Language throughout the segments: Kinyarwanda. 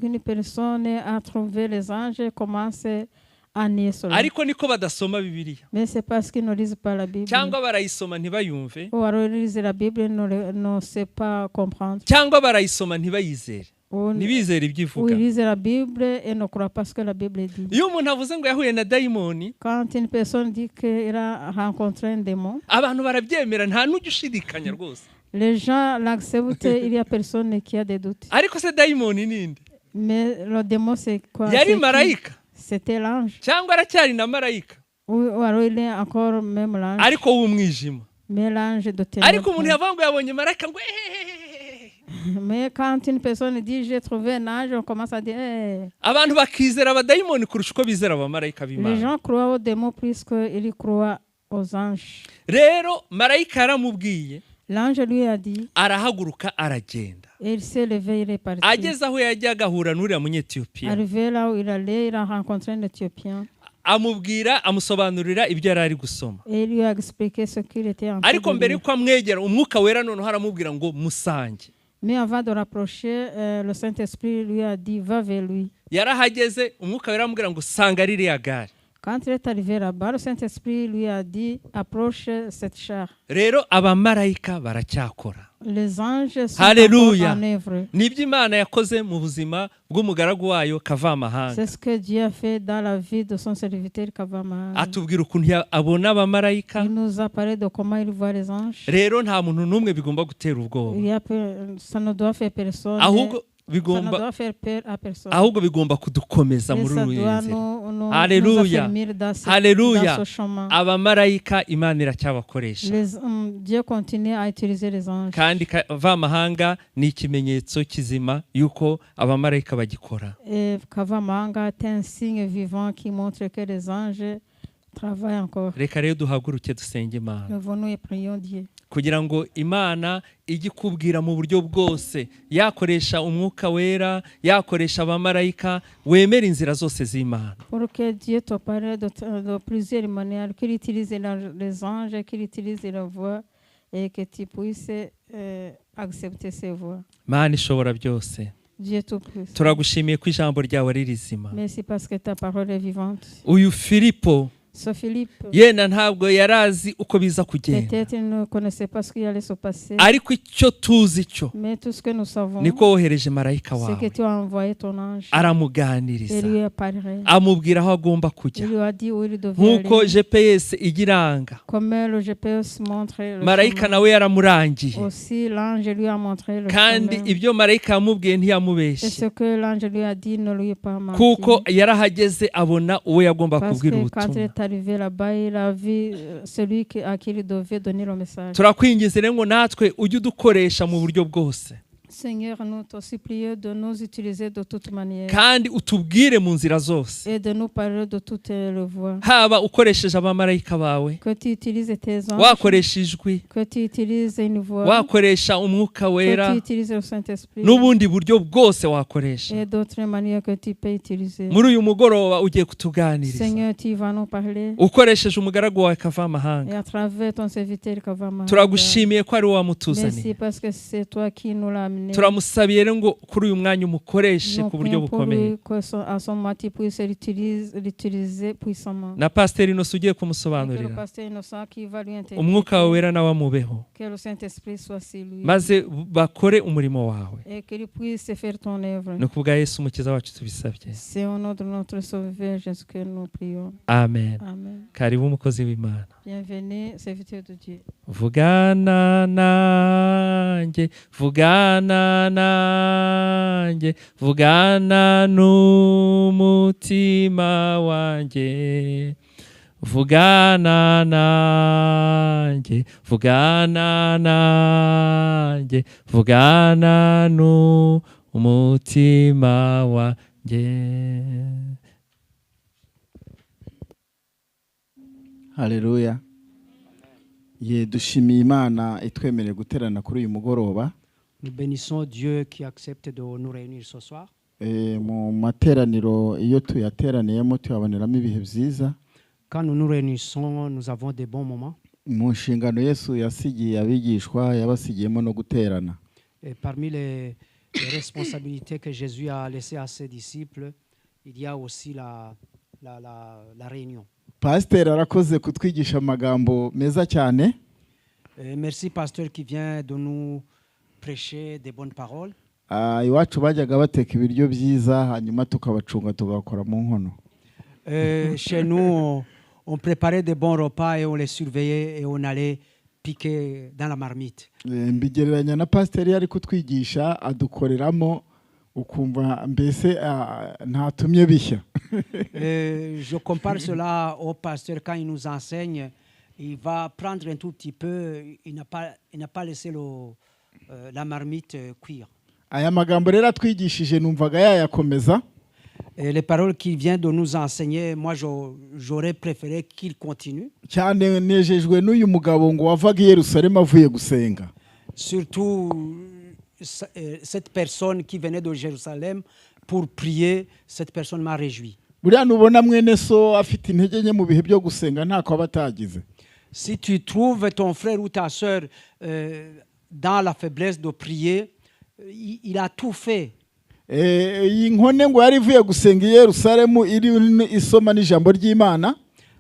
Une personne a trouvé les anges et commence à nier cela. ariko niko badasoma Bibiliya Mais c'est parce qu'ils ne lisent pas la Bible. cyangwa barayisoma ntibayumve Ou alors ils lisent la Bible et ne sait pas comprendre. cyangwa barayisoma ntibayizere Ou ntibizere ibyo ivuga. ils lisent la Bible et ne croient pas ce que la Bible dit. Iyo umuntu avuze ngo yahuye na dayimoni, Quand une personne dit qu'il a rencontré un démon, abantu barabyemera nta n'ujya ushidikanya rwose. les gens l'acceptent, il y a personne qui a des doutes. Ariko se dayimoni ninde? Mais le démon, c'est quoi? Yari marayika C'était l'ange. cyangwa aracyari na marayika Ou alors il est encore même l'ange. ariko w'umwijima. Mais l'ange de Ariko umuntu ténèbres. yavuga ngo yabonye marayika ngo Mais quand une personne dit j'ai trouvé un ange, on commence à dire abantu bakizera abadayimoni kurusha uko bizera abamarayika les b'Imana. gens croient aux démons plus qu'ils croient aux anges. Rero marayika yaramubwiye, L'ange lui a dit, arahaguruka aragenda. et il s'est levé, il est parti. Ageze aho yajya agahura n'uriya munyetiyopiya, Arrivé là où il allait, il a rencontré un Éthiopien. amusobanurira ibyo yari ari gusoma. Et il lui a expliqué ce qu'il était en train Ariko de mbere lire. yuko amwegera umwuka wera noneho aramubwira ngo musange. Mais avant de rapprocher, le Saint-Esprit lui a dit, va vers lui. Yarahageze umwuka wera aramubwira ngo sanga ririya gare. Quand il est arrivé là-bas, le Saint-Esprit lui a dit, approche cette char. Rero abamarayika baracyakora. Les anges sont Hallelujah. encore en œuvre. Nibyo Imana yakoze mu buzima bw'umugaragu wayo Kavamahanga. C'est ce que Dieu a fait dans la vie de son serviteur Kavama. Atubwira ukuntu abona abamarayika. Il nous a parlé de comment il voit les anges. Rero nta muntu n'umwe bigomba gutera ubwoba. Ça ne doit faire personne. Ahubwo Ça ne bigomba doit faire peur à personne. ahubwo bigomba kudukomeza Mais muri ça uru doit nzira. nous Hallelujah. affermir dans Hallelujah. ce chemin. Abamarayika Imana iracyabakoresha. Dieu continue à utiliser les anges. Kandi Kavamahanga ni ikimenyetso kizima yuko abamarayika bagikora. Et Kavamanga est un signe vivant qui montre que les anges travaillent encore. Reka rero duhaguruke dusenge Imana Nous venons et prions Dieu. kugira ngo Imana ijye ikubwira mu buryo bwose, yakoresha umwuka wera, yakoresha abamarayika, wemera inzira zose z'Imana. Pour que Dieu te parle de plusieurs manières, qu'il utilise les anges, qu'il utilise la voix et que tu puisses accepter ces voix. Mana ishobora byose, Dieu tout-puissant. turagushimiye ko ijambo ryawe ari rizima. Merci parce que ta parole est vivante. Uyu Filipo Ce Philippe, yenda ntabwo yarazi uko biza kugenda, peut-être il ne connaissait pas ce qui allait se passer, ariko icyo tuzi cyo mais tout ce que nous savons, niko wohereje marayika c'est que wawe, tu as envoyé ton ange et aramuganiriza, lui a parlé. amubwira aho agomba kujya, Il lui a dit où il devait nk'uko aller. GPS igiranga. Comme le GPS montre le Marayika chemin. nawe yaramurangiye, Aussi, l'ange lui a montré le kandi chemin. ibyo marayika yamubwiye Et ntiyamubeshye, ce que l'ange lui a dit ne lui est pas menti. kuko yarahageze abona uwo yagomba Parce kubwira que quand il ubutumwa. est arrivé là-bas, il a vu celui à qui il devait donner le message. Turakwinginze rero ngo natwe ujye udukoresha mu buryo bwose, Seigneur, nous te supplions de nous utiliser de toute manière kandi utubwire mu nzira zose, et de nous parler de toutes les voies. haba ukoresheje abamarayika bawe, Que tu utilises tes anges, wakoresha ijwi, que tu utilises une voix, wakoresha umwuka que wera, tu utilises le Saint-Esprit n'ubundi buryo bwose wakoresha. et d'autres manières que tu peux utiliser. Muri uyu mugoroba ugiye kutuganiriza Seigneur, tu vas nous parler ukoresheje umugaragu wawe Kavamahanga. et à travers ton serviteur Kavama. Turagushimiye ko ari wowe Merci wamutuzaniye. parce que c'est toi qui nous l'as amené. Turamusabiye rero ngo kuri uyu mwanya umukoreshe Nous ku buryo prions pour bukomeye. lui que à son moment tu puisses l'utiliser puissamment. Na Pasiteri Innocent ugiye Et que le kumusobanurira, pasteur innocent qui va lui interpréter, umwuka wawe wera nawe amubeho, que le Saint-Esprit soit sur lui maze bakore umurimo wawe. et qu'il puisse faire ton œuvre. Ni kubwa Yesu umukiza wacu tubisabye, C'est au nom de notre Sauveur Jésus que nous prions. amen. Amen. Karibu umukozi w'Imana. Bienvenue, serviteur de Dieu. Vugana nanjye, vugana nanjye, vugana n'umutima wanjye, vugana nanjye, vugana nanjye, vugana n'umutima wanjye. Haleluya. Ye dushimiye Imana itwemereye guterana kuri uyu mugoroba. Nous bénissons Dieu qui accepte de nous réunir ce soir. Mu materaniro iyo tuyateraniyemo tuyaboneramo ibihe byiza. Quand nous nous réunissons, nous avons des bons moments. Mu nshingano Yesu yasigiye abigishwa yabasigiyemo no guterana. Et parmi les responsabilités que Jésus a laissées à ses disciples, il y a aussi la réunion. Pasiteri arakoze kutwigisha amagambo meza cyane. Merci, pasteur, qui vient de nous prêcher des bonnes paroles. Iwacu bajyaga bateka ibiryo byiza hanyuma tukabacunga tugakora mu nkono. Chez nous, on préparait des bons repas et on les surveillait et on allait piquer dans la marmite. Mbigereranya na pasiteri yari kutwigisha adukoreramo ukumva mbese ntatumye bishya. Je compare cela au pasteur quand il nous enseigne, il va prendre un tout petit peu, il n'a pas laissé la marmite cuire. Aya magambo rero atwigishije numvaga yayakomeza. Et les paroles qu'il vient de nous enseigner, moi j'aurais préféré qu'il continue. Cyane nejejwe n'uyu mugabo ngo wavaga i Yerusalemu avuye gusenga. Surtout cette personne qui venait de Jérusalem pour prier, cette personne m'a réjoui. Buriya nubona mwene so afite intege nke mu bihe byo gusenga ntako abatagize. Si tu trouves ton frère ou ta sœur dans la faiblesse de prier, il a tout fait. Iyi nkone ngo yari ivuye gusenga i Yerusalemu iri isoma n'ijambo ry'Imana.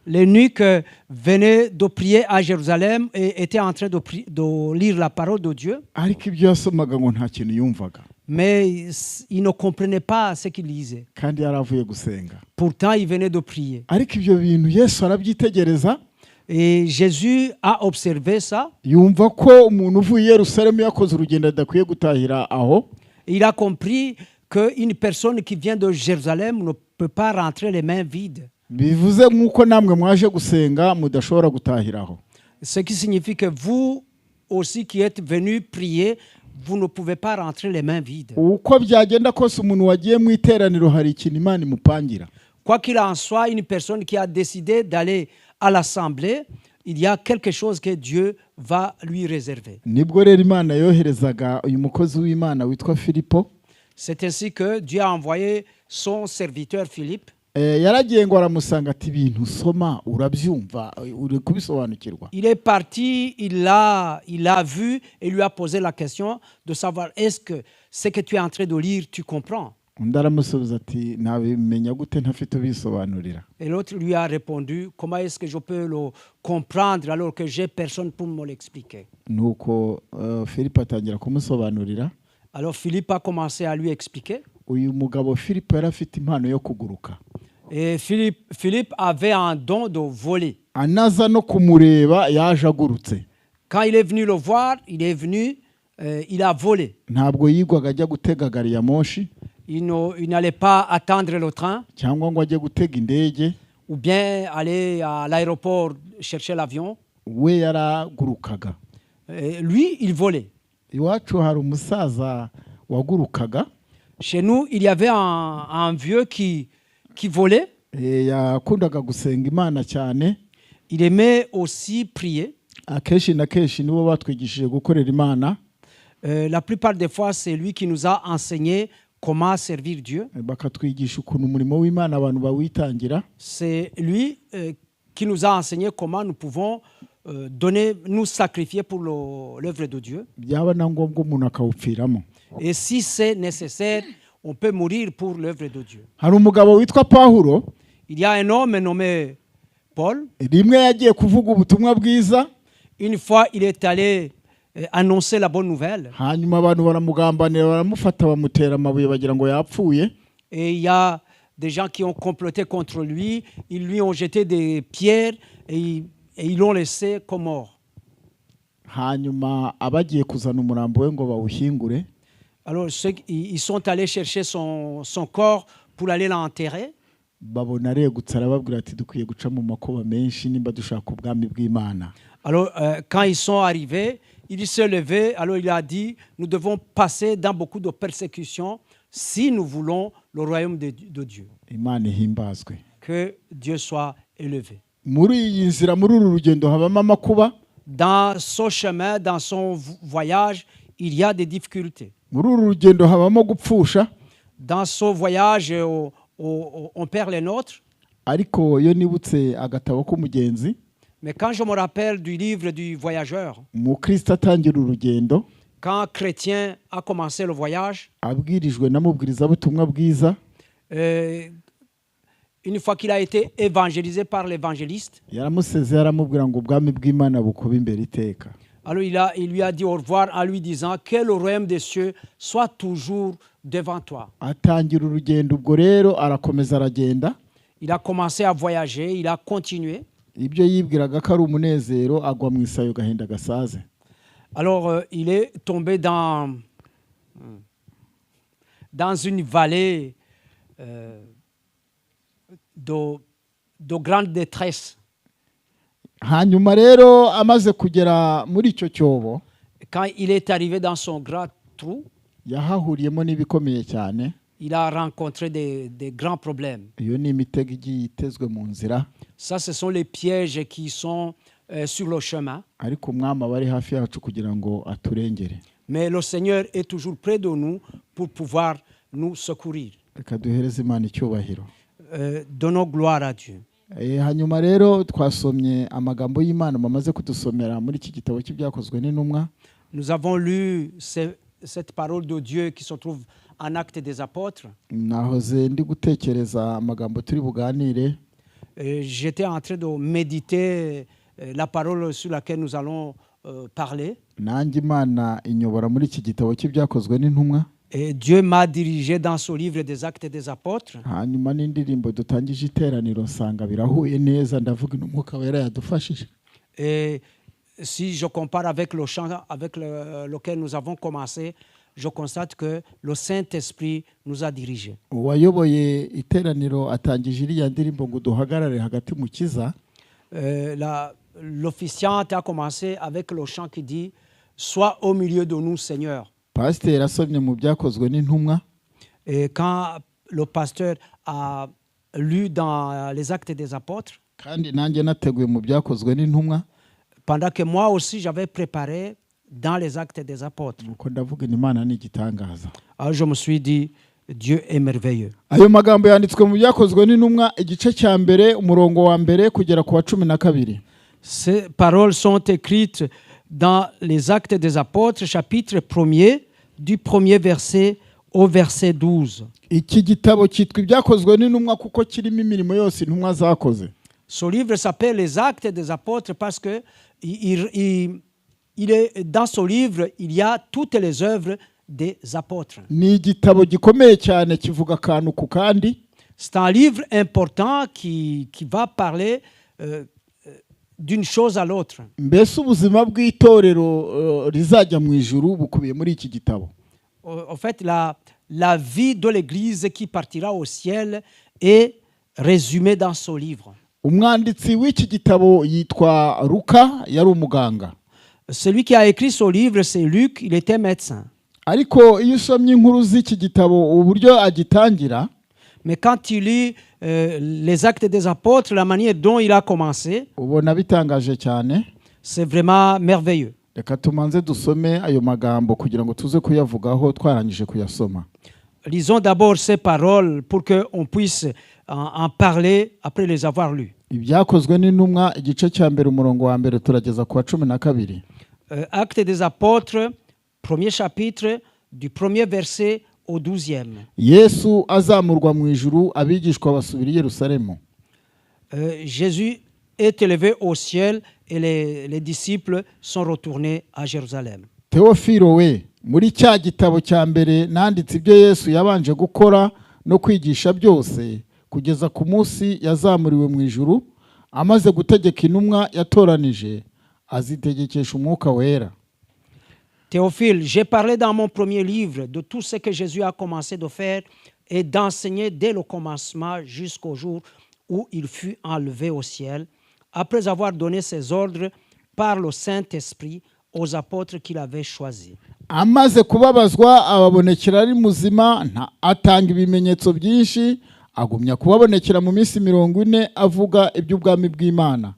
L'eunuque venait de prier à Jérusalem et était en train de lire la parole de Dieu. Ariko ibyo yasomaga ngo nta kintu yumvaga. Mais il ne comprenait pas ce qu'il lisait. Kandi yari avuye gusenga. Pourtant, il venait de prier. Ariko ibyo bintu Yesu arabyitegereza. Et Jésus a observé ça. Yumva ko umuntu uvuye i Yerusalemu yakoze urugendo adakwiye gutahira aho. Il a compris qu'une personne qui vient de Jérusalem ne peut pas rentrer les mains vides. Bivuze nk'uko namwe mwaje gusenga mudashobora gutahiraho. Ce qui signifie que vous aussi qui êtes venus prier, vous ne pouvez pas rentrer les mains vides. Uko byagenda kose umuntu wagiye mu iteraniro hari ikintu Imana imupangira. Quoi qu'il en soit, une personne qui a décidé d'aller à l'assemblée, il y a quelque chose que Dieu va lui réserver. Nibwo rero Imana yoherezaga uyu mukozi w'Imana witwa Filipo. C'est ainsi que Dieu a envoyé son serviteur Philippe. Yaragiye ngo aramusanga ati ibintu usoma urabyumva uri kubisobanukirwa. Il est parti, il l'a vu et lui a posé la question de savoir est-ce que ce que tu es en train de lire tu comprends. Undi aramusubiza ati nabimenya gute ntafite ubisobanurira. Et l'autre lui a répondu comment est-ce que je peux le comprendre alors que j'ai personne pour me l'expliquer. Nuko Filipo atangira kumusobanurira. Alors Philippe a commencé à lui expliquer. Uyu mugabo Filipo yari afite impano yo kuguruka. Et Philippe avait un don de voler. Anaza no kumureba yaje agurutse. Quand il est venu le voir, il a volé. Ntabwo yigwaga ajya gutega gari ya moshi. Il n'allait pas attendre le train. Cyangwa ngo ajye gutega indege. Ou bien aller à l'aéroport chercher l'avion. We yaragurukaga. Lui, il volait. Iwacu hari umusaza wagurukaga. Chez nous, il y avait un vieux qui volait. Yakundaga gusenga Imana cyane. Il aimait aussi prier. Akeshi na keshi nibo batwigishije gukorera Imana. La plupart des fois, c'est lui qui nous a enseigné comment servir Dieu. Bakatwigisha ukuntu umurimo w'Imana abantu bawitangira. C'est lui qui nous a enseigné comment nous pouvons nous sacrifier pour l'œuvre de Dieu. Byaba na ngombwa umuntu akawupfiramo. Et si c'est nécessaire, on peut mourir pour l'œuvre de Dieu. Hari umugabo witwa Pawulo. Il y a un homme nommé Paul. Rimwe yagiye kuvuga ubutumwa bwiza. Une fois, il est allé annoncer la bonne nouvelle. Hanyuma abantu baramugambanira baramufata bamutera amabuye bagira ngo yapfuye. Et il y a des gens qui ont comploté contre lui. Ils lui ont jeté des pierres et ils l'ont laissé comme mort. Hanyuma abagiye kuzana umurambo we ngo bawuhingure. Alors ils sont allés chercher son corps pour aller l'enterrer. Babona regutse arababwira ati dukwiye guca mu makuba menshi nimba dushaka ubwami bw'Imana. Alors quand ils sont arrivés, il s'est levé, alors il a dit nous devons passer dans beaucoup de persécutions si nous voulons le royaume de Dieu. Imana ihimbazwe. Que Dieu soit élevé. Muri iyi nzira muri uru rugendo habamo amakuba. Dans son chemin, dans son voyage, il y a des difficultés. Muri uru rugendo habamo gupfusha. Dans ce voyage, on perd les nôtres. Ariko iyo nibutse agatabo k'umugenzi. Mais quand je me rappelle du livre du voyageur, Umukristo atangira urugendo. quand Chrétien a commencé le voyage, abwirijwe n'amubwirizabutumwa bwiza, une fois qu'il a été évangélisé par l'évangéliste, yaramusezeye aramubwira ngo ubwami bw'Imana bukuba imbere iteka. alors il lui a dit au revoir en lui disant que le royaume des cieux soit toujours devant toi. Atangira urugendo, ubwo rero arakomeza aragenda. Il a commencé à voyager, il a continué. Ibyo yibwiraga ko ari umunezero agwa mu isayo gahinda gasaze. Alors il est tombé dans une vallée de grande détresse. Hanyuma rero amaze kugera muri icyo cyobo, Quand il est arrivé dans son grand trou, yahahuriyemo n'ibikomeye cyane. il a rencontré des grands problèmes. Iyo ni imitego igiye itezwe mu nzira, Ça, ce sont les pièges qui sont sur le chemin. ariko umwami aba ari hafi yacu kugira ngo aturengere. Mais le Seigneur est toujours près de nous pour pouvoir nous secourir. Reka duhereze Imana icyubahiro. Donnons gloire à Dieu. Hanyuma rero twasomye amagambo y'Imana bamaze kudusomera muri iki gitabo cy'ibyakozwe n'intumwa. Nous avons lu cette parole de Dieu qui se trouve en Actes des Apôtres. Nahoze ndi gutekereza amagambo turi buganire. J'étais en train de méditer la parole sur laquelle nous allons parler. Nanjye Imana inyobora muri iki gitabo cy'ibyakozwe n'intumwa. Et Dieu m'a dirigé dans ce livre des Actes des Apôtres. Hanyuma n'indirimbo dutangije iteraniro nsanga birahuye neza, ndavuga n'umwuka wera yadufashije. Et si je compare avec le chant avec lequel nous avons commencé, je constate que le Saint-Esprit nous a dirigés. Uwayoboye iteraniro atangije iriya ndirimbo ngo duhagarare hagati mu kiza. L'officiante a commencé avec le chant qui dit « Sois au milieu de nous, Seigneur ». Pasiteri asomye mu byakozwe n'intumwa. Et quand le pasteur a lu dans les Actes des Apôtres, Kandi nanjye nateguye mu byakozwe n'intumwa. pendant que moi aussi j'avais préparé dans les Actes des Apôtres, Nuko ndavuga Imana ni igitangaza. alors je me suis dit Dieu est merveilleux. Ayo magambo yanditswe mu byakozwe n'intumwa igice cya mbere umurongo wa mbere kugera ku wa 12. Ces paroles sont écrites dans les Actes des Apôtres, chapitre 1er, du premier verset au verset 12. Iki gitabo cyitwa ibyakozwe n'intumwa kuko kirimo imirimo yose intumwa zakoze. Ce livre s'appelle les Actes des Apôtres parce que il est, dans ce livre, il y a toutes les œuvres des apôtres. Ni igitabo gikomeye cyane kivuga akantu ku kandi. C'est un livre important qui va parler d'une chose à l'autre. Mbese ubuzima bw'itorero rizajya mu ijuru bukubiye muri iki gitabo. En fait, la vie de l'Église qui partira au ciel est résumée dans ce livre. Umwanditsi w'iki gitabo yitwa Luka, yari umuganga. Celui qui a écrit ce livre, c'est Luc, il était médecin. Ariko iyo usomye inkuru z'iki gitabo uburyo agitangira, mais quand tu lis les Actes des Apôtres, la manière dont il a commencé, ubona bitangaje cyane. c'est vraiment merveilleux. Reka tumanze dusome ayo magambo kugira ngo tuze kuyavugaho twarangije kuyasoma. Lisons d'abord ces paroles pour qu'on puisse en parler après les avoir lues. Ibyakozwe n'intumwa igice cya mbere umurongo wa mbere turageza ku wa 12. Actes des Apôtres, premier chapitre, du premier verset au 12e. Yesu azamurwa mu ijuru, abigishwa basubira i Yerusalemu. Jésus est élevé au ciel et les disciples sont retournés à Jérusalem. Teofilo we, muri cya gitabo cya mbere nanditse ibyo Yesu yabanje gukora no kwigisha byose kugeza ku munsi yazamuriwe mu ijuru, amaze gutegeka intumwa yatoranije, azitegekesha umwuka wera. Théophile, j'ai parlé dans mon premier livre de tout ce que Jésus a commencé de faire et d'enseigner dès le commencement jusqu'au jour où il fut enlevé au ciel, après avoir donné ses ordres par le Saint-Esprit aux apôtres qu'il avait choisis. Amaze kubabazwa ababonekera ari muzima, atanga ibimenyetso byinshi, agumya kubabonekera mu minsi 40 avuga iby'ubwami bw'Imana.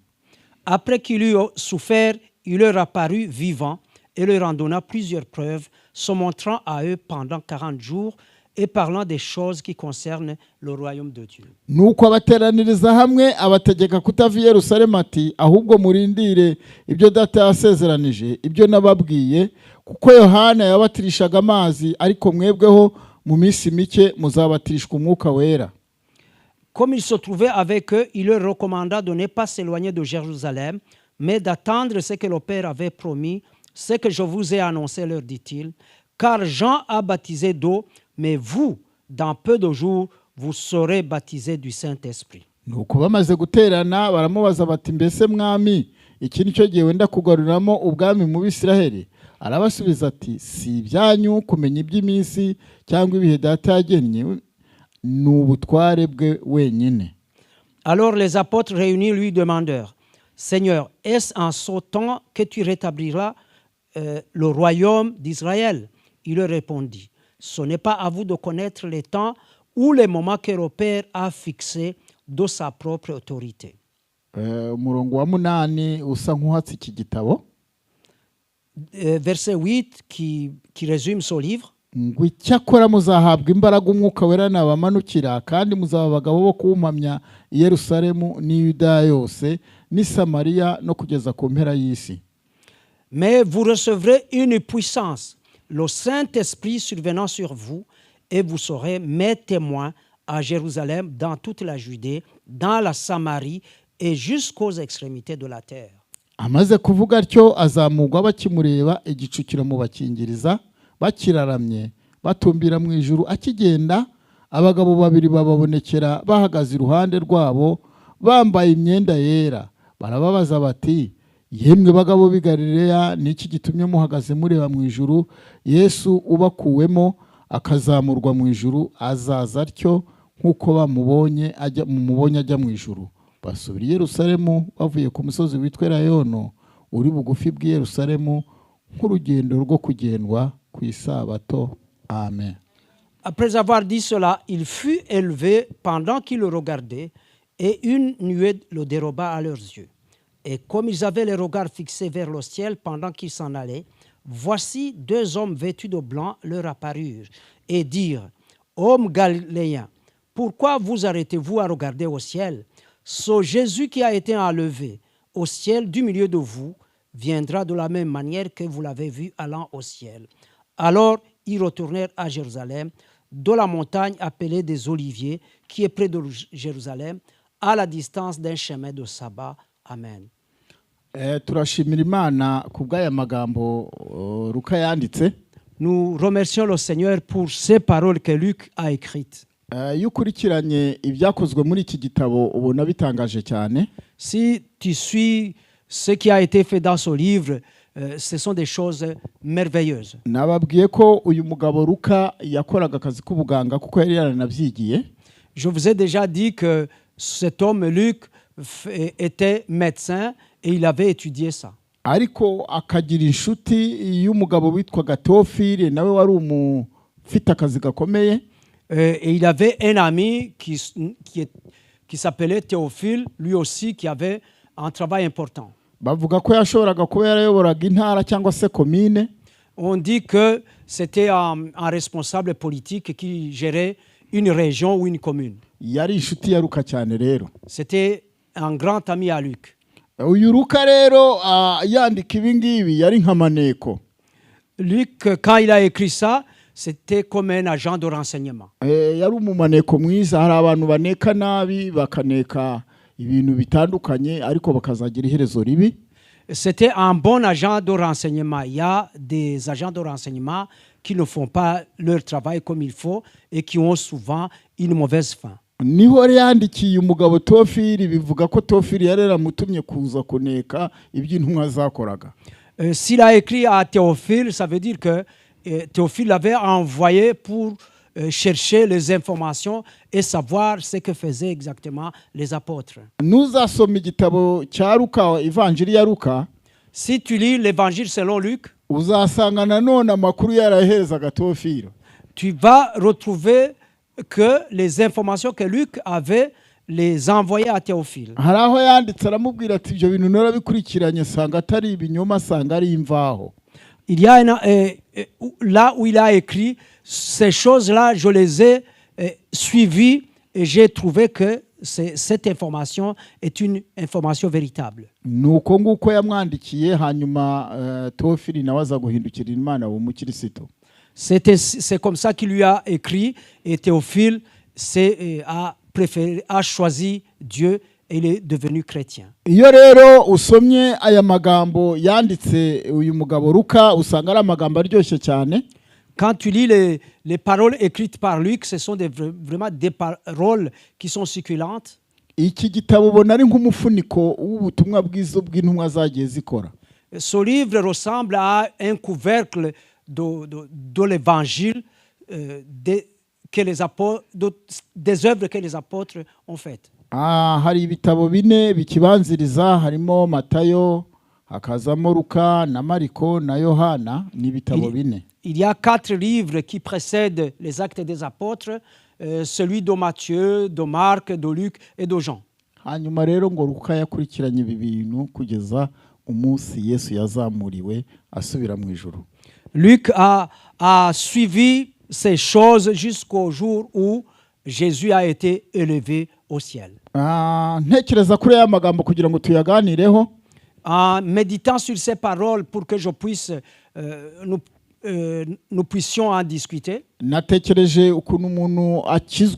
Après qu'il eut souffert, il leur apparut vivant et leur en donna plusieurs preuves, se montrant à eux pendant 40 jours et parlant des choses qui concernent le royaume de Dieu. Nuko abateraniriza hamwe abategeka kutava i Yerusalemu ati, ahubwo murindire ibyo data yasezeranije, ibyo nababwiye, kuko Yohana yabatirishaga amazi ariko mwebweho mu minsi mike muzabatirishwa umwuka wera. Comme il se trouvait avec eux, il leur recommanda de ne pas s'éloigner de Jérusalem, mais d'attendre ce que le Père avait promis, ce que je vous ai annoncé, leur dit-il. Car Jean a baptisé d'eau, mais vous, dans peu de jours, vous serez baptisés du Saint-Esprit. Nuko bamaze guterana baramubaza bati mbese mwami iki nicyo gihe wenda kugaruramo ubwami mu Bisiraheli? Arabasubiza ati si ibyanyu kumenya iby'iminsi cyangwa ibihe data yagennye, ni ubutware bwe wenyine. Alors les apôtres réunis lui demandèrent, Seigneur, est-ce en ce temps que tu rétabliras le royaume d'Israël? Il leur répondit, ce n'est pas à vous de connaître les temps ou les moments que le Père a fixés de sa propre autorité. Umurongo wa 8 usa nk'uhatse iki gitabo. Verset 8 qui résume ce livre. Ngo icyakora muzahabwa imbaraga umwuka wera nabamanukira, kandi muzaba abagabo bo kumpamya i Yerusalemu n'i Yudaya yose n'i Samariya no kugeza ku mpera y'isi. Mais vous recevrez une puissance, le Saint-Esprit survenant sur vous, et vous serez mes témoins à Jérusalem, dans toute la Judée, dans la Samarie et jusqu'aux extrémités de la terre. Amaze kuvuga atyo azamugwa bakimureba, igicu kiramubakingiriza, bakiraramye batumbira mu ijuru. Akigenda abagabo babiri bababonekera bahagaze iruhande rwabo bambaye imyenda yera. Barababaza bati, yemwe bagabo b'i Galileya, niki gitumye muhagaze mureba mu ijuru? Yesu ubakuwemo akazamurwa mu ijuru azaza atyo nk'uko bamubonye ajya mu ijuru. Basubira i Yerusalemu bavuye ku musozi witwa Elayono uri bugufi bw'i Yerusalemu, nk'urugendo rwo kugendwa ku isabato. Amen. Après avoir dit cela, il fut élevé pendant qu'ils le regardaient, et une nuée le déroba à leurs yeux. Et comme ils avaient les regards fixés vers le ciel pendant qu'ils s'en allaient, voici 2 hommes vêtus de blanc leur apparurent et dirent, Hommes galiléens, pourquoi vous arrêtez-vous à regarder au ciel? Ce Jésus qui a été enlevé au ciel du milieu de vous viendra de la même manière que vous l'avez vu allant au ciel. Alors ils retournèrent à Jérusalem, de la montagne appelée des Oliviers, qui est près de Jérusalem, à la distance d'un chemin de sabbat. Amen. Turashimira Imana ku bw'aya magambo Luka yanditse. Nous remercions le Seigneur pour ces paroles que Luc a écrites. Iyo ukurikiranye ibyakozwe muri iki gitabo ubona bitangaje cyane. Si tu suis ce qui a été fait dans ce livre, ce sont des choses merveilleuses. Nababwiye ko uyu mugabo Luka yakoraga akazi k'ubuganga kuko yari yaranabyigiye. Je vous ai déjà dit que cet homme Luc était médecin et il avait étudié ça. Ariko akagira inshuti y'umugabo witwaga Théophile, nawe wari umufite akazi gakomeye. Et il avait un ami qui s'appelait Théophile, lui aussi qui avait un travail important. Bavuga ko yashoboraga kuba yarayoboraga intara cyangwa se commune. On dit que c'était un responsable politique qui gérait une région ou une commune. Yari inshuti ya Luka cyane rero. C'était un grand ami à Luc. Uyu Luka rero yandika ibi ngibi yari nk'amaneko. Luc, quand il a écrit ça, c'était comme un agent de renseignement. Yari umumaneko mwiza, hari abantu baneka nabi bakaneka ibintu bitandukanye ariko bakazagira iherezo ribi. C'était un bon agent de renseignement. Il y a des agents de renseignement qui ne font pas leur travail comme il faut et qui ont souvent une mauvaise fin. Niho yandikiye umugabo Théophile, bivuga ko Théophile yari yaramutumye kuza kuneka iby'intumwa zakoraga. S'il a écrit à Théophile, ça veut dire que Théophile l'avait envoyé pour chercher les informations et savoir ce que faisaient exactement les apôtres. Nuzasoma igitabo cya Luka, Evanjiri ya Luka. Si tu lis l'évangile selon Luc, uzasanga nanone amakuru yaraherezaga Théophile. Tu vas retrouver que les informations que Luc avait les envoyait à Théophile. Hari aho yanditse aramubwira ati ibyo bintu narabikurikiranye sanga atari ibinyoma, sanga ari imvaho. Il y a là où il a écrit ces choses-là, je les ai suivies et j'ai trouvé que cette information est une information véritable. nuko nguko yamwandikiye hanyuma Teofili nawe aza guhindukirira Imana w'umukristo. C'est comme ça qu'il lui a écrit, et Théophile a choisi Dieu et il est devenu chrétien. Iyo rero usomye aya magambo yanditse uyu mugabo Luka usanga ari amagambo aryoshye cyane. Quand tu lis les paroles écrites par Luc, ce sont vraiment des paroles qui sont succulentes. Iki gitabo ubona ari nk'umufuniko w'ubutumwa bwiza bw'intumwa zagiye zikora. Ce livre ressemble à un couvercle de l'évangile des œuvres que les apôtres ont faites. Hari ibitabo bine bikibanziriza, harimo Matayo, hakazamo Luka na Mariko na Yohana, ni ibitabo bine. Il y a 4 livres qui précèdent les actes des apôtres, celui de Matthieu, de Marc, de Luc et de Jean. Hanyuma rero ngo Luka yakurikiranye ibi bintu kugeza umunsi Yesu yazamuriwe asubira mu ijuru. Luc a suivi ces choses jusqu'au jour où Jésus a été élevé au ciel. Ntekereza kuri aya magambo kugira ngo tuyaganireho. En méditant sur ces paroles pour que je puisse nous puissions en discuter. Natekereje ukuntu umuntu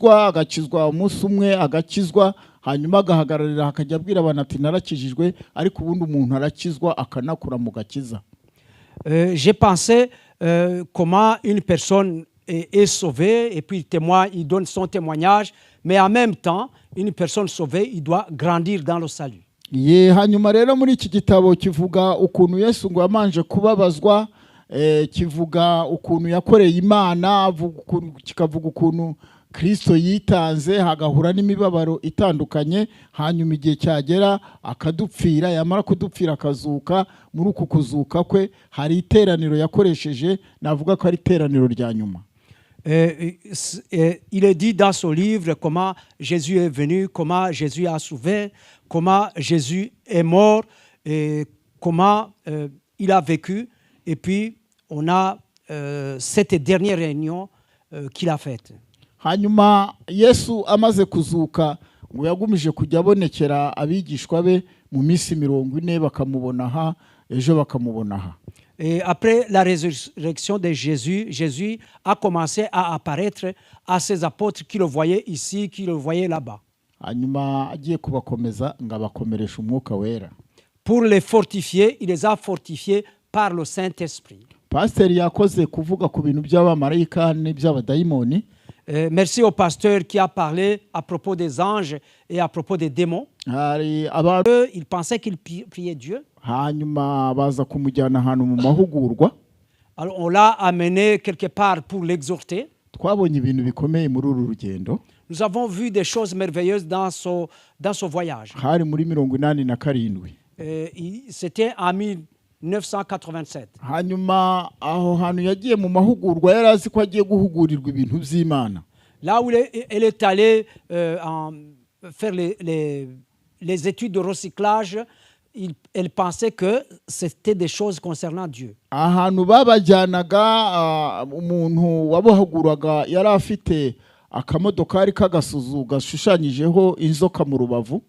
agakizwa umunsi umwe agakizwa hanyuma agahagararira hakajya abwira abantu ati narakijijwe, ariko ubundi umuntu arakizwa akanakura mu gakiza. J'ai pensé comment une personne est sauvée et puis il donne son témoignage, mais en même temps une personne sauvée il doit grandir dans le salut. Hanyuma rero muri iki gitabo kivuga ukuntu Yesu ngo yamanje kubabazwa, kivuga ukuntu yakoreye Imana, kikavuga ukuntu Kristo yitanze hagahura n'imibabaro itandukanye, hanyuma igihe cyagera akadupfira, yamara kudupfira akazuka. Muri uku kuzuka kwe hari iteraniro yakoresheje, navuga ko ari iteraniro rya nyuma. Il est dit dans ce livre comment Jésus est venu, comment Jésus a sauvé, comment Jésus est mort, et comment il a vécu. Et puis, on a cette dernière réunion qu'il a faite. Hanyuma Yesu amaze kuzuka ngo yagumije kujya abonekera abigishwa be mu minsi 40 bakamubona aha, ejo bakamubona aha. Et après la résurrection de Jésus, Jésus a commencé à apparaître à ses apôtres qui le voyaient ici, qui le voyaient là-bas. Hanyuma agiye kubakomeza ngo abakomeresha umwuka wera. Pour les fortifier, il les a fortifiés par le Saint-Esprit. Pasteur yakoze kuvuga ku bintu by'abamarayika n'iby'abadayimoni. Merci au pasteur qui a parlé à propos des anges et à propos des démons. Il pensait qu'il priait Dieu. Hanyuma baza kumujyana ahantu mu mahugurwa. Alors on l'a amené quelque part pour l'exhorter. Twabonye ibintu bikomeye muri uru rugendo. Nous avons vu des choses merveilleuses dans ce voyage. Hari muri 87. C'était en 1987. Hanyuma aho hantu yagiye mu mahugurwa yarazi ko agiye guhugurirwa ibintu by'Imana. Là où elle est allée faire les études de recyclage, elle pensait que c'était des choses concernant Dieu. Ahantu babajyanaga umuntu wabohaguraga yari afite akamodokari k'agasuzu gashushanyijeho inzoka mu rubavu.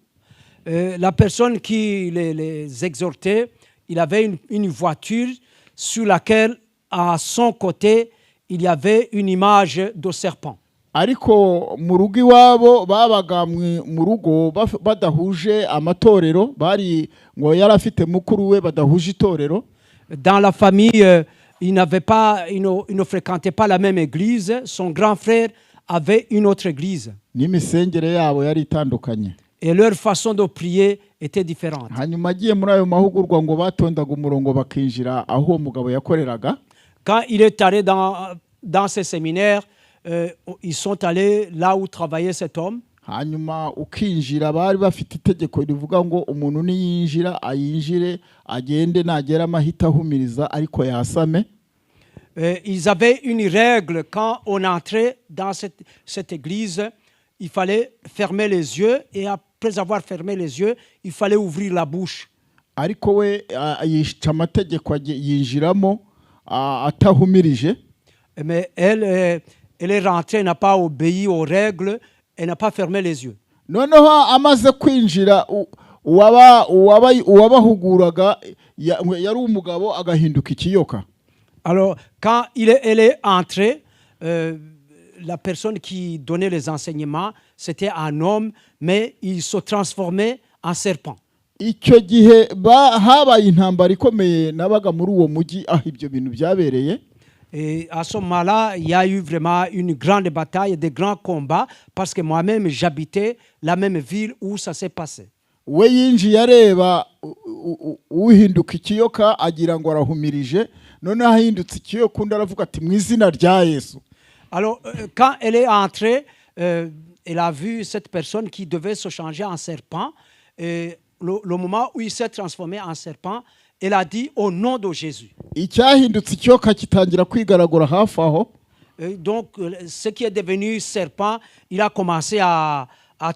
La personne qui les exhortait, il avait une voiture sur laquelle, à son côté, il y avait une image de serpent. Ariko mu rugo iwabo babaga mu rugo badahuje amatorero, bari ngo yari afite mukuru we badahuje itorero. Dans la famille, il ne fréquentait pas la même église. Son grand frère avait une autre église. N'imisengere yabo yari itandukanye. Et leur façon de prier était différente. Hanyuma agiye muri ayo mahugurwa ngo batondaga umurongo bakinjira aho umugabo yakoreraga. Quand il est allé dans ces séminaires, ils sont allés là où travaillait cet homme. Hanyuma ukinjira bari bafite itegeko rivuga ngo umuntu niyinjira ayinjire agende nagera amahita ahumiriza ariko yasame. Ils avaient une règle quand on entrait dans cette église, il fallait fermer les yeux et après avoir fermé les yeux, il fallait ouvrir la bouche. Ariko we yisha amategeko yinjiramo atahumirije. Mais elle est rentrée, n'a pas obéi aux règles, elle n'a pas fermé les yeux. noneho amaze kwinjira uwabahuguraga yari umugabo agahinduka ikiyoka. Alors, quand elle est entrée, la personne qui donnait les enseignements, c'était un homme, mais il se transformait en serpent. Icyo gihe habaye intambara ikomeye nabaga muri uwo mujyi aho ibyo bintu byabereye. Et à ce moment-là, il y a eu vraiment une grande bataille, des grands combats, parce que moi-même, j'habitais la même ville où ça s'est passé. We yinjiye areba uhinduka ikiyoka agira ngo arahumirije, noneho ahindutse ikiyoka undi aravuga ati mu izina rya Yesu. Alors, quand elle est entrée, elle a vu cette personne qui devait se changer en serpent. Et le moment où il s'est transformé en serpent, elle a dit au nom de Jésus. Icyahindutse ikiyoka kitangira kwigaragura hafi aho. Donc, ce qui est devenu serpent, il a commencé à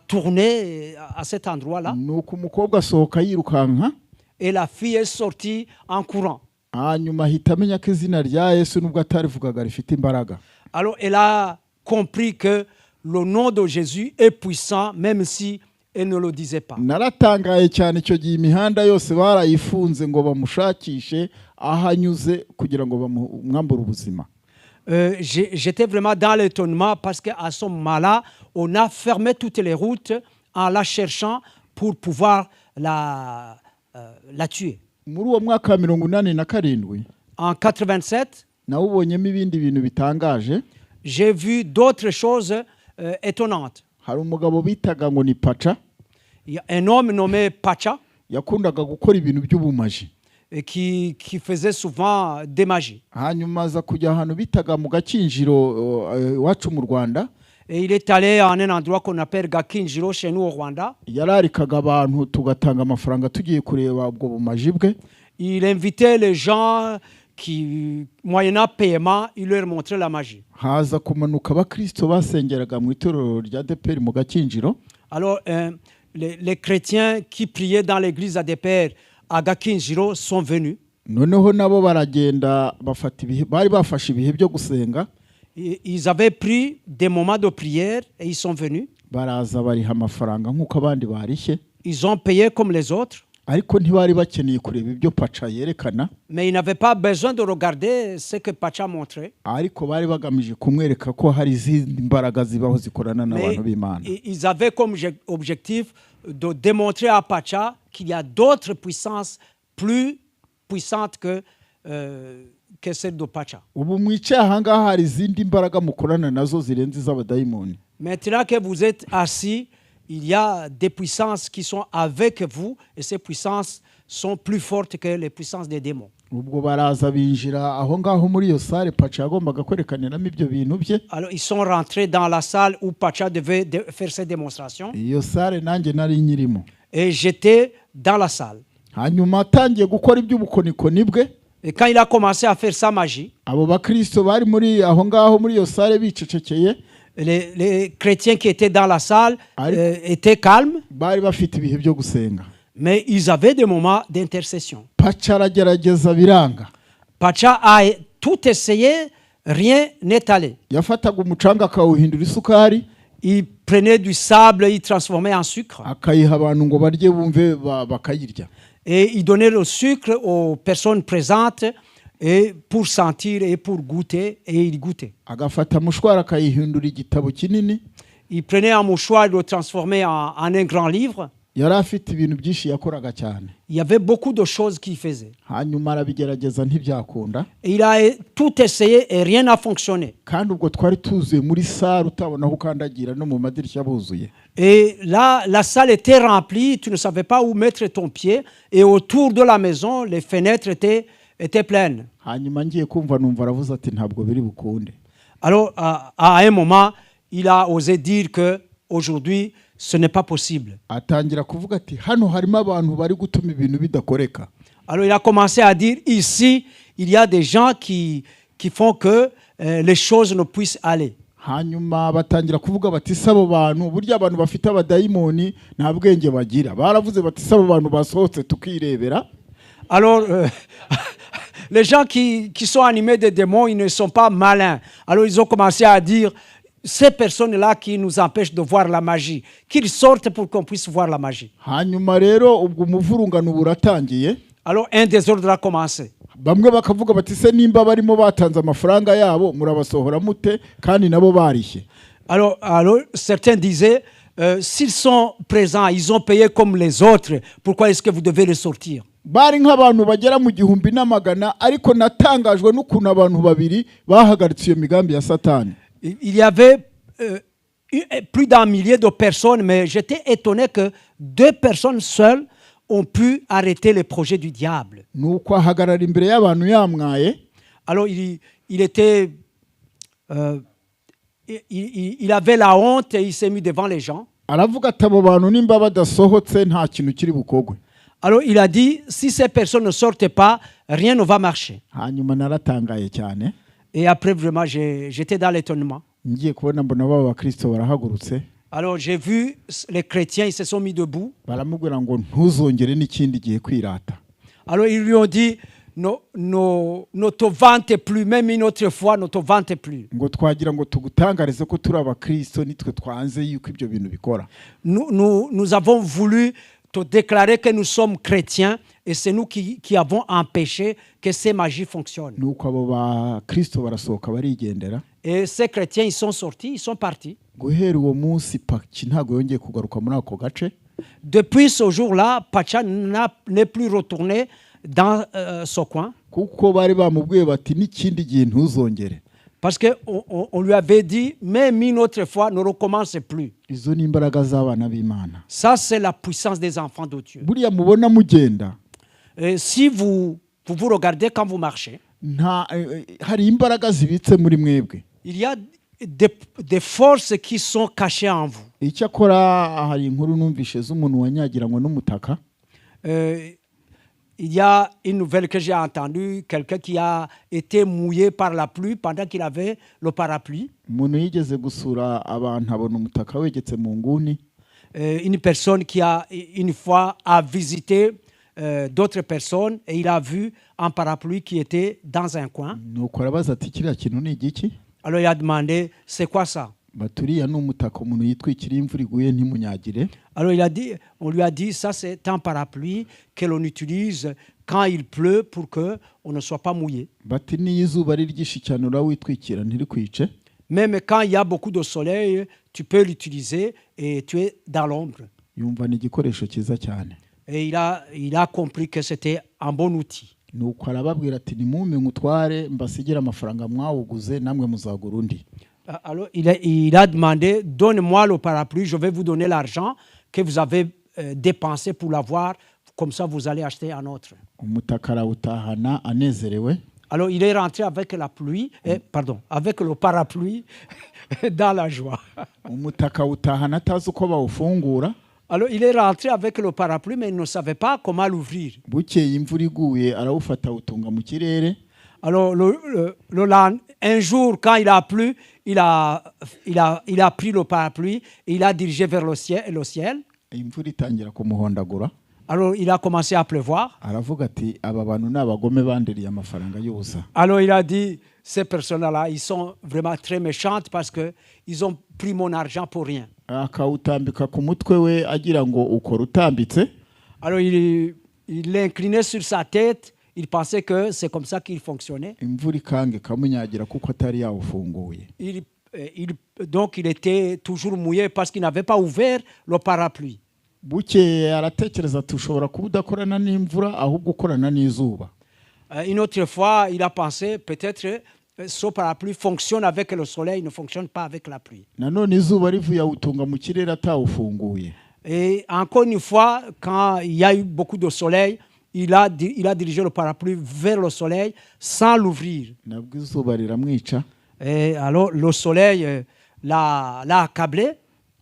tourner à cet endroit-là. Nuko umukobwa asohoka yirukanka. Et la fille est sortie en courant. Hanyuma ahita amenya ko izina rya Yesu nubwo atarivugaga rifite imbaraga. Alors, elle a compris que le nom de Jésus est puissant, même si elle ne le disait pas. Naratangaye cyane icyo gihe imihanda yose barayifunze ngo bamushakishe ahanyuze kugira ngo bamwambure ubuzima. J'étais vraiment dans l'étonnement parce qu'à ce moment-là, on a fermé toutes les routes en la cherchant pour pouvoir la tuer. Muri uwo mwaka wa 87 En 87, nawubonyemo ibindi bintu bitangaje. j'ai vu d'autres choses étonnantes. Hari umugabo bitaga ngo ni Pacha. Il y a un homme nommé Pacha yakundaga gukora ibintu by'ubumaji qui faisait souvent des magies. Hanyuma aza kujya ahantu bitaga mu Gakinjiro iwacu mu Rwanda. Et il est allé à un endroit qu'on appelle Gakinjiro chez nous au Rwanda. Yararikaga abantu tugatanga amafaranga tugiye kureba ubwo bumaji bwe. Il invitait les gens qui, moyennant paiement, il leur montrait la magie. Haza kumanuka abakristo basengeraga mu itorero rya ADEPR mu Gakinjiro. Alors, les chrétiens qui priaient dans l'église ADEPR à Gakinjiro sont venus. Noneho nabo baragenda bari bafashe ibihe byo gusenga. Ils avaient pris des moments de prière et ils sont venus. Baraza bariha amafaranga nk'uko abandi barishye. Ils ont payé comme les autres. Ariko ntibari bakeneye kureba ibyo Pacha yerekana. Mais ils n'avaient pas besoin de regarder ce que Pacha montrait. Ariko bari bagamije kumwereka ko hari izindi mbaraga zibaho zikorana n'abantu b'Imana. Ils avaient comme objectif de démontrer à Pacha qu'il y a d'autres puissances plus puissantes que celle de Pacha. Ubu mwicaye ahangaha hari izindi mbaraga mukorana nazo zirenze iz'abadayimoni. Maintenant que vous êtes assis, il y a des puissances qui sont avec vous et ces puissances sont plus fortes que les puissances des démons. Ubwo baraza binjira aho ngaho muri iyo salle Pacha yagombaga kwerekaniramo ibyo bintu bye. Alors ils sont rentrés dans la salle où Pacha devait faire ses démonstrations. Iyo salle nanjye nari nyirimo. Et j'étais dans la salle. Hanyuma atangiye gukora iby'ubukonikoni bwe. Et quand il a commencé à faire sa magie, abo bakristo bari muri aho ngaho muri iyo salle bicecekeye. Les chrétiens qui étaient dans la salle étaient calmes. Bari bafite ibihe byo gusenga. Mais ils avaient des moments d'intercession. Pacha aragerageza biranga. Pacha a tout essayé, rien n'est allé. Yafataga umucanga akawuhindura isukari. Il prenait du sable, il transformait en sucre. Akayiha abantu ngo barye bumve bakayirya. Et il donnait le sucre aux personnes présentes et pour sentir et pour goûter, et il goûtait. Agafata mushwara akayihindura igitabo kinini. Il prenait un mouchoir et le transformait en un grand livre. Yari afite ibintu byinshi yakoraga cyane. Il y avait beaucoup de choses qu'il faisait. Hanyuma arabigerageza ntibyakunda. Et il a tout essayé et rien n'a fonctionné. Kandi ubwo twari tuzuye muri salle utabona aho ukandagira no mu madirishya buzuye. Et là, la salle était remplie, tu ne savais pas où mettre ton pied, et autour de la maison, les fenêtres étaient pleines. Hanyuma ngiye kumva numva aravuze ati ntabwo biri bukunde. Alors, à un moment, il a osé dire que aujourd'hui, ce n'est pas possible. Atangira kuvuga ati hano harimo abantu bari gutuma ibintu bidakoreka. Alors, il a commencé à dire ici, il y a des gens qui font que les choses ne puissent aller. Hanyuma batangira kuvuga bati sabo bantu burya abantu bafite abadayimoni nta bwenge bagira. Baravuze bati sabo bantu basohotse tukirebera. Alors, les gens qui sont animés de démons, ils ne sont pas malins. Alors, ils ont commencé à dire, ces personnes-là qui nous empêchent de voir la magie, qu'ils sortent pour qu'on puisse voir la magie. hanyuma rero ubwo umuvurungano buratangiye. Alors un désordre a commencé. Bamwe bakavuga bati se nimba barimo batanze amafaranga yabo murabasohora mute kandi nabo barishye. Alors certains disaient, s'ils sont présents, ils ont payé comme les autres, pourquoi est-ce que vous devez les sortir? Bari nk'abantu bagera mu gihumbi n'amagana, ariko natangajwe n'ukuntu abantu babiri bahagaritse iyo migambi ya Satani. Il y avait plus d'un millier de personnes, mais j'étais étonné que 2 personnes seules ont pu arrêter les projets du diable. Nuko ahagarara imbere y'abantu yamwaye. Alors il était... il avait la honte et il s'est mis devant les gens. Aravuga ati abo bantu nimba badasohotse nta kintu kiri bukogwe. Alors il a dit, si ces personnes ne sortent pas, rien ne va marcher. Hanyuma naratangaye cyane. Et après, vraiment, j'étais dans l'étonnement. Ngiye kubona mbona baba Kristo barahagurutse. Alors j'ai vu les chrétiens, ils se sont mis debout. Baramubwira ngo ntuzongere n'ikindi gihe kwirata. Alors ils lui ont dit, ne te vante plus, même une autre fois, ne te vante plus. Ngo twagira ngo tugutangarize ko turi abakristo nitwe twanze yuko ibyo bintu bikora. Nous avons voulu te déclarer que nous sommes chrétiens et c'est nous qui avons empêché que ces magies fonctionnent. Nuko abo ba Kristo barasohoka barigendera. Et ces chrétiens, ils sont sortis, ils sont partis. Guhera uwo munsi Paki ntago yongeye kugaruka muri ako gace. Depuis ce jour-là, Pacha n'est plus retourné dans ce coin. Kuko bari bamubwiye bati n'ikindi gihe ntuzongere. Parce qu'on lui avait dit, même une autre fois, ne recommence plus. Izo ni imbaraga z'abana b'Imana. Ça, c'est la puissance des enfants de Dieu. Buriya mubona mugenda. Si vous regardez quand vous marchez, hari imbaraga zibitse muri mwebwe. il y a des forces qui sont cachées en vous. Icyakora hari inkuru numvishe z'umuntu wanyagiranywe n'umutaka. Il y a une nouvelle que j'ai entendue, quelqu'un qui a été mouillé par la pluie pendant qu'il avait le parapluie. Umuntu yigeze gusura abantu abona umutaka wegetse mu nguni. Une personne qui a une fois a visité d'autres personnes et il a vu un parapluie qui était dans un coin. Nuko arabaza ati kiriya kintu ni igiki? Alors il a demandé, c'est quoi ça? Baturiya n'umutaka umuntu yitwikiriye imvura iguye ntimunyagire. Alors on lui a dit, ça c'est un parapluie que l'on utilise quand il pleut pour que on ne soit pas mouillé. Bati niyo izuba ari ryinshi cyane urawitwikira ntirikwice. Même quand il y a beaucoup de soleil, tu peux l'utiliser et tu es dans l'ombre. Yumva ni igikoresho cyiza cyane. Et il a compris que c'était un bon outil. Nuko arababwira ati nimumpe ngutware mbasigira amafaranga mwawuguze namwe muzagura undi. Alors il a demandé, donne-moi le parapluie, je vais vous donner l'argent que vous avez dépensé pour l'avoir, comme ça vous allez acheter un autre. Umutaka arawutahana anezerewe. Alors il est rentré avec la pluie, avec le parapluie dans la joie. Umutaka awutahana atazi uko bawufungura. Alors il est rentré avec le parapluie, mais il ne savait pas comment l'ouvrir. Bukeye imvura iguye arawufata awutunga mu kirere. Alors un jour, quand il a plu, il a pris le parapluie et il a dirigé vers le ciel. Imvura itangira kumuhondagura. Alors il a commencé à pleuvoir. Aravuga ati aba bantu n'abagome bandiriye amafaranga y'ubusa. Alors il a dit, ces personnes-là, ils sont vraiment très méchantes parce que ils ont pris mon argent pour rien. Akawutambika ku mutwe we agira ngo ukora utambitse. Alors il l'inclinait sur sa tête. Il pensait que c'est comme ça qu'il fonctionnait. Imvura ikange kamunyagira kuko atari yawufunguye. Donc il était toujours mouillé parce qu'il n'avait pas ouvert le parapluie. Bukeye aratekereza ati ushobora kuba udakorana n'imvura ahubwo ukorana n'izuba. Une autre fois, il a pensé peut-être ce parapluie fonctionne avec le soleil, ne fonctionne pas avec la pluie. Nanone izuba rivuye awutunga mu kirere atawufunguye. Et encore une fois, quand il y a eu beaucoup de soleil, il a dirigé le parapluie vers le soleil sans l'ouvrir. Nabwo izuba riramwica. Et alors le soleil l'a accablé.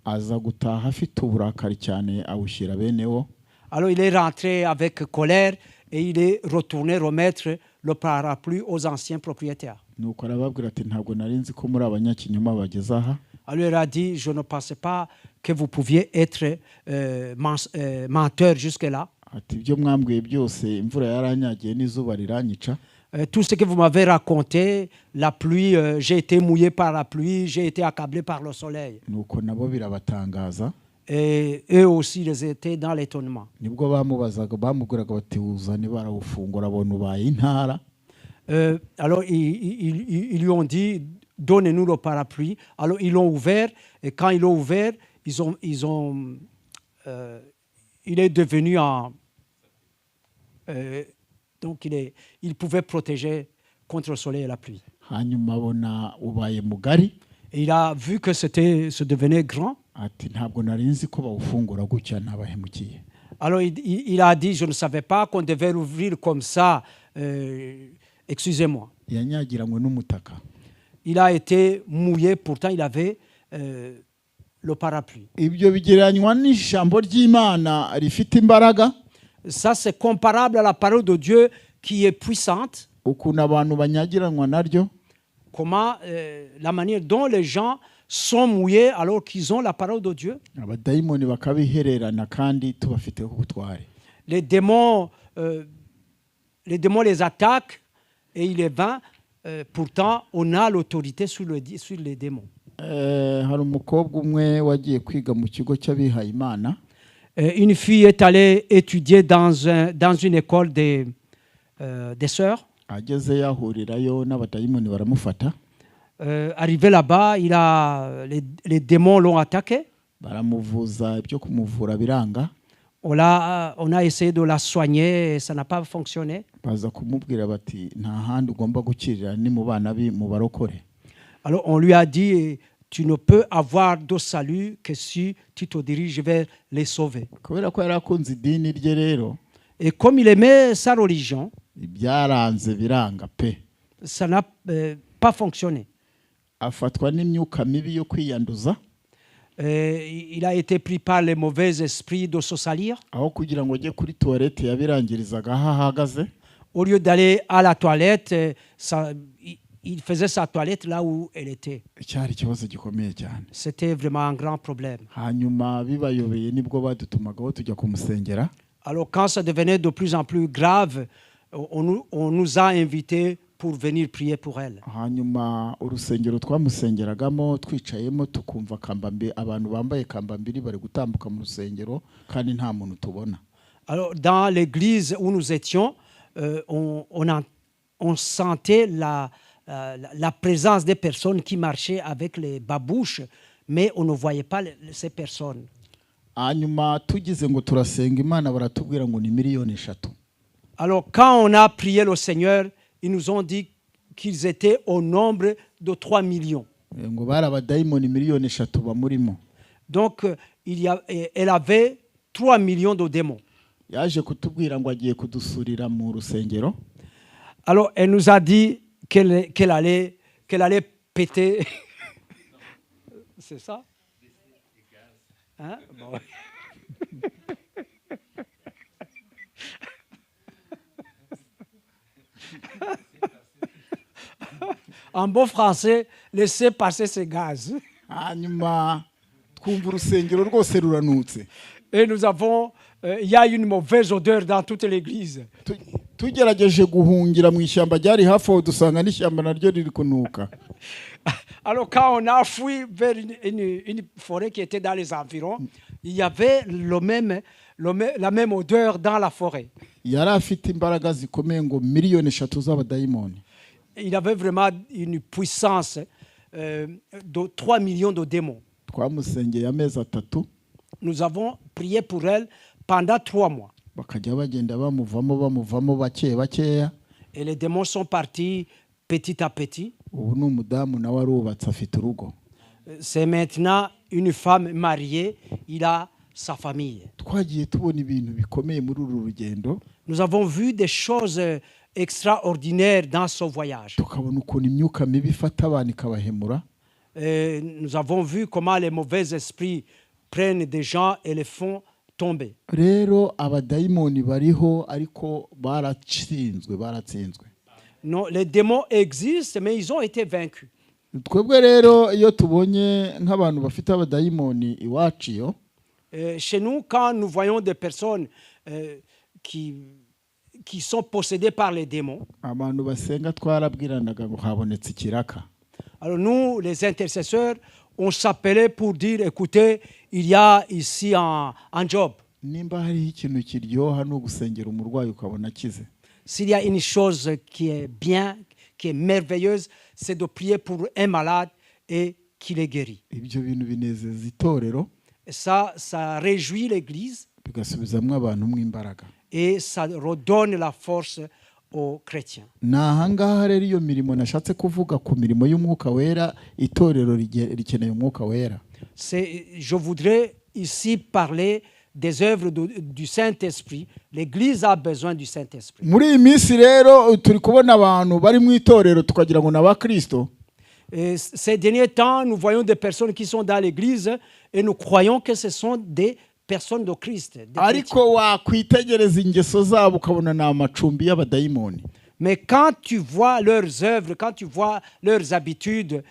Aza gutaha afite uburakari cyane awushyira benewo. Alors il est rentré avec colère et il est retourné remettre le parapluie aux anciens propriétaires. Nuko arababwira ati ntabwo nari nzi ko muri abanyakinyoma bageze aha. Alors il a dit, je ne pensais pas que vous pouviez être menteur jusque-là. Ati ibyo mwambwiye byose imvura yaranyagiye n'izuba riranyica. tout ce que vous m'avez raconté, la pluie, j'ai été mouillé par la pluie, j'ai été accablé par le soleil. nuko nabo birabatangaza Et eux aussi, ils étaient dans l'étonnement. nibwo bamubwiraga bati uzane barawufungura abona ubaye intara. Alors, ils lui ont dit, donnez-nous le parapluie. Alors, ils l'ont ouvert. Et quand ils l'ont ouvert, il est devenu un... donc, il pouvait protéger contre le soleil et la pluie. hanyuma abona ubaye mugari Et il a vu que ça devenait grand. ati ntabwo nari nzi ko bawufungura gutya nabahemukiye. Alors, il a dit, je ne savais pas qu'on devait l'ouvrir comme ça. Excusez-moi. yanyagiranywe n'umutaka. Il a été mouillé, pourtant il avait le parapluie. ibyo bigereranywa n'ijambo ry'Imana rifite imbaraga. Ça, c'est comparable à la parole de Dieu qui est puissante. ukuntu abantu banyagiranwa naryo. Comment, la manière dont les gens sont mouillés alors qu'ils ont la parole de Dieu. abadayimoni bakabihererana kandi tubafiteho ubutware. Les démons les attaquent et il est vain. Pourtant, on a l'autorité sur les démons. hari umukobwa umwe wagiye kwiga mu kigo cy'abihaye Imana. Une fille est allée étudier dans une école des sœurs. ageze yahurirayo n'abadayimoni baramufata. Arrivé là-bas, les démons l'ont attaqué. baramuvuza ibyo kumuvura biranga. On a essayé de la soigner et ça n'a pas fonctionné. baza kumubwira bati nta handi ugomba gukirira ni mu bana mu barokore. Alors on lui a dit, tu ne peux avoir de salut que si tu te diriges vers les sauvés. kubera ko yari akunze idini rye rero. Et comme il aimait sa religion, ibyaranze biranga pe. ça n'a pas fonctionné. afatwa n'imyuka mibi yo kwiyanduza. Il a été pris par les mauvais esprits de se salir. aho kugira ngo ajye kuri toilette yabirangirizaga aho ahagaze. Au lieu d'aller à la toilette, il faisait sa toilette là où elle était. cyari ikibazo gikomeye cyane. C'était vraiment un grand problème. hanyuma bibayobeye nibwo badutumagaho tujya kumusengera. Alors quand ça devenait de plus en plus grave, on nous a invités pour venir prier pour elle. hanyuma urusengero twamusengeragamo twicayemo tukumva kambambi abantu bambaye kambambiri bari gutambuka mu rusengero kandi nta muntu tubona. Alors dans l'église où nous étions, on sentait la présence des personnes qui marchaient avec les babouches, mais on ne voyait pas ces personnes. hanyuma tugize ngo turasenga Imana baratubwira ngo ni 3,000,000. Alors quand on a prié le Seigneur, ils nous ont dit qu'ils étaient au nombre de 3 millions. ngo bari abadayimoni 3,000,000 bamurimo. Donc elle avait 3 millions de démons. yaje kutubwira ngo agiye kudusurira mu rusengero. Alors elle nous a dit qu'elle allait péter. C'est ça? Hein? Bon. En bon français, laissez passer ces gaz. hanyuma twumva urusengero rwose ruranutse. Et nous avons, il y a une mauvaise odeur dans toute l'église. tugerageje guhungira mu ishyamba ryari hafi aho dusanga n'ishyamba naryo riri kunuka. Alors quand on a fui vers une forêt qui était dans les environs, il y avait la même odeur dans la forêt. yari afite imbaraga zikomeye ngo 3,000,000 z'abadayimoni. Il avait vraiment une puissance de 3 millions de démons. twamusengeye amezi 3. Nous avons prié pour elle pendant 3 mois. bakajya bagenda bamuvamo bake bakeya. Et les démons sont partis petit à petit. ubu ni umudamu nawe arubatse afite urugo. C'est maintenant une femme mariée, il a sa famille. twagiye tubona ibintu bikomeye muri uru rugendo. Nous avons vu des choses extraordinaires dans ce voyage. tukabona ukuntu imyuka mibi ifata abantu ikabahemura. Nous avons vu comment les mauvais esprits prennent des gens et les font tomber. rero abadayimoni bariho ariko baratsinzwe. Non, les démons existent, mais ils ont été vaincus. twebwe rero iyo tubonye nk'abantu bafite abadayimoni iwacu iyo. Chez nous, quand nous voyons des personnes qui qui sont possédés par les démons. abantu basenga twarabwiranaga ngo habonetse ikiraka. Alors nous, les intercesseurs, on s'appelait pour dire, écoutez, il y a ici un job. Nimba hariho ikintu kiryoha no gusengera umurwayi ukabona akize. S'il y a une chose qui est bien, qui est merveilleuse, c'est de prier pour un malade et qu'il est guéri. Ibyo bintu binezeza itorero Et ça réjouit l'Église bigasubizamwo abantu mu imbaraga. et ça redonne la force aux chrétiens. Nahangaha rero iyo mirimo nashatse kuvuga ku mirimo y'umwuka wera, itorero rikeneye umwuka wera. Je voudrais ici parler des œuvres du Saint-Esprit. L'Église a besoin du Saint-Esprit. Muri iyi minsi rero turi kubona abantu bari mu itorero tukagira ngo n'abakristo. Ces derniers temps, nous voyons des personnes qui sont dans l'Église et nous croyons que ce sont des personnes de Christ. Ariko wakwitegereza ingeso zabo ukabona ni amacumbi y'abadayimoni. Mais quand tu vois leurs œuvres, quand tu vois leurs habitudes,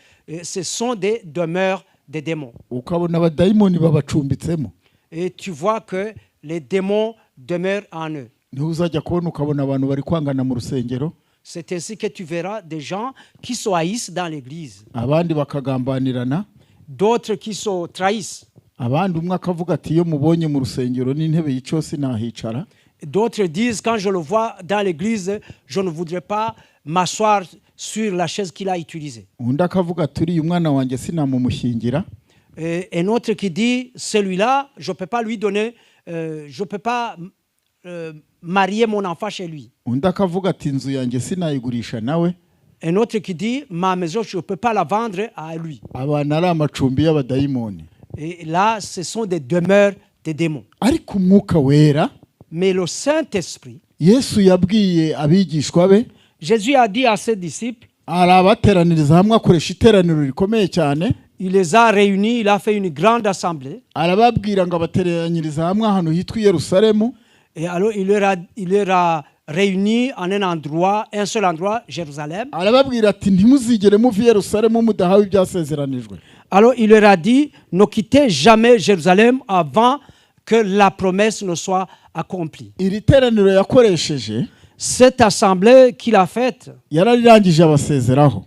ce sont des demeures des démons. Ukabona abadayimoni babacumbitsemo. Et tu vois que les démons demeurent en eux. Niho uzajya kubona ukabona abantu bari kwangana mu rusengero. C'est ainsi que tu verras des gens qui se haïssent dans l'église. Abandi bakagambanirana. D'autres qui se trahissent. Abandi umwe akavuga ati iyo mubonye mu rusengero n'intebe yico sinahicara. D'autres disent, quand je le vois dans l'église, je ne voudrais pas m'asseoir sur la chaise qu'il a utilisée. Undi akavuga ati uriya umwana wanjye sinamumushyingira. Un autre qui dit, celui-là, je ne peux pas lui donner, je ne peux pas marier mon enfant chez lui. Undi akavuga ati inzu yanjye sinayigurisha nawe. Un autre qui dit, ma maison, je ne peux pas la vendre à lui. Abantu ari amacumbi y'abadayimoni. Et là, ce sont des demeures des démons. Ariko umwuka wera, Mais le Saint-Esprit, Yesu yabwiye abigishwa be, Jésus a dit à ses disciples, arabateraniriza hamwe akoresha iteraniro rikomeye cyane. il les a réunis, il a fait une grande assemblée. Arababwira ngo abateranyiriza hamwe ahantu hitwa Yerusalemu. Et alors, il leur a réunis en un endroit, un seul endroit, Jérusalem. Arababwira ati ntimuzigere muva i Yerusalemu mudahawe ibyasezeranijwe. Alors, il leur a dit, ne quittez jamais Jérusalem avant que la promesse ne soit accomplie. Iri teraniro yakoresheje, Cette assemblée qu'il a faite, yararirangije abasezeraho.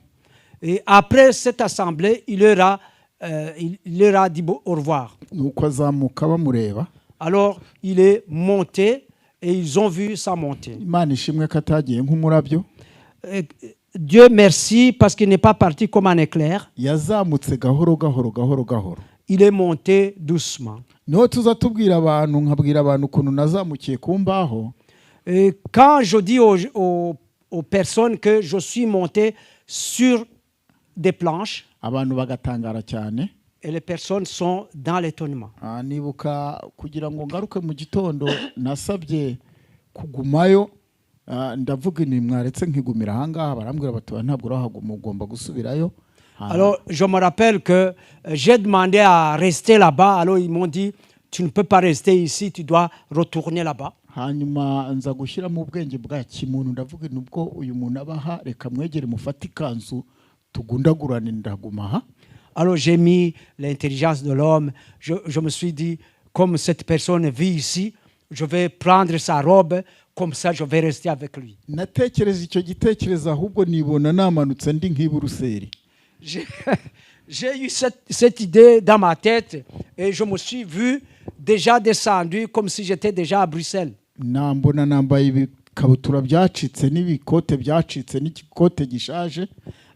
et après cette assemblée, il leur a dit au revoir. Nuko azamuka bamureba. Alors, il est monté et ils ont vu sa montée. Imana ishimwe ko atagiye nk'umurabyo. Dieu merci parce qu'il n'est pas parti comme un éclair. Yazamutse gahoro gahoro gahoro gahoro. Il est monté doucement. Niho tuza tubwira abantu, nkabwira abantu ukuntu nazamukiye ku mbaho. Et quand je dis aux personnes que je suis monté sur des planches, Abantu bagatangara cyane. et les personnes sont dans l'étonnement. Nibuka kugira ngo ngaruke mu gitondo nasabye kugumayo. Ndavuga ni mwaretse nkigumira ahangaha, barambwira bati ntabwo urahaguma ugomba gusubirayo. Alors je me rappelle que j'ai demandé à rester là-bas. Alors ils m'ont dit, tu ne peux pas rester ici, tu dois retourner là-bas. Hanyuma nza gushyira mu bwenge bwa kimuntu, ndavuga nubwo uyu muntu abaha reka mwegere mufate ikanzu tugundagurane ndaguma aha. Alors j'ai mis l'intelligence de l'homme. Je me suis dit, comme cette personne vit ici, je vais prendre sa robe, comme ça je vais rester avec lui. Natekereza icyo gitekerezo ahubwo nibona namanutse ndi nk'iburuseri. J'ai eu cette idée dans ma tête et je me suis vu déjà descendu comme si j'étais déjà à Bruxelles. Nambona nambaye ibikabutura byacitse n'ibikote byacitse n'ikikote gishaje.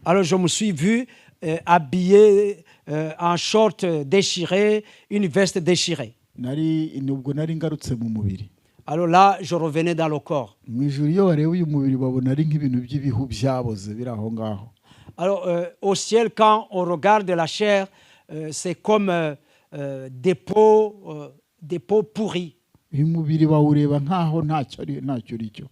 Alors je me suis vu habillé en short déchiré, une veste déchirée. Nubwo nari ngarutse mu mubiri. Alors là, je revenais dans le corps. Mu ijuru iyo wareba uyu mubiri babona ari nk'ibintu by'ibihu byaboze biri aho ngaho. Alors au ciel, quand on regarde la chair, c'est comme des peaux pourries. Uyu mubiri bawureba nkaho ntacyo uri cyo.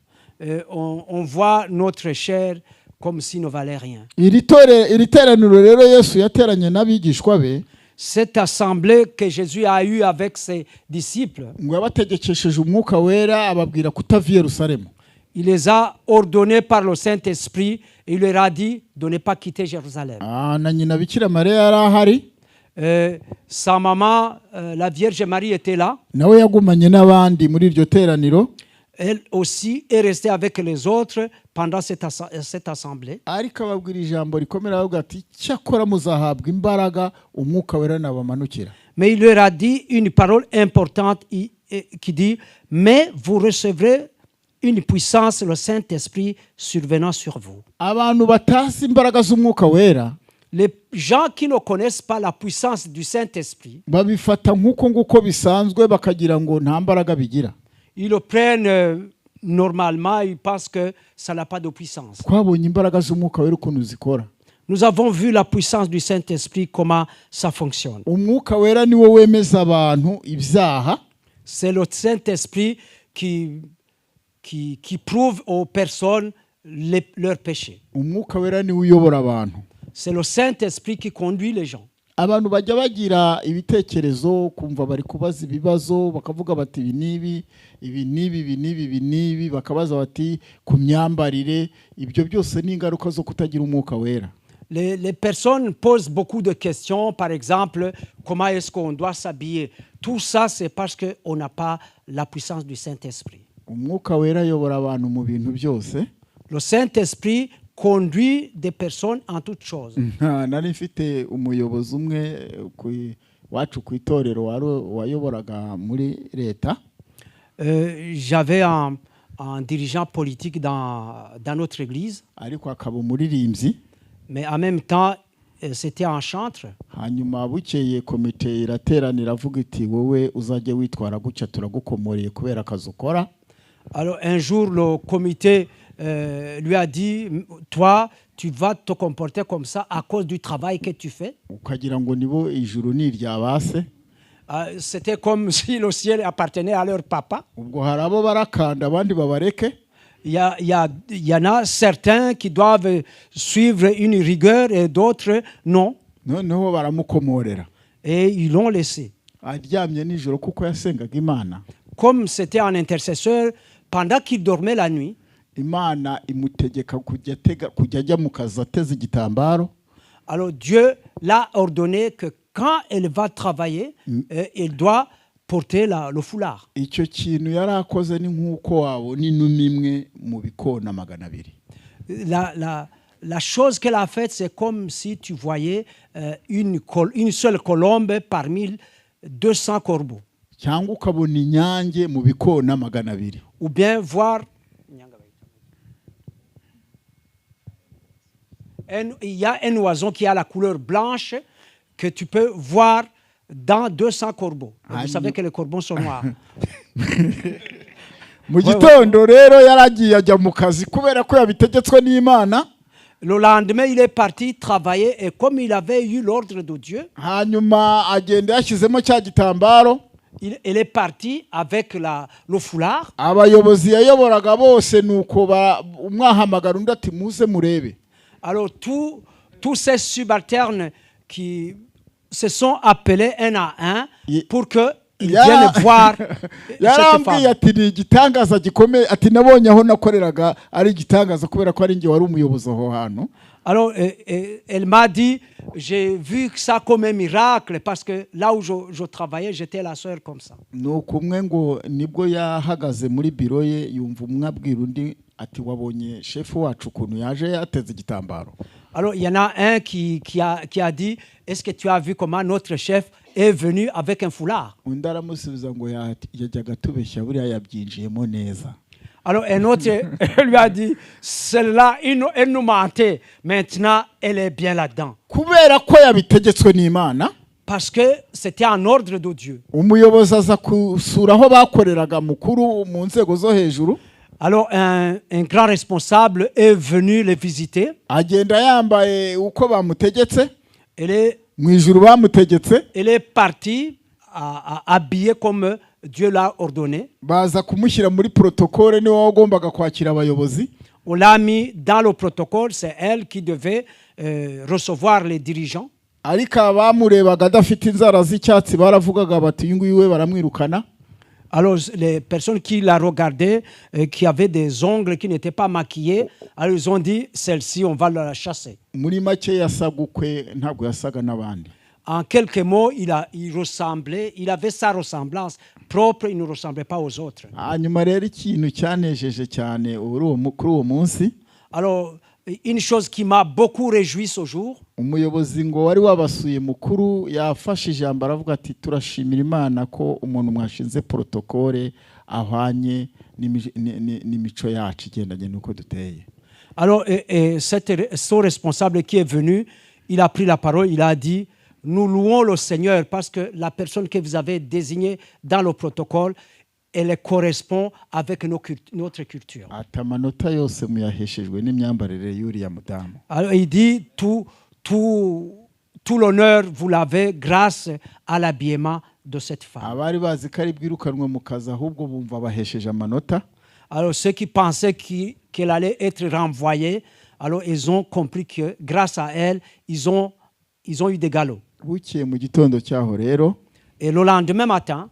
On voit notre chair comme s'il ne valait rien. Iri teraniro rero Yesu yateranye n'abigishwa be. Cette assemblée que Jésus a eue avec ses disciples, ngo yabategekesheje umwuka wera ababwira kutava i Yerusalemu. Il les a ordonnés par le Saint-Esprit et il leur a dit de ne pas quitter Jérusalem. Na nyina Bikira Mariya yari ahari. Sa maman, la Vierge Marie, était là. Nawe yagumanye n'abandi muri iryo teraniro. elle aussi est restée avec les autres pendant cette assemblée. ariko ababwira ijambo rikomera avuga ati cyakora muzahabwa imbaraga umwuka wera nabamanukira. Mais il leur a dit une parole importante qui dit « Mais vous recevrez une puissance, le Saint-Esprit survenant sur vous. » Abantu batazi imbaraga z'umwuka wera Les gens qui ne connaissent pas la puissance du Saint-Esprit, babifata nk'uko nguko bisanzwe bakagira ngo nta mbaraga bigira. ils le prennent normalement, ils pensent que ça n'a pas de puissance. Twabonye imbaraga z'umwuka wera ukuntu zikora. Nous avons vu la puissance du Saint-Esprit, comment ça fonctionne. Umwuka wera niwo wemeza abantu ibyaha. C'est le Saint-Esprit qui prouve aux personnes leurs péchés. Umwuka wera niwo uyobora abantu. C'est le Saint-Esprit qui conduit les gens. Abantu bajya bagira ibitekerezo kumva bari kubaza ibibazo bakavuga bati ibi nibi bakabaza bati ku myambarire, ibyo byose ni ingaruka zo kutagira umwuka wera. Les personnes posent beaucoup de questions, par exemple, comment est-ce qu'on doit s'habiller? Tout ça, c'est parce qu'on n'a pas la puissance du Saint-Esprit. Umwuka wera ayobora abantu mu bintu byose. Le Saint-Esprit conduit des personnes en toutes choses. Nari mfite umuyobozi umwe wacu ku itorero wayoboraga muri leta. J'avais un dirigeant politique dans notre église. Ariko akaba umuririmbyi. Mais en même temps, c'était un chantre. Hanyuma bukeye komite irateranira avuga iti wowe uzajye witwara gutya turagukomoreye kubera akazi ukora. Alors un jour le comité lui a dit, toi tu vas te comporter comme ça à cause du travail que tu fais. Ukagira ngo nibo ijuru ni iryabase. C'était comme si le ciel appartenait à leur papa. Ubwo harabo barakanda abandi babareke. Il y en a certains qui doivent suivre une rigueur et d'autres non. Noneho baramukomorera. Et ils l'ont laissé. Aryamye nijoro kuko yasengaga Imana. Comme c'était un intercesseur, pendant qu'il dormait la nuit, Imana imutegeka kujya ajya mu kazi ateze igitambaro. Alors Dieu l'a ordonné que quand elle va travailler, elle doit porter le foulard. Icyo kintu yarakoze ni nkuko wabo n'inumi imwe mu bikona 200. La chose qu'elle a faite, c'est comme si tu voyais une seule colombe parmi 200 corbeaux. Cyangwa ukabona inyange mu bikona 200. Ou bien voir il y a un oiseau qui a la couleur blanche que tu peux voir dans 200 corbeaux. Vous savez que les corbeaux sont noirs. Mu gitondo rero yaragiye ajya mu kazi kubera ko yabitegetswe n'Imana. Le lendemain, il est parti travailler et comme il avait eu l'ordre de Dieu, hanyuma agenda yashyizemo cya gitambaro. Il est parti avec le foulard. Abayobozi yayoboraga bose nuko umwahamagara undi ati muze murebe. Alors tous ces subalternes qui se sont appelés un à un pour que ils viennent voir cette femme. Ati ni igitangaza gikomeye ati nabonye aho nakoreraga ari igitangaza kubera ko ari nge wari umuyobozi aho hantu. Alors elle m'a dit, j'ai vu ça comme un miracle parce que là où je travaillais, j'étais la sœur comme ça. Nuko umwe ngo nibwo yahagaze muri biro ye yumva umwabwira undi ati wabonye chef wacu ukuntu yaje yateze igitambaro. Alors il y en a un qui a dit, est-ce que tu as vu comment notre chef est venu avec un foulard? Undi aramusubiza ngo yajyaga tubeshya buriya yabyinjiyemo neza. Alors un autre lui a dit, celle-là, elle nous mentait. Maintenant, elle est bien là-dedans. Kubera ko yabitegetswe n'Imana. Parce que c'était un ordre de Dieu. Umuyobozi aza kusura aho bakoreraga mukuru mu nzego zo hejuru. Alors un grand responsable est venu les visiter. Agenda yambaye uko bamutegetse. Elle est partie habillée comme Dieu l'a ordonné. Baza kumushyira muri protocole ni wowe wagombaga kwakira abayobozi. On l'a mis dans le protocole, c'est elle qui devait recevoir les dirigeants. Ariko abamurebaga adafite inzara z'icyatsi baravugaga bati uyu nguyu we baramwirukana. Alors les personnes qui la regardaient, qui avaient des ongles qui n'étaient pas maquillés, alors ils ont dit, celle-ci on va la chasser. Muri make yasagukwe ntabwo yasaga n'abandi. En quelques mots, il avait sa ressemblance propre, il ne ressemblait pas aux autres. hanyuma rero ikintu cyanejeje cyane kuri uwo munsi, Alors, une chose qui m'a beaucoup réjoui ce jour, umuyobozi ngo wari wabasuye mukuru yafashe ijambo aravuga ati turashimira Imana ko umuntu mwashinze protokole ahwanye n'imico yacu igendanye n'uko duteye. alors ce responsable qui est venu, il a pris la parole, il a dit, nous louons le Seigneur parce que la personne que vous avez désignée dans le protocole, elle correspond avec notre culture. Ati amanota yose muyaheshejwe n'imyambarire y'uriya mudamu. Alors il dit, tout l'honneur, vous l'avez grâce à l'habillement de cette femme. Abari bazi ko ari bwirukanwe mu kazi ahubwo bumva bahesheje amanota. Alors ceux qui pensaient qu'elle allait être renvoyée, alors ils ont compris que grâce à elle, ils ont eu des galops. Bukiye mu gitondo cyaho rero, Et le lendemain matin,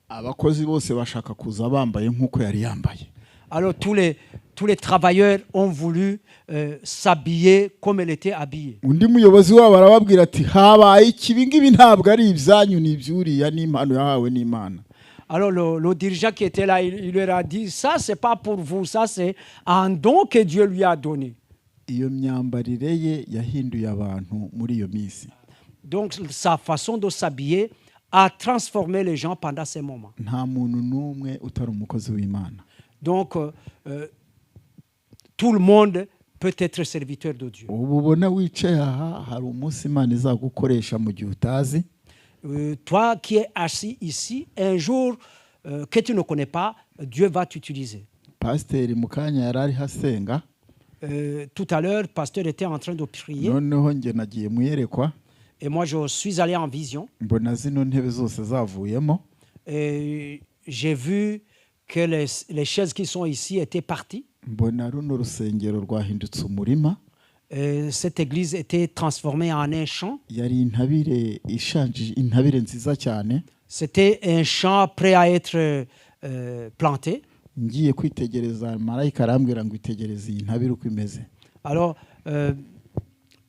abakozi bose bashaka kuza bambaye nk'uko yari yambaye. alors tous les travailleurs ont voulu s'habiller comme elle était habillée. Undi muyobozi wabo arababwira ati habaye ikibi ngibi ntabwo ari ibyanyu ni ibyuriya n'impano yahawe n'Imana. Alors le dirigeant qui était là, il leur a dit, ça c'est pas pour vous, ça c'est un don que Dieu lui a donné. Iyo myambarire ye yahinduye abantu muri iyo minsi. Donc sa façon de s'habiller a transformé les gens pendant ces moments. Nta muntu n'umwe utari umukozi w'Imana. Donc tout le monde peut être serviteur de Dieu. Ubu ubona wicaye aha hari umunsi Imana izagukoresha mu gihe utazi. Toi qui es assis ici, un jour que tu ne connais pas, Dieu va t'utiliser. Pasiteri mu kanya yari ari hasenga. Tout à l'heure, le pasteur était en train de prier. Noneho njye nagiye muyerekwa. Et moi, je suis allé en vision. Mbona zino ntebe zose zavuyemo. Et j'ai vu que les chaises qui sont ici étaient parties. Mbona runo rusengero rwahindutse umurima. Cette église était transformée en un champ. Yari intabire ishanje, intabire nziza cyane. C'était un champ prêt à être planté. Ngiye kwitegereza marayika arambwira ngo itegereze iyi ntabire uko imeze. Alors,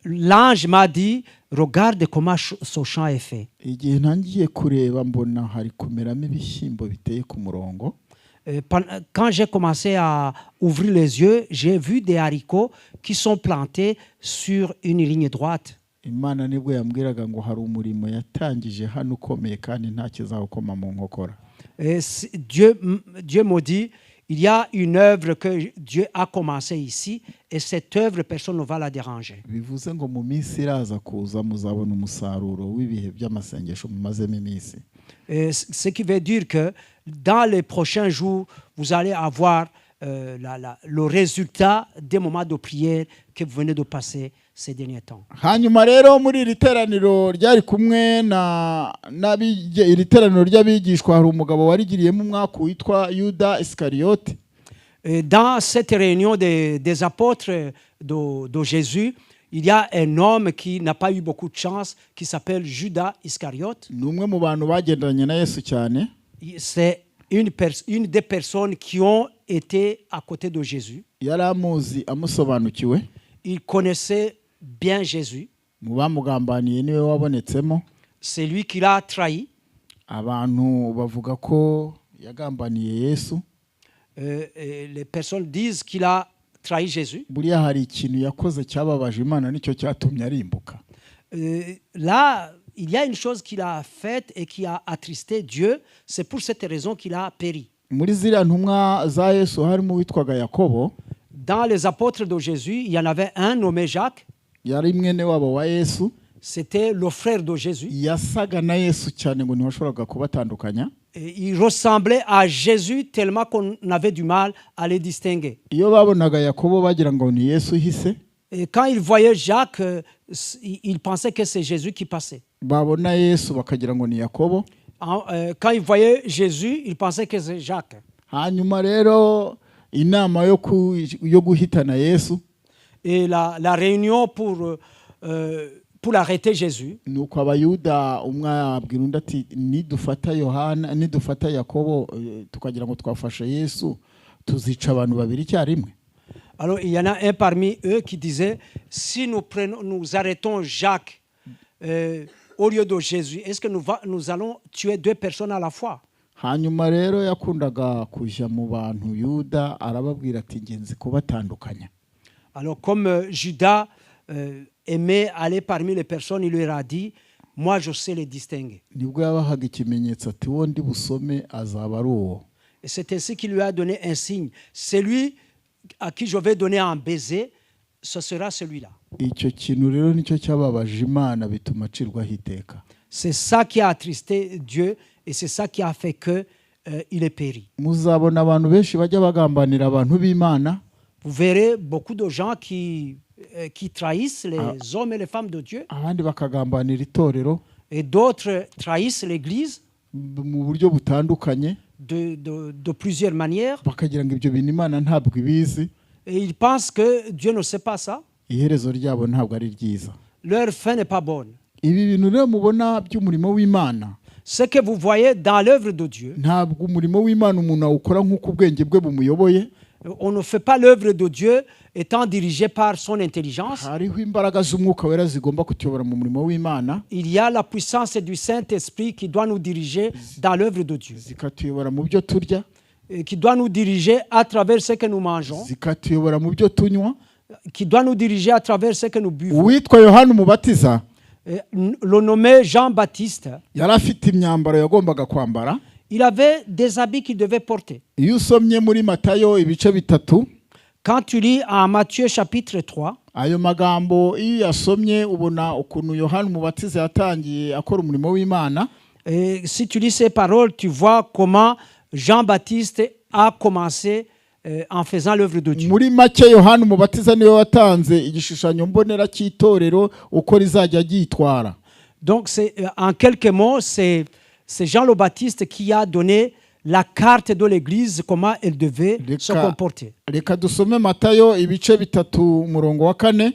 l'ange m'a dit, regarde comment ce champ est fait. Igihe ntangiye kureba mbona hari kumeramo ibishyimbo biteye ku murongo. Quand j'ai commencé à ouvrir les yeux, j'ai vu des haricots qui sont plantés sur une ligne droite. Imana nibwo yambwiraga ngo hari umurimo yatangije hano ukomeye kandi nta kizawukoma mu nkokora. Dieu me dit, il y a une œuvre que Dieu a commencé ici et cette œuvre, personne ne va la déranger. Bivuze ngo mu minsi iraza kuza muzabona umusaruro w'ibihe by'amasengesho mumazemo iminsi. Ce qui veut dire que dans les prochains jours, vous allez avoir le résultat des moments de prière que vous venez de passer ces derniers temps. Hanyuma rero muri iri teraniro ryari kumwe iri teraniro ry'abigishwa hari umugabo warigiriyemo umwaka witwa Yuda Iskariote. Dans cette réunion des apôtres de Jésus, il y a un homme qui n'a pas eu beaucoup de chance, qui s'appelle Judas Iscariote. Ni umwe mu bantu bagendanye na Yesu cyane. C'est une des personnes qui ont été à côté de Jésus. Yari amuzi amusobanukiwe. Il connaissait bien Jésus. Mu bamugambaniye niwe wabonetsemo. C'est lui qui l'a trahi. Abantu bavuga ko yagambaniye Yesu. Les personnes disent qu'il a trahi Jésus. Buriya hari ikintu yakoze cyababaje Imana nicyo cyatumye arimbuka. Là, il y a une chose qu'il a faite et qui a attristé Dieu. C'est pour cette raison qu'il a péri. Muri ziriya ntumwa za Yesu harimo witwaga Yakobo. Dans les apôtres de Jésus, il y en avait un nommé Jacques. Yari mwene wabo wa Yesu. C'était le frère de Jésus. Yasaga na Yesu cyane ngo ntibashoboraga kubatandukanya. Il ressemblait à Jésus tellement qu'on avait du mal à les distinguer. Iyo babonaga Yakobo bagira ngo ni Yesu hise. Et quand il voyait Jacques, il pensait que c'est Jésus qui passait. Babona Yesu bakagira ngo ni Yakobo. Quand il voyait Jésus, il pensait que c'est Jacques. Hanyuma rero inama yo guhitana Yesu. Et la réunion pour arrêter Jésus. Nuko abayuda umwe abwira undi ati nidufata Yohana nidufata Yakobo tukagira ngo twafashe Yesu tuzica abantu babiri icyarimwe. Alors il y en a un parmi eux qui disait, si nous arrêtons Jacques, au lieu de Jésus? Est-ce que nous allons tuer deux personnes à la fois? hanyuma rero yakundaga kujya mu bantu yuda arababwira ati ngenzi kubatandukanya. Alors comme Judas aimait aller parmi les personnes, il leur a dit, moi je sais les distinguer. nibwo yabahaga ikimenyetso ati wo ndi busome azaba ari uwo. Et c'est ainsi qu'il lui a donné un signe. Celui à qui je vais donner un baiser, ce sera celui-là. icyo kintu rero nicyo cyababaje Imana bituma acirwaho iteka. C'est ça qui a attristé Dieu et c'est ça qui a fait que il est péri. muzabona abantu benshi bajya bagambanira abantu b'Imana. Vous verrez beaucoup de gens qui trahissent les hommes et les femmes de Dieu, abandi bakagambanira itorero et d'autres trahissent l'Église mu buryo butandukanye, de plusieurs manières, bakagira ngo ibyo bintu Imana ntabwo ibizi, et ils pensent que Dieu ne sait pas ça. iherezo ryabo ntabwo ari ryiza. Leur fin n'est pas bonne. ibi bintu rero mubona by'umurimo w'Imana, Ce que vous voyez dans l'œuvre de Dieu, ntabwo umurimo w'Imana umuntu awukora nk'uko ubwenge bwe bumuyoboye. on ne fait pas l'œuvre de Dieu étant dirigé par son intelligence. hariho imbaraga z'umwuka wera zigomba kutuyobora mu murimo w'Imana, Il y a la puissance du Saint-Esprit qui doit nous diriger dans l'œuvre de Dieu, zikatuyobora mu byo turya, et qui doit nous diriger à travers ce que nous mangeons, zikatuyobora mu byo tunywa. qui doit nous diriger à travers ce que nous buvons. uwitwa Yohana Umubatiza Le nommé Jean-Baptiste, yari afite imyambaro yagombaga kwambara. il avait des habits qu'il devait porter. iyo usomye muri Matayo ibice bitatu, Quand tu lis en Matthieu chapitre 3, ayo magambo iyo yasomye ubona ukuntu Yohana Umubatiza yatangiye akora umurimo w'Imana. et si tu lis ces paroles, tu vois comment Jean-Baptiste a commencé en faisant l'œuvre de Dieu. muri make Yohana Umubatiza niwe watanze igishushanyo mbonera cy'itorero uko rizajya ryitwara. Donc, en quelques mots, c'est Jean le Baptiste qui a donné la carte de l'Église, comment elle devait se comporter. reka dusome Matayo ibice bitatu umurongo wa 4.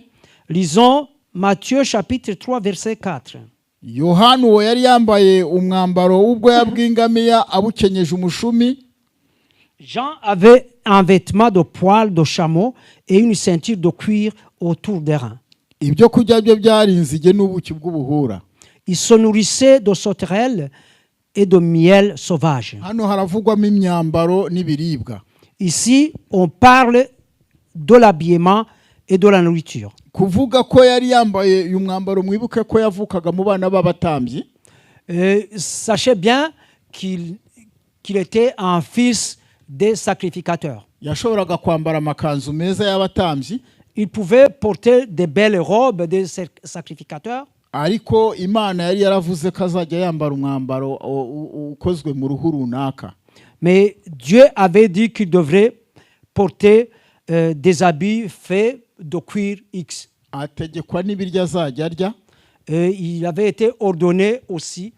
Lisons Matthieu chapitre 3, verset 4. Yohana uwo yari yambaye umwambaro w'ubwoya bw'ingamiya abukenyeje umushumi. Jean avait un vêtement de poil de chameau et une ceinture de cuir autour des reins. ibyo kurya bye byari inzige n'ubuki bw'ubuhura. Il se nourrissait de sauterelles et de miel sauvage. hano haravugwamo imyambaro n'ibiribwa. Ici, on parle de l'habillement et de la nourriture. kuvuga ko yari yambaye uyu mwambaro, mwibuke ko yavukaga mu bana b'abatambyi. Sachez bien qu'il était un fils des sacrificateurs. yashoboraga kwambara amakanzu meza y'abatambyi, Il pouvait porter de belles robes des sacrificateurs, ariko Imana yari yaravuze ko azajya yambara umwambaro ukozwe mu ruhu runaka. mais Dieu avait dit qu'il devrait porter des habits faits de cuir X. ategekwa n'ibiryo azajya arya. Il avait été ordonné aussi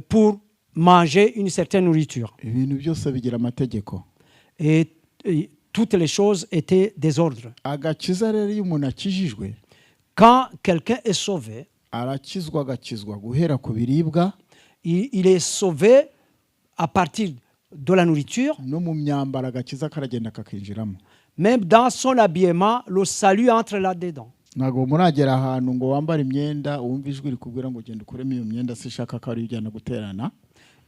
pour manger une certaine nourriture. ibintu byose bigira amategeko. Et toutes les choses étaient des ordres. agakiza rero iyo umuntu akijijwe, Quand quelqu'un est sauvé, arakizwa agakizwa guhera ku biribwa il est sauvé à partir de la nourriture. no mu myambaro, agakiza karagenda kakinjiramo. Même dans son habillement, le salut entre là-dedans. ntabwo muragera ahantu ngo wambare imyenda wumva ijwi rikubwira ngo genda ukuremo iyo myenda, sishaka ko ari ujyana guterana.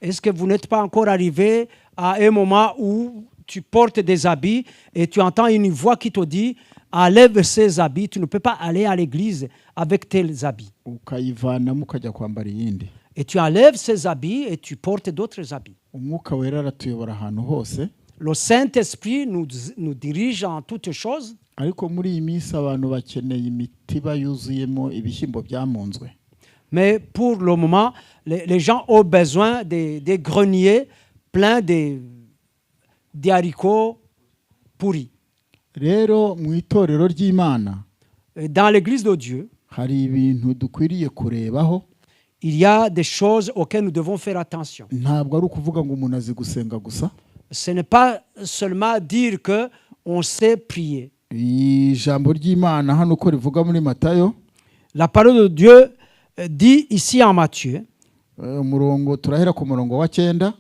Est-ce que vous n'êtes pas encore arrivé à un moment où tu portes des habits et tu entends une voix qui te dit « Enlève ces habits, tu ne peux pas aller à l'église avec tels habits. ukayivanamo ukajya kwambara iyindi. » Et tu enlèves ces habits et tu portes d'autres habits. umwuka wera aratuyobora ahantu hose. Le Saint-Esprit nous dirige en toutes choses. ariko muri iyi minsi abantu bakeneye imitiba yuzuyemo ibishyimbo byamunzwe. Mais pour le moment, les gens ont besoin des greniers pleins des haricots pourris. rero mu itorero ry'Imana Dans l'église de Dieu, hari ibintu dukwiriye kurebaho. il y a des choses auxquelles nous devons faire attention. ntabwo ari ukuvuga ngo umuntu azi gusenga gusa. Ce n'est pas seulement dire qu'on sait prier. ijambo ry'Imana hano uko rivuga muri Matayo, La parole de Dieu dit ici en Matthieu, umurongo turahera ku murongo wa 9,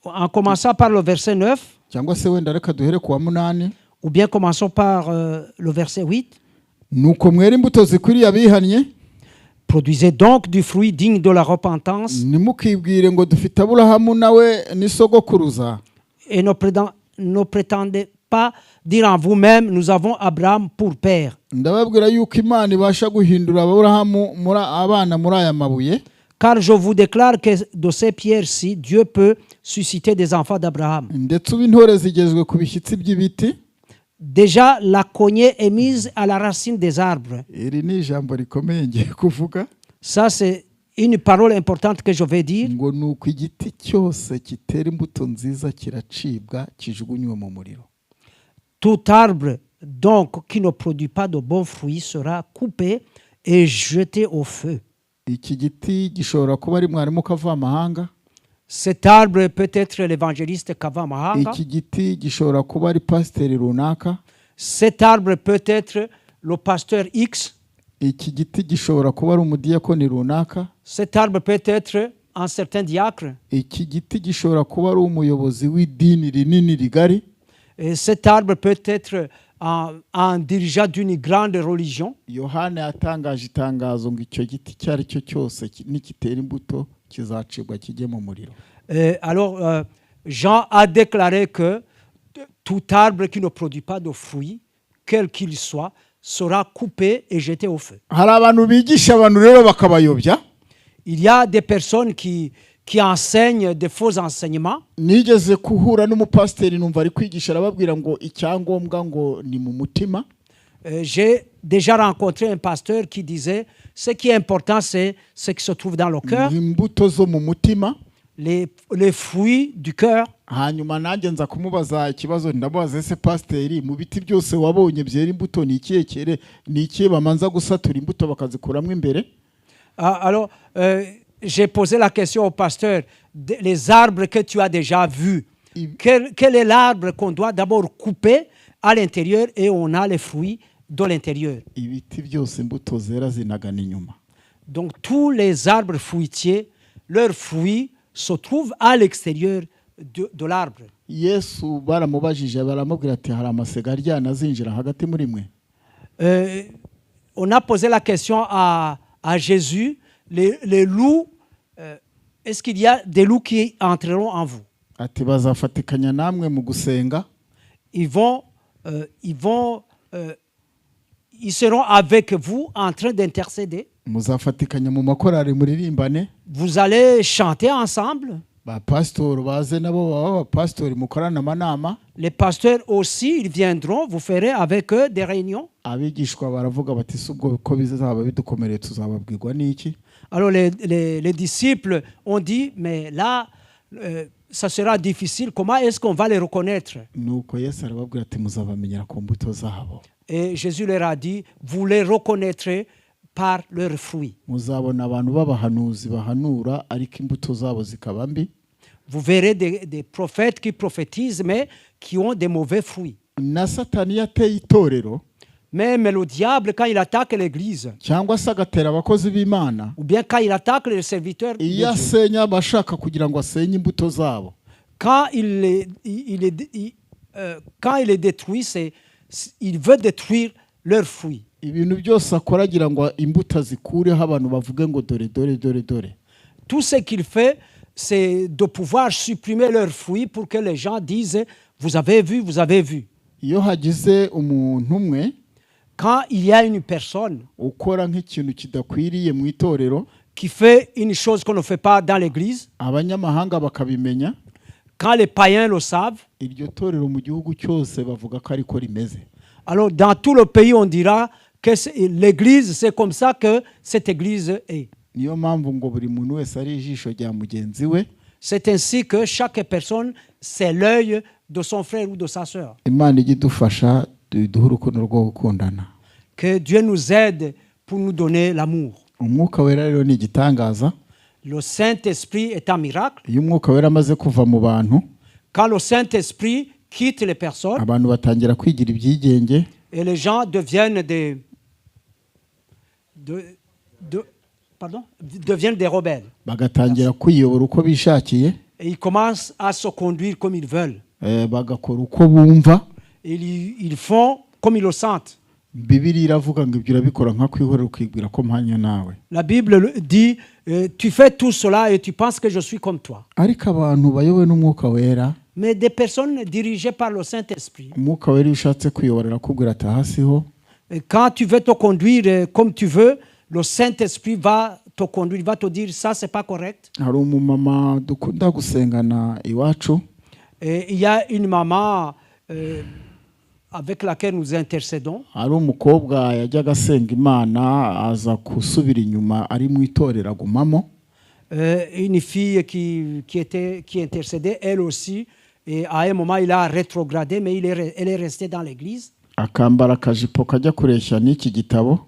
en commençant par le verset 9, cyangwa se wenda reka duhere ku wa 8. ou bien commençons par le verset 8. nuko mwera imbuto zikwiriye abihannye, Produisez donc du fruit digne de la repentance ntimukibwire ngo dufite aburahamu nawe n'isogokuruza et ne prétendez pas dire en vous-même, nous avons Abraham pour père. ndababwira yuko imana ibasha guhindura aburahamu abana muri aya mabuye Car je vous déclare que de ces pierres-ci, Dieu peut susciter des enfants d'Abraham. ndetse ubu intore zigezwe ku bishyitsi by'ibiti. Déjà, la cognée est mise à la racine des arbres. iri ni ijambo rikomeye ngiye kuvuga Ça, c'est une parole importante que je vais dire. ngo ni uko igiti cyose kitera imbuto nziza kiracibwa kijugunywe mu muriro. Tout arbre, donc, qui ne produit pas de bons fruits sera coupé et jeté au feu. iki giti gishobora kuba ari mwarimu kavamahanga. Cet arbre peut être l'évangéliste Kavamahanga. iki giti gishobora kuba ari pasiteri runaka. Cet arbre peut être le pasteur X. iki giti gishobora kuba ari umudiyakoni runaka. Cet arbre peut être un certain diacre. iki giti gishobora kuba ari umuyobozi w'idini rinini rigari. Et cet arbre peut être un dirigeant d'une grande religion. yohana yatangaje itangazo ngo icyo giti icyo ari cyo cyose nikitera imbuto kizacibwa kijye mu muriro. Alors, Jean a déclaré que tout arbre qui ne produit pas de fruits, quel qu'il soit, sera coupé et jeté au feu. hari abantu bigisha abantu rero bakabayobya. Il y a des personnes qui enseignent des faux enseignements. nigeze kuhura n'umupasiteri numva ari kwigisha arababwira ngo icyangombwa ngo ni mu mutima. J'ai déjà rencontré un pasteur qui disait ce qui est important, c'est ce qui se trouve dans le cœur, imbuto zo mu mutima. les fruits du cœur. hanyuma nanjye nza kumubaza ikibazo ndamubaza ese pasiteri mu biti byose wabonye byera imbuto ni ikihe bamanza gusatura imbuto bakazikuramo imbere. Alors, j'ai posé la question au pasteur, les arbres que tu as déjà vus, quel est l'arbre qu'on doit d'abord couper à l'intérieur et on a les fruits de l'intérieur. ibiti byose imbuto zera zinagana inyuma. Donc tous les arbres fruitiers, leurs fruits se trouvent à l'extérieur de l'arbre. yesu baramubajije baramubwira ati hari amasega aryana azinjira hagati muri mwe. On a posé la question à Jésus, les loups, est-ce qu'il y a des loups qui entreront en vous? ati bazafatikanya namwe mu gusenga. Ils seront avec vous en train d'intercéder. muzafatikanya mu makorari muririmbane. Vous allez chanter ensemble. ba pastor baze nabo baba abapasitori mukorana amanama. Les pasteurs aussi, ils viendront, vous ferez avec eux des réunions. abigishwa baravuga bati si ubwo ko bizaba bidukomereye tuzababwirwa n'iki. Alors les disciples ont dit, mais là, ça sera difficile. Comment est-ce qu'on va les reconnaître? nuko yesu arababwira ati muzabamenyera ku mbuto zabo. Et Jésus leur a dit, vous les reconnaîtrez par leurs fruits. muzabona abantu b'abahanuzi bahanura ariko imbuto zabo zikaba mbi. Vous verrez des prophètes qui prophétisent, mais qui ont des mauvais fruits. na satani yateye itorero. Même le diable, quand il attaque l'église, cyangwa se agatera abakozi b'imana. ou bien quand il attaque les serviteurs de iyo Dieu, asenya abashaka kugira ngo asenye imbuto zabo. quand il les détruit, il veut détruire leurs fruits. ibintu byose akora agira ngo imbuto zikureho abantu bavuge ngo dore dore dore dore. Tout ce qu'il fait, c'est de pouvoir supprimer leurs fruits pour que les gens disent, vous avez vu, vous avez vu. iyo hagize umuntu umwe Quand il y a une personne ukora nk'ikintu kidakwiriye mu itorero, qui fait une chose qu'on ne fait pas dans l'église, abanyamahanga bakabimenya, quand les païens le savent, iryo torero mu gihugu cyose bavuga ko ariko rimeze. alors dans tout le pays, on dira que l'église, c'est comme ça que cette église est. niyo mpamvu ngo buri muntu wese ari ijisho rya mugenzi we. C'est ainsi que chaque personne, c'est l'œil de son frère ou de sa sœur. imana ijya idufasha duhe urukundo rwo gukundana. Que Dieu nous aide pour nous donner l'amour. umwuka wera rero ni igitangaza. Le Saint-Esprit est un miracle. iyo umwuka wera amaze kuva mu bantu, Quand le Saint-Esprit quitte les personnes, abantu batangira kwigira ibyigenge. et les gens deviennent deviennent des rebelles. bagatangira kwiyobora uko bishakiye. Et ils commencent à se conduire comme ils veulent. bagakora uko bumva. Et ils font comme ils le sentent. Bibiri iravuga ngo ibyo urabikora nka kwihorera ukibwira ko mpanya nawe. La Bible dit, tu fais tout cela et tu penses que je suis comme toi. Ariko abantu bayobowe n'umwuka wera, Mais des personnes dirigées par le Saint-Esprit, umwuka wera iyo ushatse kuyoborera akubwira ati aha siho, quand tu veux te conduire comme tu veux, le Saint-Esprit va te conduire, il va te dire ça c'est pas correct. hari umumama dukunda gusengana iwacu, Et il y a une maman avec laquelle nous intercédons. hari umukobwa yajyaga asenga Imana aza gusubira inyuma ari mu itorero agumamo. Une fille qui intercédait elle aussi, et à un moment il a rétrogradé, mais elle est restée dans l'église. Akambara akajipo kajya kureshya n'iki gitabo.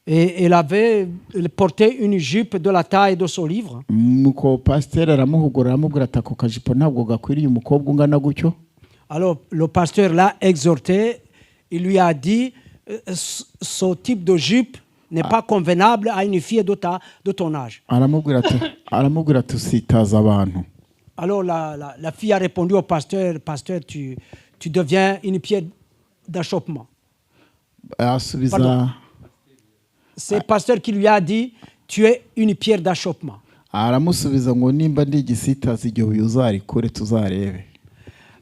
Et elle portait une jupe de la taille de ce livre. Nuko pasiteri aramuhugura aramubwira ati ako kajipo ntabwo gakwiriye umukobwa ungana gutyo. Alors le pasteur l'a exhorté, il lui a dit ce type de jupe n'est pas convenable à une fille de ton âge. Aramubwira ati usitaza abantu. Alors la fille a répondu au pasteur, pasteur, tu deviens une pierre d'achoppement. Asubiza, C'est le pasteur qui lui a dit, tu es une pierre d'achoppement. aramusubiza ngo nimba ndi igisitaza iryo buye uzarikure tuzarebe.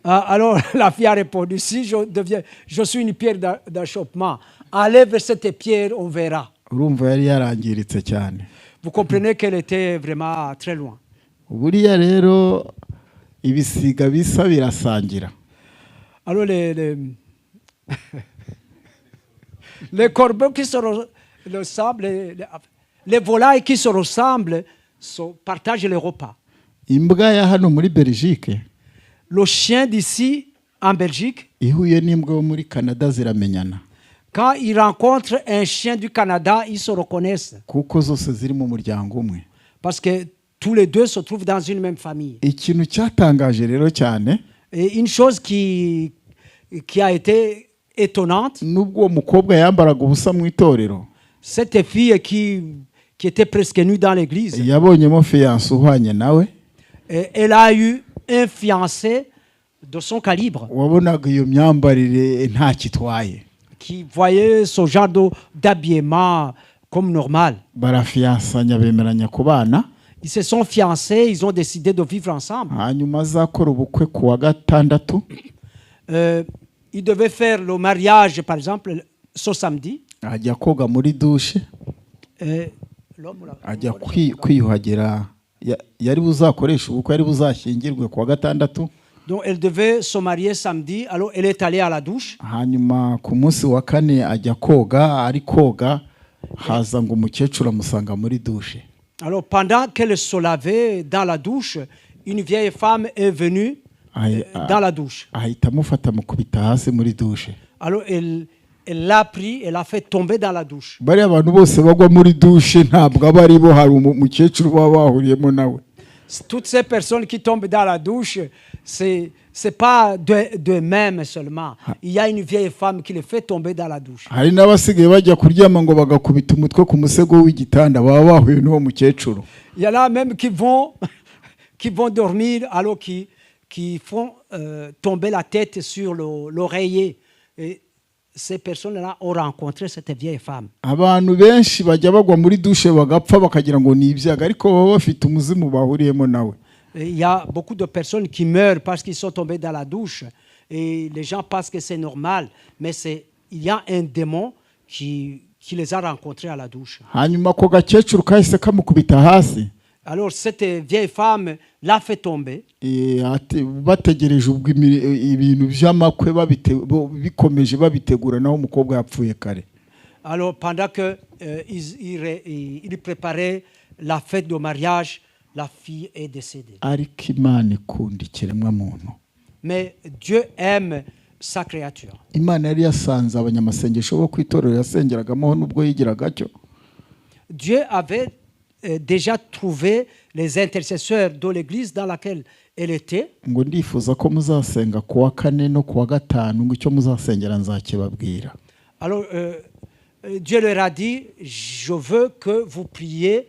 Alors la fille a répondu, si je suis une pierre d'achoppement, enlève cette pierre, on verra. Urumva yari yarangiritse cyane. Vous comprenez qu'elle était vraiment très loin. Buriya rero ibisiga bisa birasangira. Alors les corbeaux qui se ressemblent, les volailles qui se ressemblent partagent les repas. Imbwa ya hano muri Belgique Le chien d'ici en Belgique, ihuye n'imbwa yo muri Canada ziramenyana. quand ils rencontrent un chien du Canada, ils se reconnaissent. Kuko zose ziri mu muryango umwe. Parce que tous les deux se trouvent dans une même famille. Ikintu cyatangaje rero cyane, Et une chose qui a été étonnante, nubwo uwo mukobwa yambaraga ubusa mu itorero, cette fille qui était presque nue dans l'église, yabonyemo fiancé uhwanye nawe. elle a eu un fiancé de son calibre Wabonaga iyo myambarire nta kitwaye. qui voyait ce genre d'habillement comme normal. Barafiansanya bemeranya kubana. Ils se sont fiancés, ils ont décidé de vivre ensemble. Hanyuma azakora ubukwe ku wa gatandatu. Ils devaient faire le mariage, par exemple, ce samedi. Ajya koga muri douche, ajya kwiyuhagira. Yari buzakoresha ubukwe, yari buzashyingirwe ku wa gatandatu. Donc elle devait se marier samedi, alors elle est allée à la douche. Hanyuma ku munsi wa kane ajya koga, ari koga haza ngo umukecuru amusanga muri douche. Alors pendant qu'elle se lavait dans la douche, une vieille femme est venue dans la douche. Ahita amufata amukubita hasi muri douche. Alors elle l'a pris, elle l'a fait tomber dans la douche. Bari abantu bose bagwa muri douche ntabwo aba ari bo, hari umukecuru baba bahuriyemo nawe. Toutes ces personnes qui tombent dans la douche, c'est pas de même seulement. Il y a une vieille femme qui les fait tomber dans la douche. Hari n'abasigaye bajya kuryama ngo bagakubita umutwe ku musego w'igitanda baba bahuye n'uwo mukecuru. Il y en a même qui vont dormir alors qui font tomber la tête sur l'oreiller. Et ces personnes-là ont rencontré cette vieille femme. Abantu benshi bajya bagwa muri douche bagapfa bakagira ngo ni ibyaga, ariko baba bafite umuzimu bahuriyemo nawe. Il y a beaucoup de personnes qui meurent parce qu'ils sont tombés dans la douche et les gens pensent que c'est normal, mais il y a un démon qui les a rencontrés à la douche. Hanyuma ko gakecuru kahise kamukubita hasi. Alors cette vieille femme l'a fait tomber. Bategereje ubwo ibintu by'amakwe bikomeje babitegura naho umukobwa yapfuye kare. Alors pendant que il préparait la fête de mariage, la fille est décédée. Ariko Imana ikunda ikiremwa muntu. Mais Dieu aime sa créature. Imana yari yasanze abanyamasengesho bo kwitorero yasengeragamo nubwo yigiraga cyo. Dieu avait déjà trouvé les intercesseurs de l'église dans laquelle elle était. Ngo ndifuza ko muzasenga ku wa kane no ku wa gatanu ngo icyo muzasengera nzakibabwira. Alors Dieu leur a dit, je veux que vous priez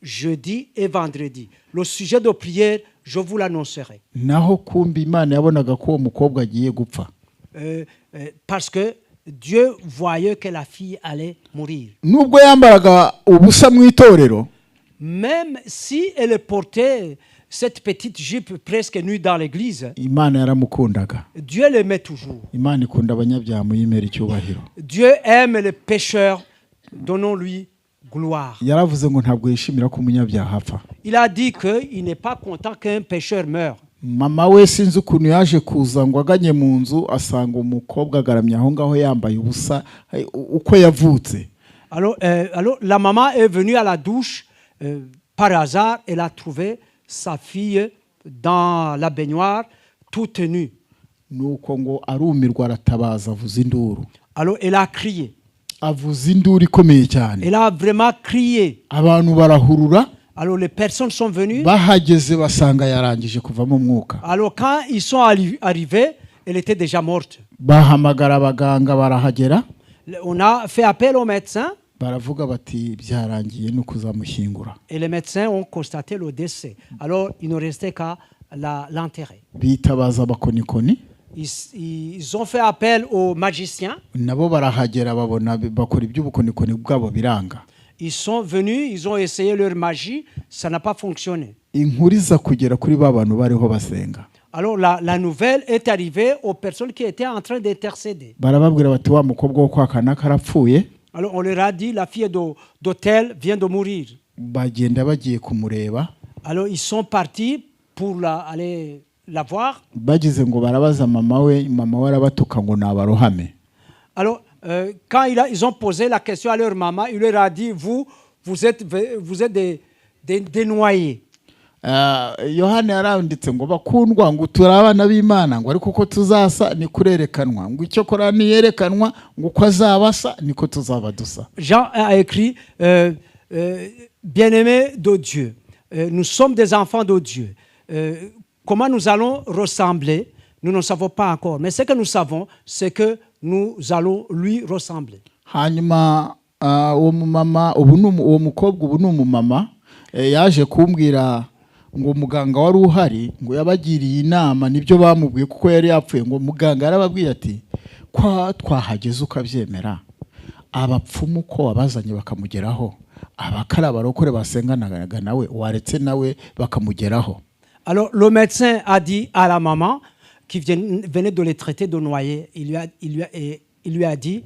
jeudi et vendredi. Le sujet de prière, je vous l'annoncerai. Naho kumbi Imana yabonaga ko uwo mukobwa agiye gupfa. Parce que Dieu voyait que la fille allait mourir. nubwo yambaraga ubusa mu itorero, Même si elle portait cette petite jupe presque nue dans l'église, Imana yaramukundaga. Dieu l'aimait toujours. Imana ikunda abanyabyaha muyimera icyubahiro. Dieu aime les pécheurs, donnons-lui gloire. Yaravuze ngo ntabwo yishimira ko umunyabyaha apfa. Il a dit qu'il n'est pas content qu'un pécheur meure. Mama we sinzi ukuntu yaje kuza ngo aganye mu nzu asanga umukobwa agaramye aho ngaho yambaye ubusa uko yavutse. Alors, la maman est venue à la douche par hasard. Elle a trouvé sa fille dans la baignoire toute nue. Nuko ngo arumirwa aratabaza avuza induru. Alors elle a crié. Avuza induru ikomeye cyane. Elle a vraiment crié. Abantu barahurura. Alors les personnes sont venues. Bahageze basanga yarangije kuvamo umwuka. Alors quand ils sont arrivés, elle était déjà morte. Bahamagara abaganga barahagera. On a fait appel aux médecins. Baravuga bati byarangiye no kuzamushyingura. Et les médecins ont constaté le décès. Alors il ne restait qu'à l'enterrer. Bitabaza abakonikoni. Ils ont fait appel aux magiciens. Nabo barahagera babona bakora iby'ubukonikoni bwabo biranga. Ils sont venus, ils ont essayé leur magie, ça n'a pas fonctionné. Inkuriza kugera kuri babantu bariho basenga. Alors la nouvelle est arrivée aux personnes qui étaient en train d'intercéder. Barababwira bati wa mukobwa wo kwakana karapfuye. Alors on leur a dit la fille d'hôtel vient de mourir. Bagenda bagiye kumureba. Alors ils sont partis pour aller la voir. Bagize ngo barabaza mama we arabatuka ngo nabarohame. Alors quand ils ont posé la question à leur maman, il leur a dit vous êtes des noyés. Yohana yaranditse ngo bakundwa ngo turabana b'Imana ngo ariko ko tuzasa ni kurerekanwa ngo icyo kora ni yerekanwa ngo ko azabasa niko tuzaba dusa. Jean a écrit bien-aimés de Dieu, nous sommes des enfants de Dieu. Comment nous allons ressembler, nous ne savons pas encore, mais ce que nous savons, c'est que nous allons lui ressembler. Hanyuma uwo mumama uwo mukobwa ubu ni umumama yaje kumbwira ngo muganga wari uhari ngo yabagiriye inama nibyo bamubwiye kuko yari yapfuye ngo muganga yarababwiye ati kwa twahageze ukabyemera abapfumu ko wabazanye bakamugeraho abakara barokore basenganaga nawe waretse nawe bakamugeraho. Alors le médecin a dit à la maman qui venait de les traiter de noyés, il lui a dit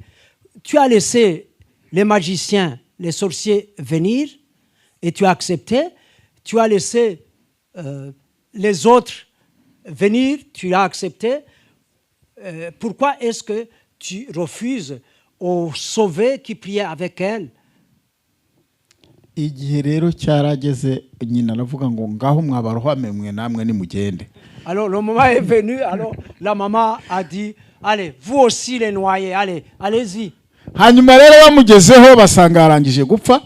tu as laissé les magiciens, les sorciers venir et tu as accepté, tu as laissé les autres venir, tu as accepté. Pourquoi est-ce que tu refuses aux sauvés qui priaient avec elle? Igihe rero cyarageze nyina aravuga ngo ngaho mwabarohame mwe namwe ni mugende. Alors le moment est venu, alors la maman a dit allez vous aussi les noyés, allez-y. Hanyuma rero bamugezeho basanga arangije gupfa.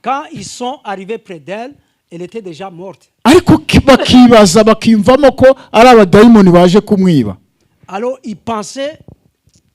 Quand ils sont arrivés près d'elle, elle était déjà morte. Ariko bakibaza bakimvamo ko ari abadayimoni baje kumwiba. Alors ils pensaient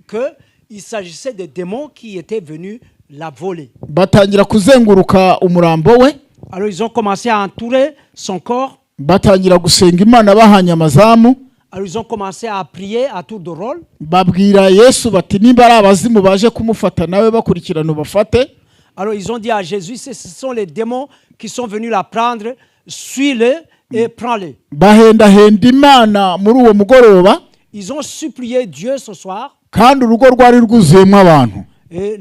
que il s'agissait des démons qui étaient venus la voler. Batangira kuzenguruka umurambo we. Alors ils ont commencé à entourer son corps. Batangira gusenga Imana bahanye amazamu. Alors ils ont commencé à prier à tour de rôle. Babwira Yesu bati nimba ari abazimu baje kumufata nawe bakurikirana bafate. Alors ils ont dit à Jésus ce sont les démons qui sont venus la prendre, suis-les et prends-les. Bahenda Imana muri uwo mugoroba. Ils ont supplié Dieu ce soir. Kandi urugo rwari rwuzuyemo abantu. Et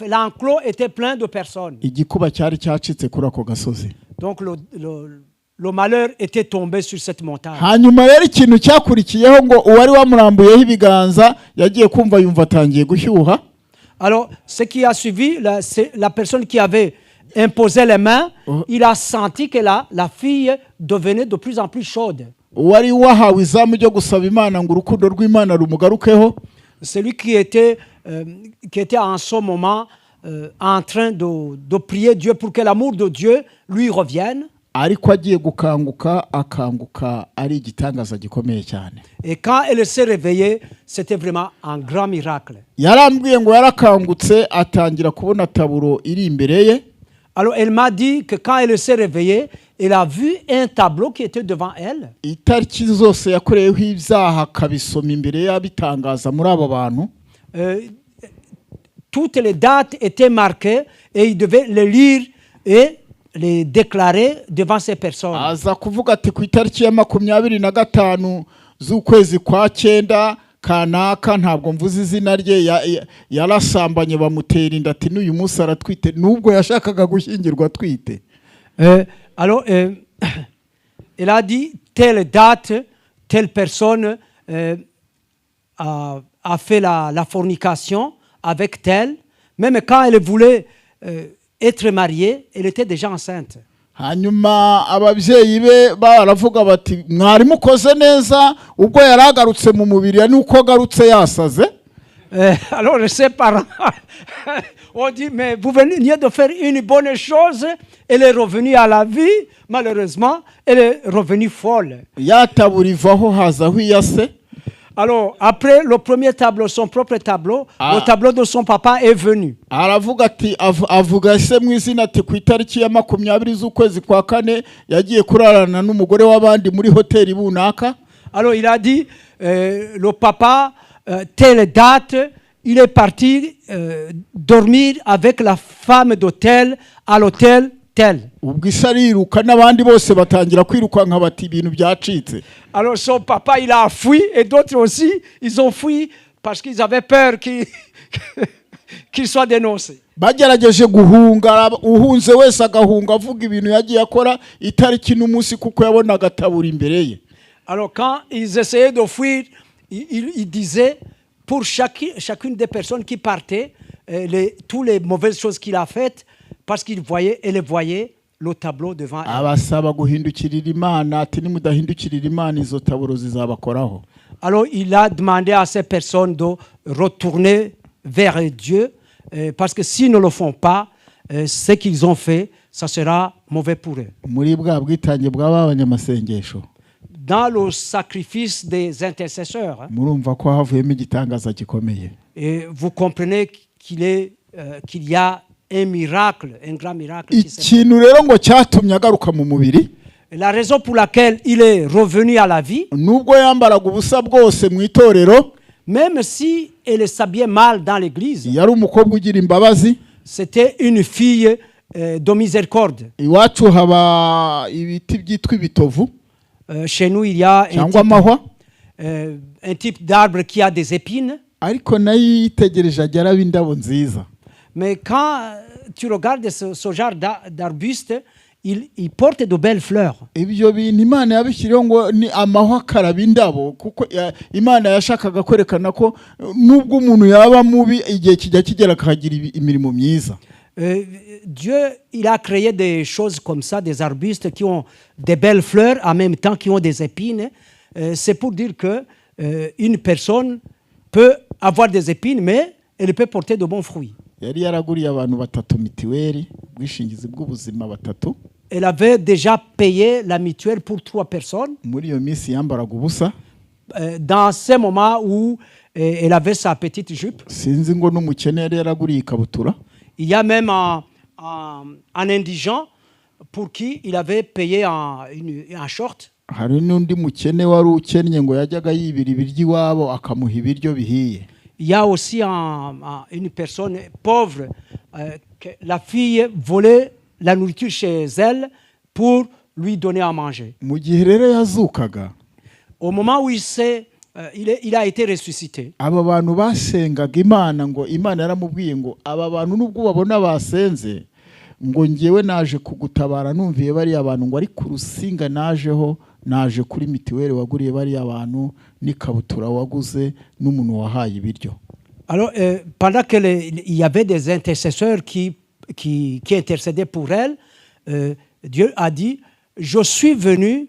l'enclos était plein de personnes. Igikuba cyari cyacitse kuri ako gasozi. Donc le malheur était tombé sur cette montagne. Hanyuma rero ikintu cyakurikiyeho ngo uwari wamurambuyeho ibiganza yagiye kumva yumva atangiye gushyuha. Alors ce qui a suivi, la personne qui avait imposé les mains, il a senti que la fille devenait de plus en plus chaude. Uwari wahawe izamu ryo gusaba Imana ngo urukundo rw'Imana rumugarukeho. Celui qui était en ce moment en train de prier Dieu pour que l'amour de Dieu lui revienne. Ariko agiye gukanguka akanguka ari igitangaza gikomeye cyane. Et quand elle s'est réveillée, c'était vraiment un grand miracle. Yarambwiye ngo yarakangutse atangira kubona taburo iri imbere ye. Alors elle m'a dit que quand elle s'est réveillée, elle a vu un tableau qui était devant elle. itariki zose yakoreyeho ibyaha akabisoma imbere y'abitangaza muri abo bantu. Toutes les dates étaient marquées et il devait les lire et les déclarer devant ces personnes. aza kuvuga ati ku itariki ya 25 z'ukwezi kwa 9 kanaka, ntabwo mvuze izina rye, yarasambanye bamutera inda ati n'uyu munsi aratwite, nubwo yashakaga gushyingirwa atwite. Alors, elle a dit telle date, telle personne a fait la fornication avec telle. Même quand elle voulait être mariée, elle était déjà enceinte. hanyuma ababyeyi be baravuga bati mwari mukoze neza, ubwo yaragarutse mu mubiri ya nuko garutse yasaze. Alors ses parents ont dit mais vous venez de faire une bonne chose, elle est revenue à la vie, malheureusement elle est revenue folle. yataburivaho hazaho iyase. Alors après le premier tableau, son propre tableau, le tableau de son papa est venu. aravuga ati avuga se mu izina ati ku itariki ya 20 z'ukwezi kwa 4 yagiye kurarana n'umugore w'abandi muri hoteli bunaka. Alors il a dit le papa telle date il est parti dormir avec la femme d'hôtel à l'hôtel tel. ubwo isariruka n'abandi bose batangira kwirukanka bati ibintu byacitse. Alors son papa il a fui et d'autres aussi ils ont fui parce qu'ils avaient peur qu'il soit dénoncé. bagerageje guhunga, uhunze wese agahunga avuga ibintu yagiye akora itariki n'umunsi kuko yabonaga tabura imbere ye. Alors quand ils essayaient de fuir, ils disaient pour chacune des personnes qui partaient toutes les mauvaises choses qu'il a faites, parce qu'ils voyaient et les voyaient le tableau devant elle. abasaba guhindukirira Imana ati nimudahindukirira Imana izo taburo zizabakoraho. Alors il a demandé à ces personnes de retourner vers Dieu, parce que s'ils ne le font pas, ce qu'ils ont fait, ça sera mauvais pour eux. muri bwa bwitange bw'abanyamasengesho, Dans le sacrifice des intercesseurs, hein, murumva ko havuyemo igitangaza gikomeye. et vous comprenez qu'il y a un miracle, un grand miracle qui s'est fait. ikintu rero ngo cyatumye agaruka mu mubiri, La raison pour laquelle il est revenu à la vie, nubwo yambaraga ubusa bwose mu itorero, même si elle s'habillait mal dans l'église, yari umukobwa ugira imbabazi. c'était une fille de miséricorde. Iwacu haba ibiti byitwa ibitovu Chez nous, il y a cyangwa amahwa, un type d'arbre qui a des épines. ariko nayo yitegereje ajya araba indabo nziza. Mais quand tu regardes ce genre d'arbuste, il porte de belles fleurs. ibyo bintu Imana yabishyiriyeho ngo ni amahwa akaraba indabo, kuko Imana yashakaga kwerekana ko nubwo umuntu yaba mubi igihe kijya kigera akagira imirimo myiza. Dieu, il a créé des choses comme ça, des arbustes qui ont des belles fleurs, en même temps qui ont des épines. C'est pour dire que une personne peut avoir des épines, mais elle peut porter de bons fruits. yari yaraguriye abantu 3 mitiweli, ubwishingizi bw'ubuzima 3. Elle avait déjà payé la mutuelle pour 3 personnes. muri iyo minsi yambaraga ubusa. Dans ces moments où elle avait sa petite jupe, sinzi ngo n'umukene yari yaraguriye ikabutura. il y a même un indigent pour qui il avait payé un short. hari n'undi mukene wari ukennye ngo yajyaga yibira ibiryo iwabo akamuha ibiryo bihiye. Il y a aussi une personne pauvre, que la fille volait la nourriture chez elle pour lui donner à manger. mu gihe rero yazukaga, Au moment où il a été ressuscité, aba bantu basengaga Imana, ngo Imana yaramubwiye ngo aba bantu nubwo babona basenze, ngo ngewe naje kugutabara numviye bari abantu, ngo ari ku rusinga najeho, naje kuri mitiweli waguriye bari abantu n'ikabutura waguze n'umuntu wahaye ibiryo. alors pendant qu'il y avait des intercesseurs qui intercédaient pour elle, Dieu a dit, je suis venu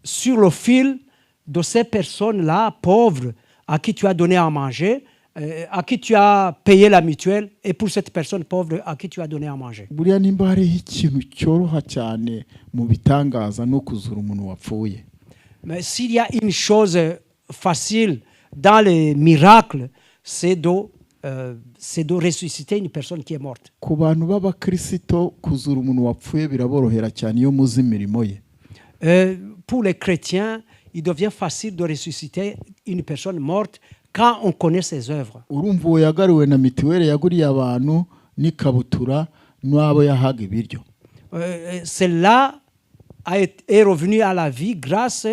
sur le fil de ces personnes-là, pauvres, à qui tu as donné à manger, à qui tu as payé la mutuelle, et pour cette personne pauvre à qui tu as donné à manger. buriya nimba hariho ikintu cyoroha cyane mu bitangaza no kuzura umuntu wapfuye. Mais s'il y a une chose facile dans les miracles, c'est de c'est de ressusciter une personne qui est morte. ku bantu b'abakristo kuzura umuntu wapfuye biraborohera cyane iyo muzi imirimo ye. Pour les chrétiens, il devient facile de ressusciter une personne morte quand on connaît ses œuvres. urumva uwo yagariwe na mitiweli yaguriye abantu n'ikabutura n'abo yahaga ibiryo. Celle-là est revenu à la vie grâce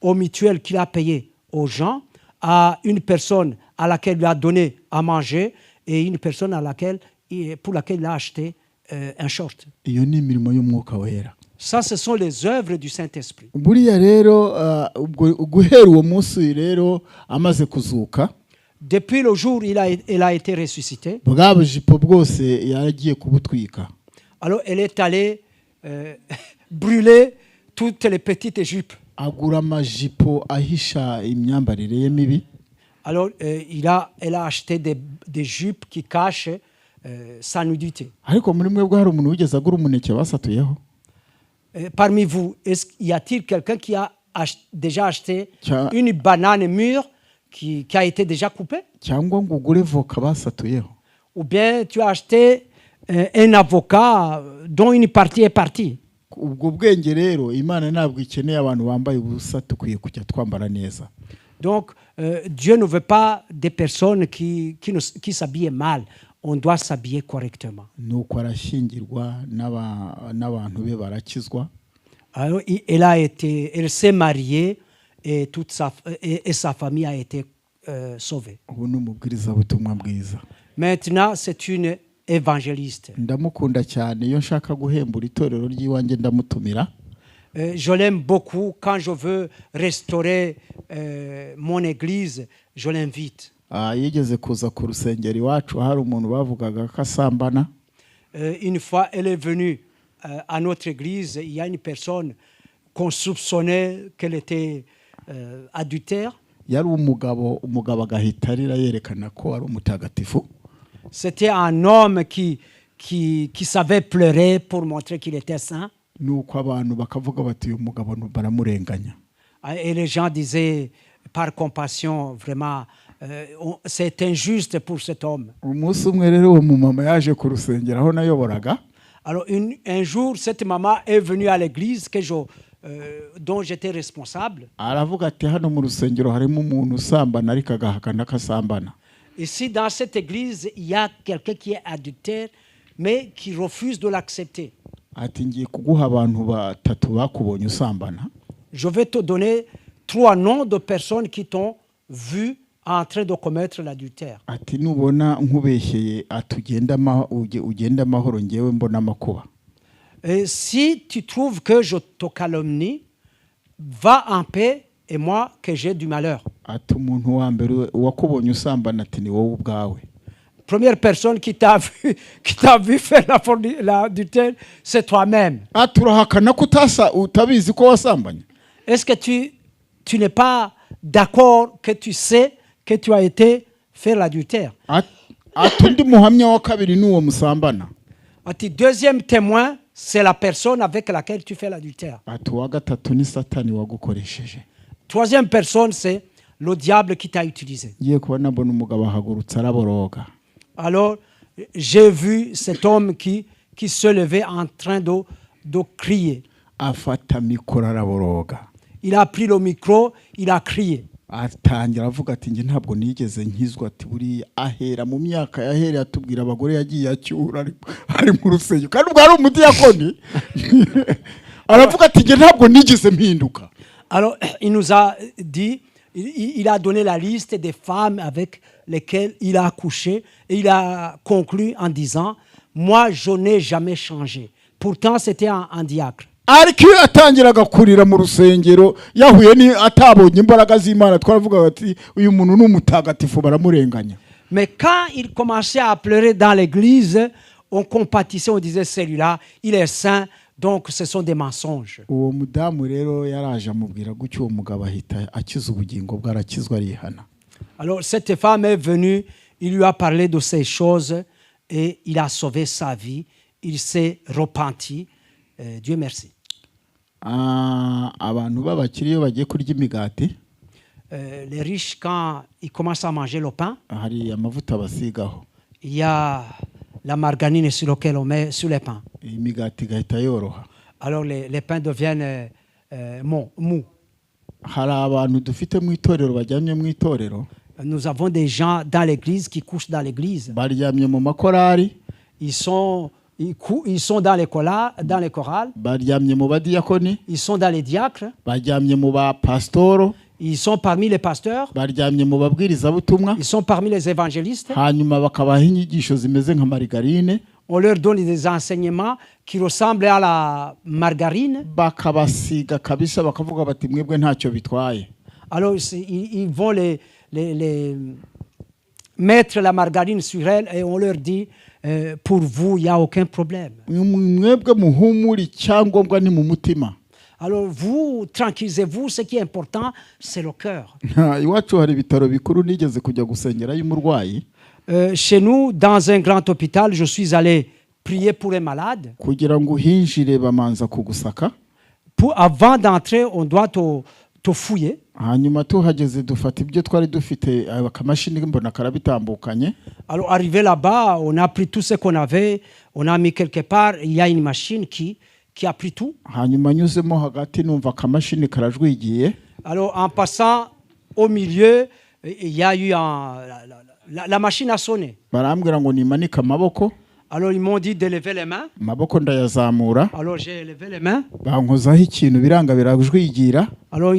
aux mutuelles qu'il a payées aux gens, à une personne à laquelle il a donné à manger et une personne pour laquelle il a acheté un short. Iyo ni imirimo y'umwuka wera. Ça, ce sont les œuvres du Saint-Esprit. buriya rero guhera uwo munsi rero amaze kuzuka, Depuis le jour où il a été ressuscité, bwa bujipo bwose yaragiye kubutwika. alors elle est allée brûler toutes les petites jupes. agura amajipo ahisha imyambarire ye mibi. Alors elle a acheté des jupes qui cachent sa nudité. ariko muri mwebwe hari umuntu wigeze agura umuneke basatuyeho? Parmi vous, y a-t-il quelqu'un qui a déjà acheté Tiens. une banane mûre qui a été déjà coupée? cyangwa ngo ugure voka basatuyeho? Ou bien tu as acheté un avocat dont une partie est partie? ubwo bwenge rero Imana ntabwo ikeneye abantu bambaye ubusa, tukwiye kujya twambara neza. Donc Dieu ne veut pas des personnes qui s'habillent mal. On doit s'habiller correctement. nuko arashyingirwa n'abantu be barakizwa. Alors, elle s'est mariée et sa famille a été sauvée. ubu ni umubwirizabutumwa bwiza. Maintenant, c'est une évangéliste. ndamukunda cyane, iyo nshaka guhembura itorero ry'iwanjye ndamutumira. Je l'aime beaucoup. Quand je veux restaurer mon église, je l'invite. yigeze kuza ku rusengero iwacu, hari umuntu bavugaga ko asambana. Une fois, elle est venue à notre église. Il y a une personne qu'on soupçonnait qu'elle était adultère. yari umugabo agahita arira yerekana ko ari umutagatifu. C'était un homme qui savait pleurer pour montrer qu'il était saint. nuko abantu bakavuga bati uyu mugabo baramurenganya. Et les gens disaient par compassion, vraiment, c'est injuste pour cet homme. umunsi umwe rero uwo mumama yaje ku rusengero aho nayoboraga. Alors un jour, cette maman est venue à l'église dont j'étais responsable. aravuga ati hano mu rusengero harimo umuntu usambana ariko agahakana ko asambana. Ici, dans cette église, il y a quelqu'un qui est adultère, mais qui refuse de l'accepter. ati ngiye kuguha abantu batatu bakubonye usambana. Je vais te donner 3 noms de personnes qui t'ont vu en train de commettre l'adultère. ati nubona nkubeshyeye ugende amahoro ngewe mbona amakuba. Et si tu trouves que je te calomnie, va en paix et moi que j'ai du malheur. ati umuntu wa mbere wakubonye usambana ati ni wowe ubwawe. Première personne qui t'a vu faire l'adultère, c'est toi-même. ati urahakana ko utabizi ko wasambanye? Est-ce que tu n'es pas d'accord que tu sais que tu as été faire l'adultère? ati undi muhamya wa kabiri ni uwo musambana. Ati deuxième témoin, c'est la personne avec laquelle tu fais l'adultère. ati uwa gatatu ni satani wagukoresheje. Troisième personne, c'est le diable qui t'a utilisé. ngiye kubona mbona umugabo ahagurutse araboroga. Alors, j'ai vu cet homme qui se levait en train de crier. afata mikoro araboroga. Il a pris le micro, il a crié. atangira avuga ati nge ntabwo nigeze nkizwa. ati buriya ahera mu myaka yahereye atubwira abagore yagiye acyura ari mu rusengero kandi ubwo ari umudiyakoni. aravuga ati nge ntabwo nigeze mpinduka. Alors, il nous a dit, il a donné la liste des femmes avec lesquelles il a couché et il a conclu en disant, moi, je n'ai jamais changé. Pourtant, c'était un diacre. ariko iyo atangiraga kurira mu rusengero yahuye atabonye imbaraga z'Imana, twaravuga ati uyu muntu ni umutagatifu baramurenganya. Mais quand il commençait à pleurer dans l'église, on compatissait, on disait, celui-là, il est saint, donc ce sont des mensonges. uwo mudamu rero yaraje amubwira gutyo, uwo mugabo ahita akiza ubugingo bwe, arakizwa arihana. Alors cette femme est venue, il lui a parlé de ces choses et il a sauvé sa vie, il s'est repenti. Dieu merci. abantu b'abakire iyo bagiye kurya imigati, les riches, quand ils commencent à manger le pain, hari amavuta basigaho il y a la margarine sur laquelle on met sur les pains. imigati igahita yoroha. Alors les pains deviennent mous. Hari abantu dufite mu itorero bajyamye mu itorero Nous avons des gens dans l'église qui couchent dans l'église. baryamye mu makorari, Ils sont dans les chorales, baryamye mu badiyakoni, ils sont dans les diacres, baryamye mu bapasitoro, ils sont parmi les pasteurs, baryamye mu babwirizabutumwa, ils sont parmi les évangélistes. hanyuma bakabaha inyigisho zimeze nka marigarine, On leur donne des enseignements qui ressemblent à la margarine. bakabasiga kabisa bakavuga bati mwebwe ntacyo bitwaye. Alors ils vont les mettre la margarine sur elles et on leur dit pour vous, il n'y a aucun problème. Mwebwe muhumuri icyangombwa ni mu mutima. Alors vous, tranquillisez-vous, ce qui est important, c'est le cœur. Iwacu hari ibitaro bikuru nigeze kujya gusengerayo umurwayi. Chez nous, dans un grand hôpital, je suis allé prier pour les malades. Kugira ngo uhinjire bamanza kugusaka, Avant d'entrer, on doit te fouiller. hanyuma tuhageze dufata ibyo twari dufite akamashini mbona karabitambukanye. Alors arrivé là-bas, on a pris tout ce qu'on avait, on a mis quelque part, il y a une machine qui a pris tout. Hanyuma nyuzemo hagati numva akamashini karajwigiye. Alors en passant au milieu, il y a eu la machine a sonné. Barambwira ngo nimanike amaboko, Alors ils m'ont dit de lever les mains. amaboko ndayazamura, Alors j'ai levé les mains. bankozaho ikintu biranga birajwigira. Alors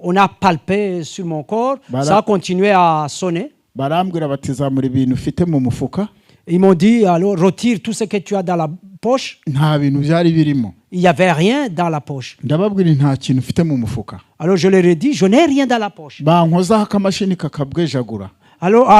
on a palpé sur mon corps, Voilà. ça a continué à sonner. Barambwira bati zamura ibintu ufite mu mufuka. Ils m'ont dit, alors retire tout ce que tu as dans la poche. Nta bintu byari birimo. Il n'y avait rien dans la poche. Ndababwira nta kintu ufite mu mufuka. Alors je leur ai dit, je n'ai rien dans la poche. Bankozaho akamashini kakabwejagura. Alors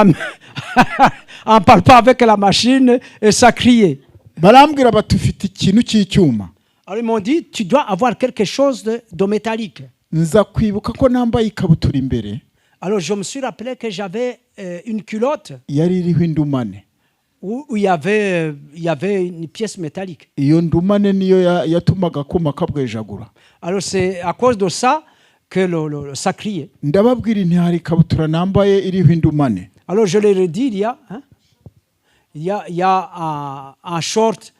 en palpant avec la machine, et ça criait. Barambwira bati ufite ikintu cy'icyuma. Alors ils m'ont dit, tu dois avoir quelque chose de métallique. Nza kwibuka ko nambaye ikabutura imbere. Alors je me suis rappelé que j'avais une culotte Yari iriho indumane. où il y avait une pièce métallique. Iyo ndumane niyo yatumaga akuma kabwejagura. Alors c'est à cause de ça que ça criait. Ndababwira nti hari ikabutura nambaye iriho indumane. Alors je leur ai dit, il y a un short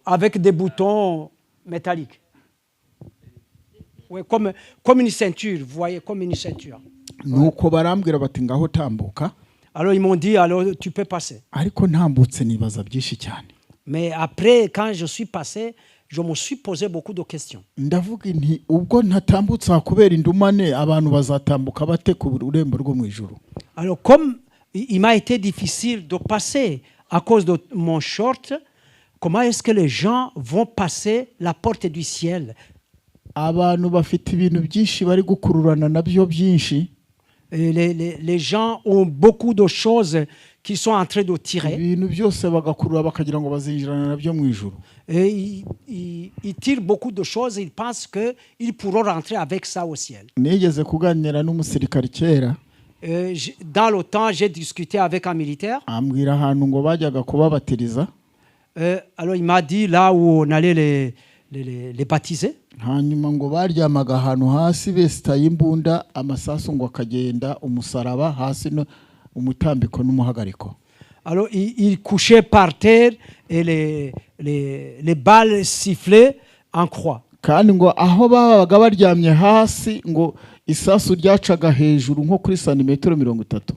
avec des boutons métalliques. Ouais, comme une ceinture, vous voyez, comme une ceinture. Nuko barambwira bati ngaho tambuka. Alors ils m'ont dit, alors tu peux passer. Ariko ntambutse nibaza byinshi cyane. Mais après, quand je suis passé, je me suis posé beaucoup de questions. Ndavuga nti ubwo ntatambutse kubera indumane abantu bazatambuka bate ku urembo rwo mu ijuru. Alors comme il m'a été difficile de passer à cause de mon short, comment est-ce que les gens vont passer la porte du ciel? Abantu bafite ibintu byinshi bari gukururana nabyo byinshi. Les gens ont beaucoup de choses qu'ils sont en train de tirer. Ibintu byose bagakurura bakagira ngo bazinjirana nabyo mu ijuru. Et ils tirent beaucoup de choses et ils pensent qu'ils pourront rentrer avec ça au ciel. Nigeze kuganira n'umusirikare kera. Dans le temps, j'ai discuté avec un militaire. Ambwira ahantu ngo bajyaga kubabatiriza. Alors il m'a dit là où on allait les baptiser. Hanyuma ngo baryamaga ahantu hasi besitaye imbunda amasasu ngo akagenda umusaraba hasi no umutambiko n'umuhagariko. Alors il couchait par terre et les balles sifflaient en croix. Kandi ngo aho babaga baryamye hasi ngo isasu ryacaga hejuru nko kuri santimetero 30.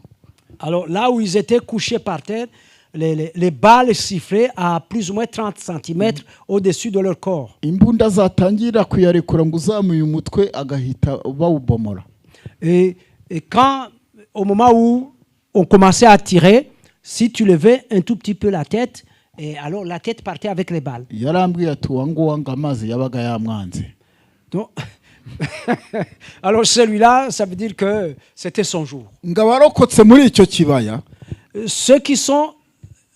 Alors là où ils étaient couchés par terre, les balles sifflaient à plus ou moins 30 cm au-dessus de leur corps. Imbunda zatangira kuyarekura ngo uzamuye umutwe agahita bawubomora. Et quand, au moment où on commençait à tirer, si tu levais un tout petit peu la tête, et alors la tête partait avec les balles. Yarambwiye ati wangu amazi yabaga yamwanze. Donc, alors celui-là, ça veut dire que c'était son jour. Ngabarokotse muri icyo kibaya. Ceux qui sont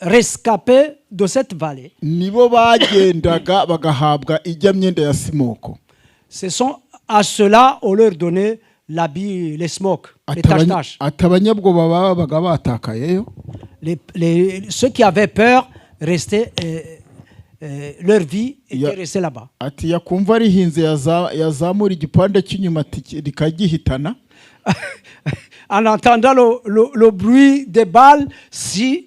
rescapés de cette vallée, nibo bagendaga bagahabwa ijya myenda ya simoko. Ce sont à cela on leur donnait l'habit, les smokes, les taches-taches. Atabanyabwoba babaga batakayeyo. Ceux qui avaient peur restaient leur vie était Ya- restée là-bas. ati yakumva rihinze yazamura igipande cy'inyuma rikagihitana. En entendant le bruit des balles, s'il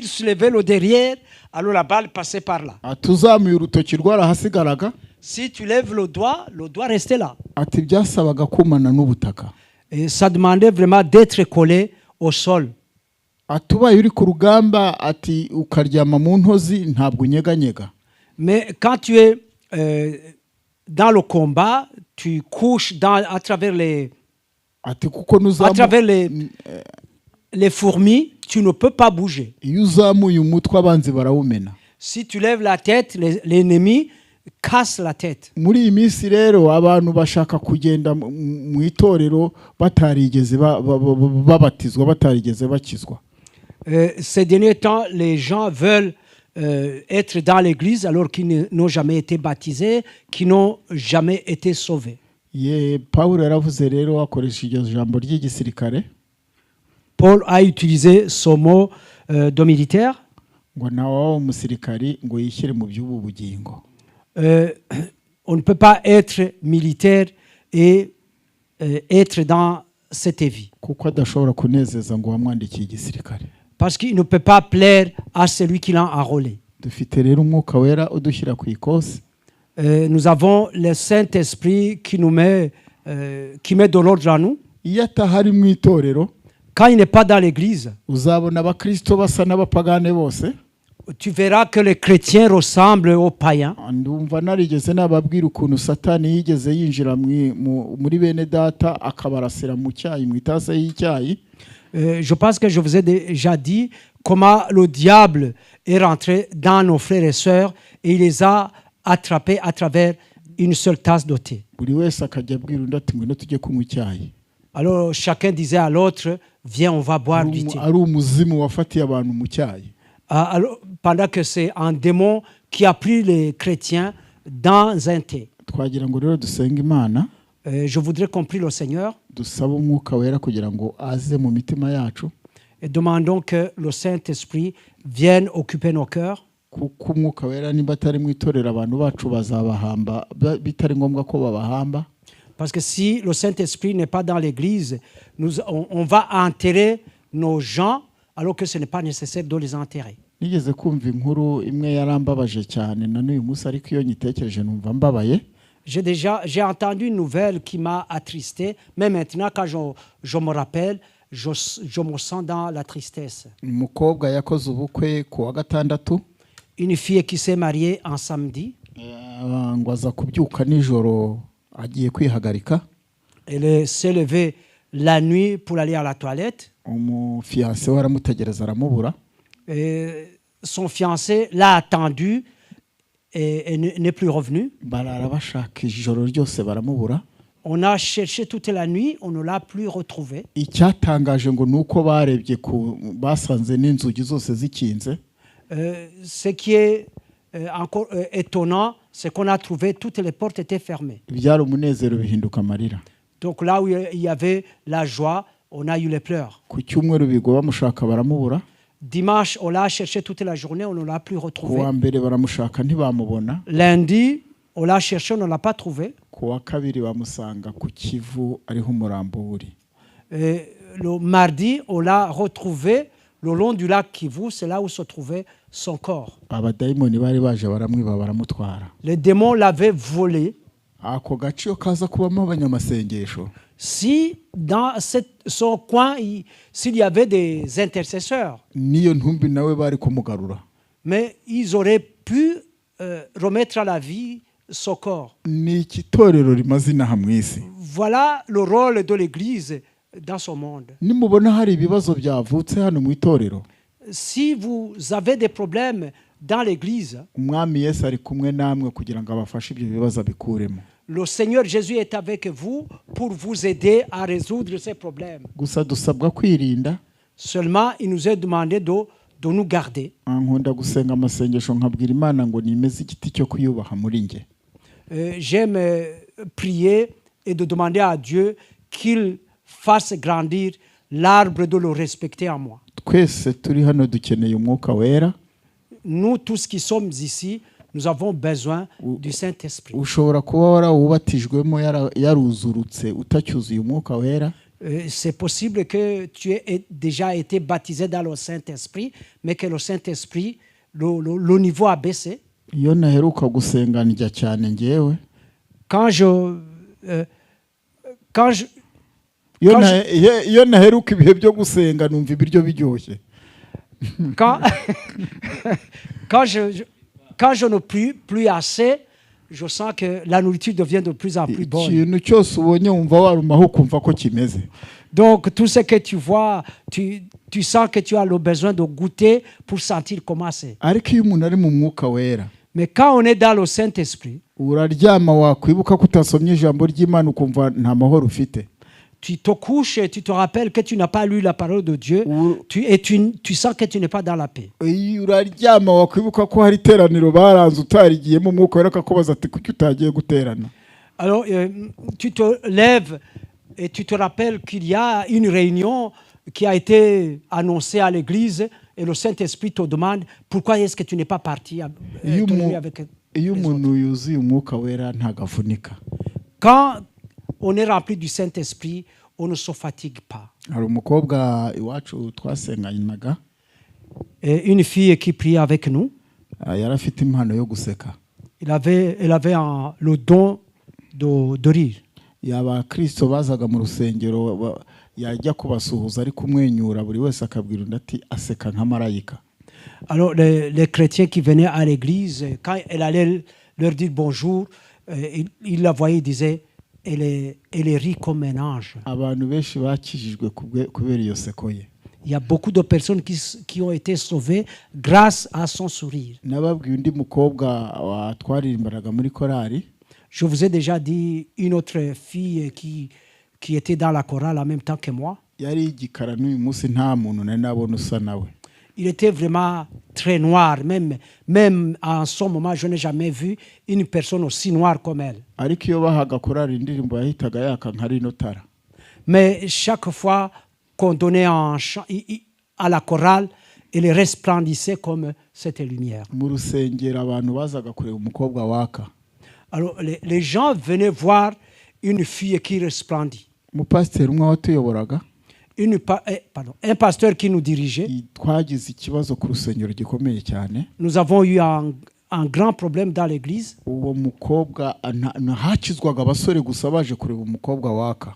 soulevait le derrière, alors la balle passait par là. ati uzamuye urutoki rwarahasigaraga. Si tu lèves le doigt restait là. ati byasabaga kumana n'ubutaka. Et ça demandait vraiment d'être collé au sol. ati ubaye uri ku rugamba ati ukaryama mu ntozi ntabwo unyeganyega. Mais quand tu es dans le combat, tu couches à travers ati kuko les fourmis, tu ne peux pas bouger. iyo uzamuye umutwe abanzi barawumena. Si tu lèves la tête, l'ennemi casse la tête. muri iyi minsi rero abantu bashaka kugenda mu itorero batarigeze babatizwa, batarigeze bakizwa. Ces derniers temps, les gens veulent être dans l'église alors qu'ils n'ont jamais été baptisés, qui n'ont jamais été sauvés. Pawulo yaravuze rero akoresha iryo jambo ry'igisirikare Paul a utilisé ce mot de militaire. ngo nawe umusirikari ngo yishyire mu by'ubu bugingo. On ne peut pas être militaire et être dans cette vie. kuko adashobora kunezeza ngo wamwandikiye igisirikare. Parce qu'il ne peut pas plaire à celui qui l'a enrôlé. dufite rero umwuka wera udushyira ku ikosi. Nous avons le Saint-Esprit qui met de l'ordre à nous. iyo atahari mu itorero Quand il n'est pas dans l'église, uzabona abakristo basa n'abapagane bose. tu verras que les chrétiens ressemblent aux païens. ndumva narigeze nababwira ukuntu satani yigeze yinjira muri bene data akabarasira mu cyayi, mu itase y'icyayi. Je pense que je vous ai déjà dit comment le diable est rentré dans nos frères et sœurs et il les a attrapés à travers une seule tasse de thé. buri wese akajya abwira undi ati ngwino tujye kunywa icyayi. Alors chacun disait à l'autre, viens, on va boire du thé. ari umuzimu wafatiye abantu mu cyayi. Alors, pendant que c'est un démon qui a pris les chrétiens dans un thé. twagira ngo rero dusenga Imana, Je voudrais qu'on prie le Seigneur dusaba umwuka wera kugira ngo aze mu mitima yacu, et demandons que le Saint-Esprit vienne occuper nos cœurs. kuko umwuka wera niba atari mu itorero abantu bacu bazabahamba bitari ngombwa ko babahamba. Parce que si le Saint-Esprit n'est pas dans l'église, on va enterrer nos gens alors que ce n'est pas nécessaire de les enterrer. nigeze kumva inkuru imwe yarambabaje cyane na n'uyu munsi, ariko iyo nyitekereje numva mbabaye. J'ai entendu une nouvelle qui m'a attristé, mais maintenant quand je me rappelle, je me sens dans la tristesse. umukobwa yakoze ubukwe ku wa gatandatu. Une fille qui s'est mariée un samedi. ngo aza kubyuka nijoro agiye kwihagarika. Elle s'est levée la nuit pour aller à la toilette. umufiyanse we aramutegereza aramubura. Son fiancé l'a attendu et n'est plus revenu. barara bashaka ijoro ryose baramubura. On a cherché toute la nuit, on ne l'a plus retrouvé. icyatangaje ngo nuko barebye basanze n'inzugi zose zikinze. Ce qui est encore étonnant, c'est qu'on a trouvé toutes les portes étaient fermées. byari umunezero bihinduka amarira. Donc là où il y avait la joie, on a eu les pleurs. ku cyumweru bigo bamushaka baramubura. Dimanche, on l'a cherché toute la journée, on ne l'a plus retrouvé. ku wa mbere baramushaka ntibamubona. Lundi, on l'a cherché, on ne l'a pas trouvé. ku wa kabiri bamusanga ku Kivu ariho umurambo uri. Le mardi, on l'a retrouvé le long du lac Kivu, c'est là où se trouvait son corps. abadayimoni bari baje baramwiba baramutwara. Les démons l'avaient volé. ako gace iyo kaza kubamo abanyamasengesho, Si dans son coin, s'il y avait des intercesseurs, niyo ntumbi nawe bari kumugarura. mais ils auraient pu remettre à la vie ce corps. ni iki torero rimaze inaha mu isi. Voilà le rôle de l'Église dans ce monde. nimubona hari ibibazo byavutse hano mu itorero, Si vous avez des problèmes dans l'Église, umwami Yesu ari kumwe namwe kugira ngo abafashe ibyo bibazo abikuremo. le Seigneur Jésus est avec vous pour vous aider à résoudre ces problèmes. gusa dusabwa kwirinda. Seulement, il nous est demandé de nous garder. nkunda gusenga amasengesho nkabwira Imana ngo nimeze igiti cyo kuyubaha muri nge. J'aime prier et de demander à Dieu qu'il fasse grandir l'arbre de le respecter en moi. twese turi hano dukeneye umwuka wera. Nous tous qui sommes ici, nous avons besoin du Saint-Esprit. ushobora kuba warawubatijwemo yaruzurutse utacyuzuye umwuka wera. C'est possible que tu aies déjà été baptisé dans le Saint-Esprit, mais que le Saint-Esprit, le niveau a baissé. Iyo naheruka gusenga njya cyane ngewe. Iyo naheruka ibihe byo gusenga numva ibiryo biryoshye. Quand je ne prie plus assez, je sens que la nourriture devient de plus en plus bonne. Ikintu cyose ubonye wumva warumaho kumva ko kimeze. Donc tout ce que tu vois, tu sens que tu as le besoin de goûter pour sentir comment c'est. Ariko iyo umuntu ari mu mwuka wera, mais quand on est dans le Saint-Esprit, uraryama wakwibuka ko utasomye ijambo ry'Imana ukumva nta mahoro ufite. Tu te couches et tu te rappelles que tu n'as pas lu la parole de Dieu tu sens que tu n'es pas dans la paix. Uraryama wakwibuka ko hari iteraniro baranze utarigiyemo umwuka wera akakubaza ati kuki utagiye guterana. Alors tu te lèves et tu te rappelles qu'il y a une réunion qui a été annoncée à l'église et le Saint-Esprit te demande pourquoi est-ce que tu n'es pas parti avec iyo umuntu yuzuye umwuka wera ntagavunika. Quand on est rempli du Saint-Esprit, on ne se fatigue pas. Hari umukobwa iwacu twasenganaga, une fille qui priait avec nous. Yarafite impano yo guseka. Elle avait le don de rire. Yaba Kristo bazaga mu rusengero yajya kubasuhuza ari kumwenyura buri wese akabwira undi ati aseka nka marayika. Alors les chrétiens qui venaient à l'église, quand elle allait leur dire bonjour, ils la voyaient, ils disaient elle rit comme un ange. Abantu benshi bakijijwe kubera iyo seko ye. Il y a beaucoup de personnes qui ont été sauvées grâce à son sourire. Nababwiye undi mukobwa twaririmbaraga muri korali. Je vous ai déjà dit une autre fille qui était dans la chorale en même temps que moi. Yari igikara n'uyu munsi nta muntu nari nabona usa nawe. Il était vraiment très noir, même en ce moment, je n'ai jamais vu une personne aussi noire comme elle. Ariko iyo bahaga korali indirimbo yahitaga yaka nka rino tara. Mais chaque fois qu'on donnait à la chorale, elle resplendissait comme cette lumière. Mu rusengero abantu bazaga kureba umukobwa waka. Alors les gens venaient voir une fille qui resplendit. Umupasiteri umwe watuyoboraga, un pasteur qui nous dirigeait. Twagize ikibazo ku rusengero gikomeye cyane. Nous avons eu un grand problème dans l'église. Uwo mukobwa hakizwaga abasore gusa baje kureba umukobwa waka.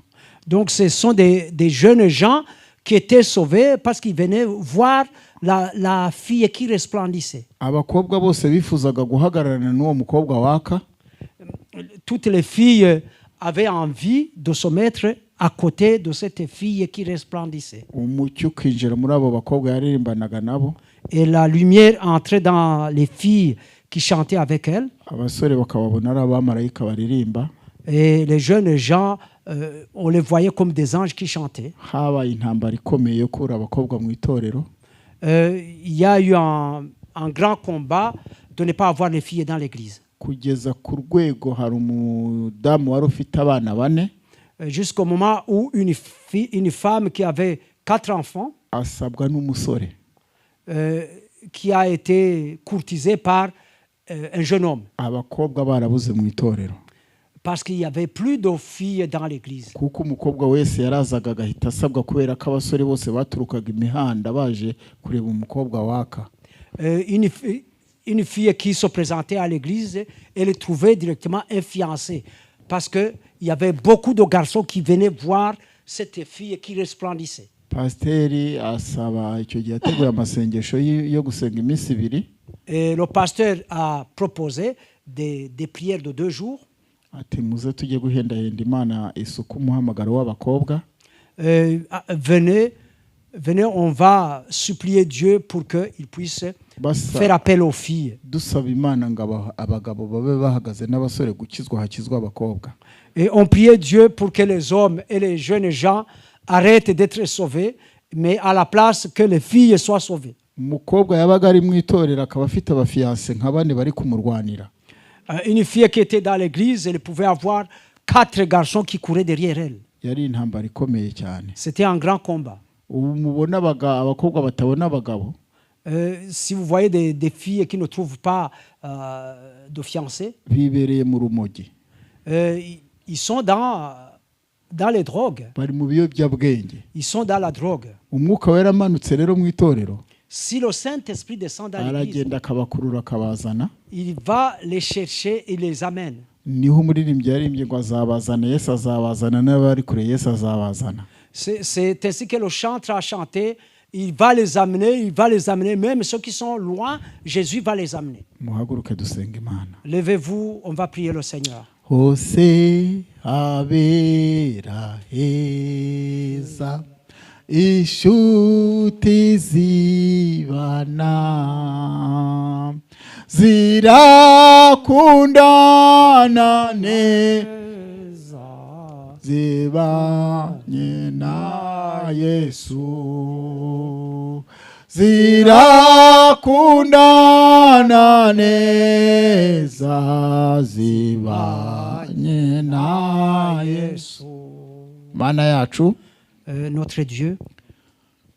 Donc ce sont des jeunes gens qui étaient sauvés parce qu'ils venaient voir la fille qui resplendissait. Abakobwa bose bifuzaga guhagararana n'uwo mukobwa waka. Toutes les filles avaient envie de se mettre à côté de cette fille qui resplendissait. Umucyo ukinjira muri abo bakobwa yaririmbanaga nabo. Et la lumière entrait dans les filles qui chantaient avec elle. Abasore bakababona ari abamarayika baririmba. Et les jeunes gens, on les voyait comme des anges qui chantaient. Habaye intambara ikomeye yo kura abakobwa mu itorero. Il y a eu un grand combat de ne pas avoir les filles dans l'église. Kugeza ku rwego hari umudamu wari ufite abana 4. Jusqu'au moment où une femme qui avait 4 enfants, asabwa n'umusore, qui a été courtisée par un jeune homme. Abakobwa barabuze mu itorero. Parce qu'il n'y avait plus de filles dans l'église. Kuko umukobwa wese yarazaga agahita asabwa kubera ko abasore bose baturukaga imihanda baje kureba umukobwa waka. Une fille qui se présentait à l'église, elle trouvait directement un fiancé. Parce qu'il y avait beaucoup de garçons qui venaient voir cette fille qui resplendissait. Pasiteri asaba icyo gihe ateguye amasengesho yo gusenga iminsi 2. Et le pasteur a proposé des prières de 2 jours. Ati muze tujye guhendahenda Imana isuku umuhamagaro w'abakobwa. Venez, on va supplier Dieu pour qu'il puisse faire appel aux filles. Dusaba Imana ngo abagabo babe bahagaze n'abasore gukizwa hakizwa abakobwa. Et on priait Dieu pour que les hommes et les jeunes gens arrêtent d'être sauvés, mais à la place que les filles soient sauvées. Umukobwa yabaga ari mu itorero akaba afite abafiance nka 4 bari kumurwanira. Une fille qui était dans l'église, elle pouvait avoir 4 garçons qui couraient derrière elle. Yari intambara ikomeye cyane. C'était un grand combat. Ubu mubona abakobwa batabona abagabo. Si vous voyez des filles qui ne trouvent pas de fiancé, bibereye mu rumogi, ils sont dans les drogues. bari mu biyobyabwenge. Ils sont dans la drogue. Umwuka wera amanutse rero mu itorero, Si le Saint-Esprit descend dans l'église, aragenda akabakurura akabazana. il va les chercher et les amène. Niho umuririmbyi yaririmbye ngo azabazana, Yesu azabazana, n'abari kure Yesu azabazana. C'est ainsi que le chanteur a chanté. Il va les amener, même ceux qui sont loin, Jésus va les amener. Muhaguruke dusenga Imana. Levez-vous, on va prier le Seigneur. Hose habera heza, inshuti zibana, zirakundana neza, zibanye na Yesu, zirakundana neza, zibanye na Yesu. Mana yacu, Notre Dieu,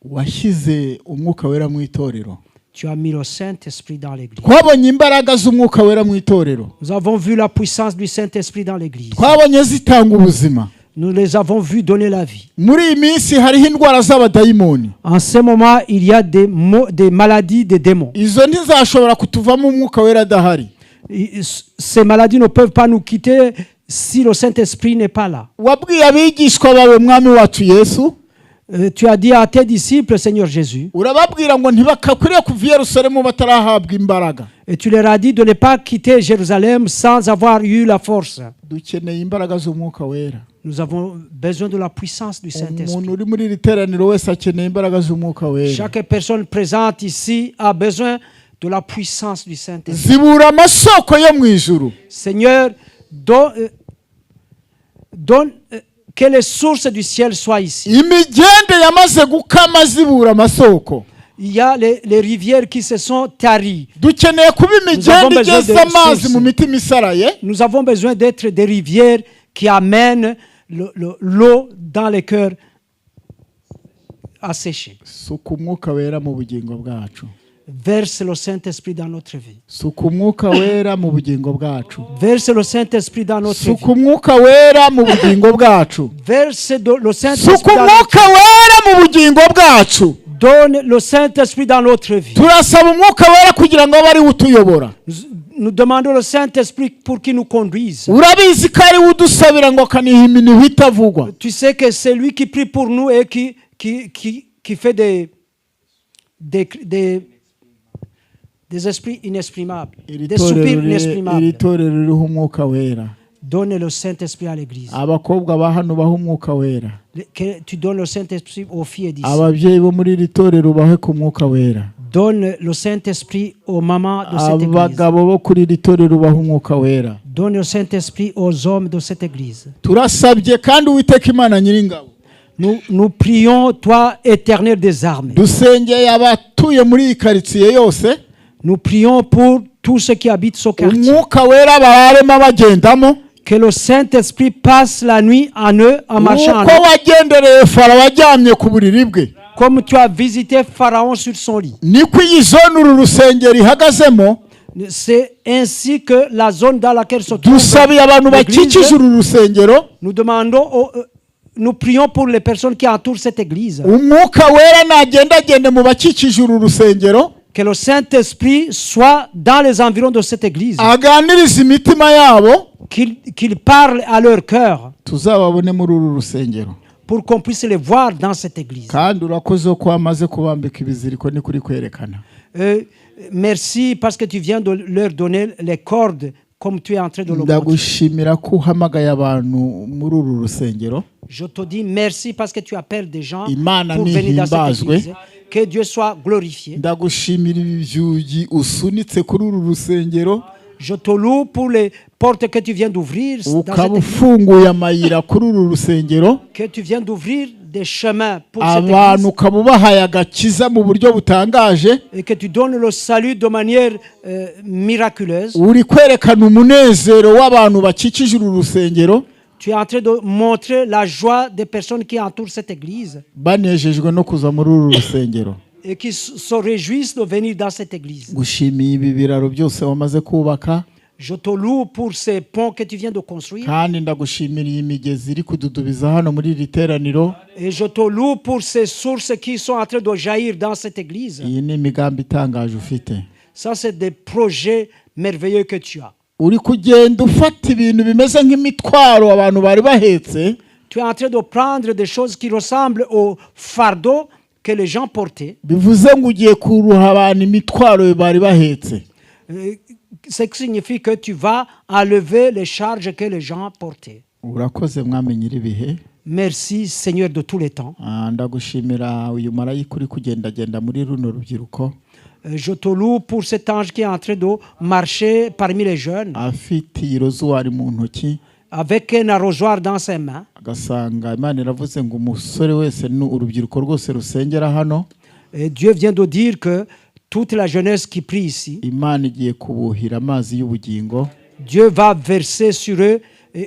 washyize umwuka wera mu itorero. tu as mis le Saint-Esprit dans l'église. Twabonye imbaraga z'umwuka wera mu itorero. Nous avons vu la puissance du Saint-Esprit dans l'église. Twabonye zitanga ubuzima. Nous les avons vus donner la vie. Muri iyi minsi hariho indwara z'abadayimoni. En ce moment, il y a des maladies des démons. Izo ntizashobora kutuvamo umwuka wera adahari. Ces maladies ne peuvent pas nous quitter si le Saint-Esprit n'est pas là. Wabwiye abigishwa bawe mwami wacu Yesu, Tu as dit à tes disciples, Seigneur Jésus, urababwira ngo ntibakakwiriye kuva i Yerusalemu batarahabwa imbaraga. et tu leur as dit de ne pas quitter Jérusalem sans avoir eu la force. Dukeneye imbaraga z'umwuka wera. Nous avons besoin de la puissance du Umuntu Saint-Esprit. uri muri iri teraniro wese akeneye imbaraga z'umwuka wera. Chaque personne présente ici a besoin de la puissance du Saint-Esprit. Zibura amasoko yo mu ijuru. Seigneur, donne que les sources du ciel soient ici. Imigende yamaze gukama zibura amasoko. Il y a les rivières qui se sont taries. Dukeneye kuba imigende igeza amazi mu mitima isaraye. Nous avons besoin d'être des rivières qui amènent l'eau dans les cœurs asséchés. Suka umwuka wera mu bugingo bwacu. Verse le Saint-Esprit dans notre vie. Suka umwuka wera mu bugingo bwacu. Verse le Saint-Esprit dans notre Suka vie. umwuka wera mu bugingo bwacu. Verse le Suka Saint-Esprit dans umwuka wera mu bugingo bwacu. Donne le Saint-Esprit dans notre vie. Turasaba umwuka wera kugira ngo abe ari we utuyobora. Nous demandons le Saint-Esprit pour qu'il nous conduise. Urabizi ko ari we udusabira ngo akaniha iminiho itavugwa. Tu sais que c'est lui qui prie pour nous et qui fait des esprits inexprimables, des soupirs inexprimables. Iri torero ririho umwuka wera. Donne le Saint-Esprit à l'église. Abakobwa ba hano baha umwuka wera. Que tu donnes le Saint-Esprit aux filles d'ici. Ababyeyi bo muri iri torero bahe ku mwuka wera. Donne le Saint-Esprit aux mamans de cette église. Abagabo bo kuri iri torero baha umwuka wera. Donne le Saint-Esprit aux hommes de cette église. Turasabye kandi Uwiteka Imana Nyiringabo. Nous prions, toi, éternel des armées. Dusengeye abatuye muri iyi karitsiye yose. Nous prions pour tous ceux qui habitent ce quartier. Umwuka wera bararema bagendamo. Que le Saint-Esprit passe la nuit en eux en marchant en Uko eux. wagendereye Farawo aryamye ku buriri bwe. Comme tu as visité Pharaon sur son lit. Niko iyi zone uru rusengero ihagazemo. C'est ainsi que la zone dans laquelle se trouve Dusabiye abantu bakikije l'église. uru rusengero. Nous prions pour les personnes qui entourent cette église. Umwuka wera nagendagende mu bakikije uru rusengero. Que le Saint-Esprit soit dans les environs de cette église. Aganiriza imitima yabo. Qu'il parle à leur cœur. Tuzababone muri uru rusengero. Pour qu'on puisse les voir dans cette église. Kandi urakoze ko wamaze kubambika ibiziriko ni kuri kwerekana. Merci parce que tu viens de leur donner les cordes comme tu es en train de le montrer. Ndagushimira ko uhamagaye abantu muri uru rusengero. Je te dis merci parce que tu appelles des gens Imana pour venir dans cette nihimbazwe. église. Que Dieu soit glorifié. Ndagushimira ibyugi usunitse kuri uru rusengero. Je te loue pour les portes que tu viens d'ouvrir dans cette Ukaba église. ufunguye amayira kuri uru rusengero. Que tu viens d'ouvrir des chemins pour cette Abantu église. ukaba ubahaye agakiza mu buryo butangaje. Et que tu donnes le salut de manière miraculeuse. Uri kwerekana umunezero w'abantu bakikije uru rusengero. Tu es en train de montrer la joie des personnes qui entourent cette église. Banejejwe no kuza muri uru rusengero. et qui se réjouissent de venir dans cette église. gushimiye ibi biraro byose wamaze kubaka, Je te loue pour ces ponts que tu viens de construire. kandi ndagushimira iyi migezi iri kududubiza hano muri iri teraniro. Et je te loue pour ces sources qui sont en train de jaillir dans cette église. Iyi ni imigambi itangaje ufite. Ça, c'est des projets merveilleux que tu as. Uri kugenda ufata ibintu bimeze nk'imitwaro abantu bari bahetse, Tu es en train de prendre des choses qui ressemblent au fardeau que les gens portaient. bivuze ngo ugiye kuruha abantu imitwaro bari bahetse. Ce qui signifie que tu vas enlever les charges que les gens portaient. Urakoze mwami nyir'ibihe. Merci, Seigneur de tous les temps. Ndagushimira uyu marayika uri kugendagenda muri runo rubyiruko, Je te loue pour cet ange qui est en train de marcher parmi les jeunes afite irozuwari mu ntoki, avec un arrosoir dans ses mains. agasanga Imana iravuze ngo umusore wese urubyiruko rwose rusengera hano, Et Dieu vient de dire que toute la jeunesse qui prie ici, Imana igiye kubuhira amazi y'ubugingo, Dieu va verser sur eux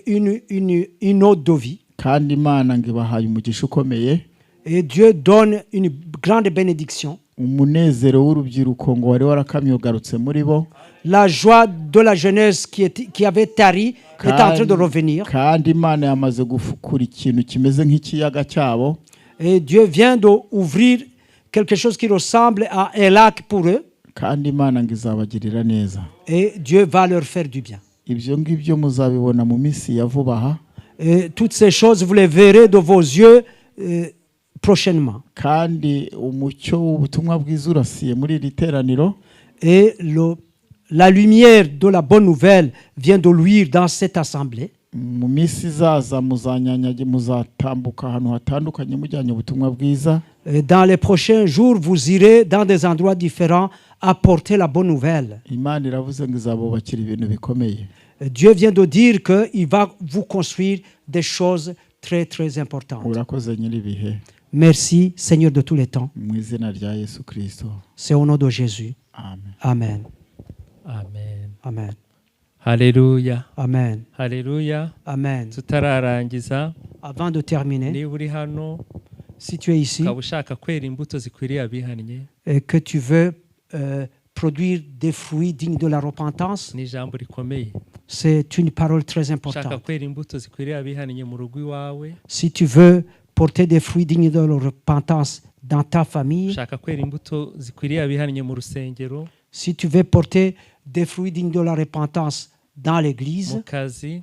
une eau de vie. kandi Imana ngo ibahaye umugisha ukomeye. Et Dieu donne une grande bénédiction. Umunezero w'urubyiruko ngo wari warakamye ugarutse muri bo, La joie de la jeunesse qui avait tari est en train de revenir. kandi Imana yamaze gufukura ikintu kimeze nk'ikiyaga cyabo, Et Dieu vient d'ouvrir quelque chose qui ressemble à un lac pour eux. kandi Imana ngo izabagirira neza. Et Dieu va leur faire du bien. Ibyo ngibyo muzabibona mu minsi ya vuba aha, Et toutes ces choses, vous les verrez de vos yeux prochainement. kandi umucyo w'ubutumwa bwiza urasiye muri iri teraniro, Et la lumière de la bonne nouvelle vient de luire dans cette assemblée. mu minsi izaza muzatambuka ahantu hatandukanye mujyanye ubutumwa bwiza. Et dans les prochains jours, vous irez dans des endroits différents apporter la bonne nouvelle. Imana iravuze ngo izabubakira ibintu bikomeye. Dieu vient de dire qu'il va vous construire des choses très très importantes. Urakoze nyir'ibihe, Merci, Seigneur de tous les temps. mu izina rya Yesu Kristo, C'est au nom de Jésus. amen. Amen. amen. Amen. Haleluya, Amen. haleluya. Amen. Tutararangiza, Avant de terminer, niba uri hano si tu es ici ukaba ushaka kwera imbuto zikwiriye abihannye, et que tu veux produire des fruits dignes de la repentance, ni ijambo rikomeye. c'est une parole très Ushaka importante. kwera imbuto zikwiriye abihannye mu rugo iwawe, Si tu veux porter des fruits dignes de la repentance dans ta famille, ushaka kwera imbuto zikwiriye abihannye mu rusengero, si tu veux porter des fruits dignes de la repentance dans l'église, mu kazi,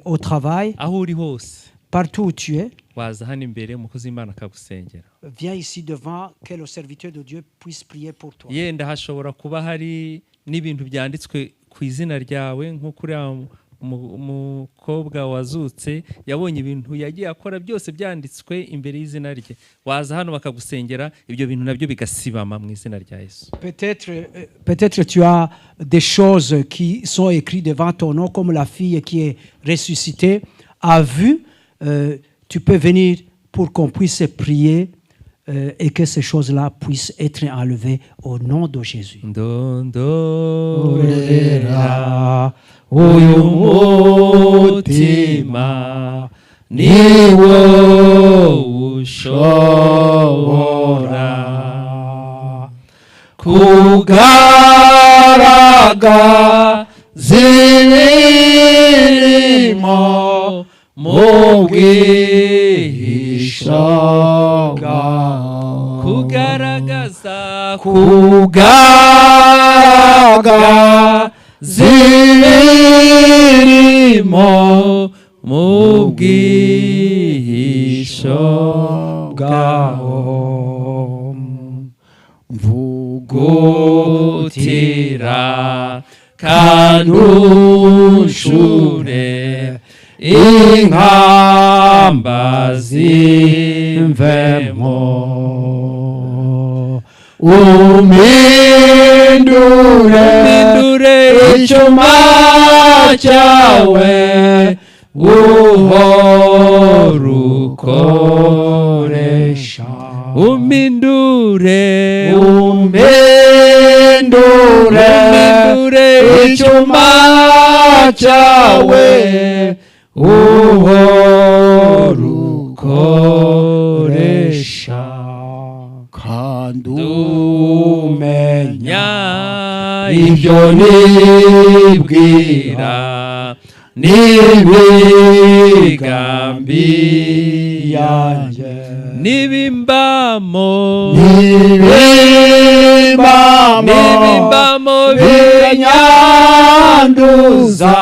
au travail, aho uri hose, partout où tu es, waza hano imbere umukozi w'Imana akagusengera. viens ici devant que le serviteur de Dieu puisse prier pour toi. Yenda hashobora kuba hari n'ibintu byanditswe ku izina ryawe, nk'uko uriya umukobwa wazutse yabonye ibintu yagiye akora byose byanditswe imbere y'izina rye. Waza hano bakagusengera, ibyo bintu nabyo bigasibama mu izina rya Yesu. Peut-être tu as des choses qui sont écrites devant ton nom, comme la fille qui est ressuscitée a vu. Tu peux venir pour qu'on puisse prier et que ces choses-là puissent être enlevées au nom de Jésus. Ndondorera uyu mutima niwo ushobora kugaragaza imirimo mu bwihisho bwawe, kugaragaza imirimo mu bwihisho bwawe, mvugutira kandi unshure inkamba zimvemo, umpindure icyuma cyawe uhora ukoresha, umpindure icyuma cyawe uhora ukoresha, kandi ibyo nibwira n'imigambi yanjye n'ibimbamo binyanduza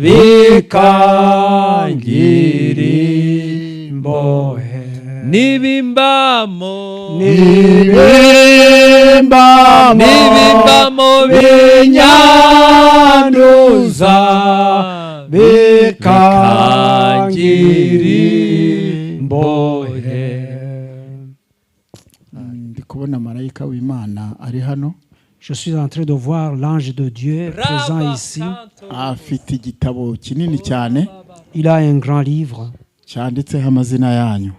bikangira imbohe n'ibimbamo binyanduza bikangira imbohe. Ndi kubona marayika w'Imana ari hano. Je suis en train de voir l'ange de Dieu présent ici. Afite igitabo kinini cyane Il a un grand livre cyanditseho amazina yanyu.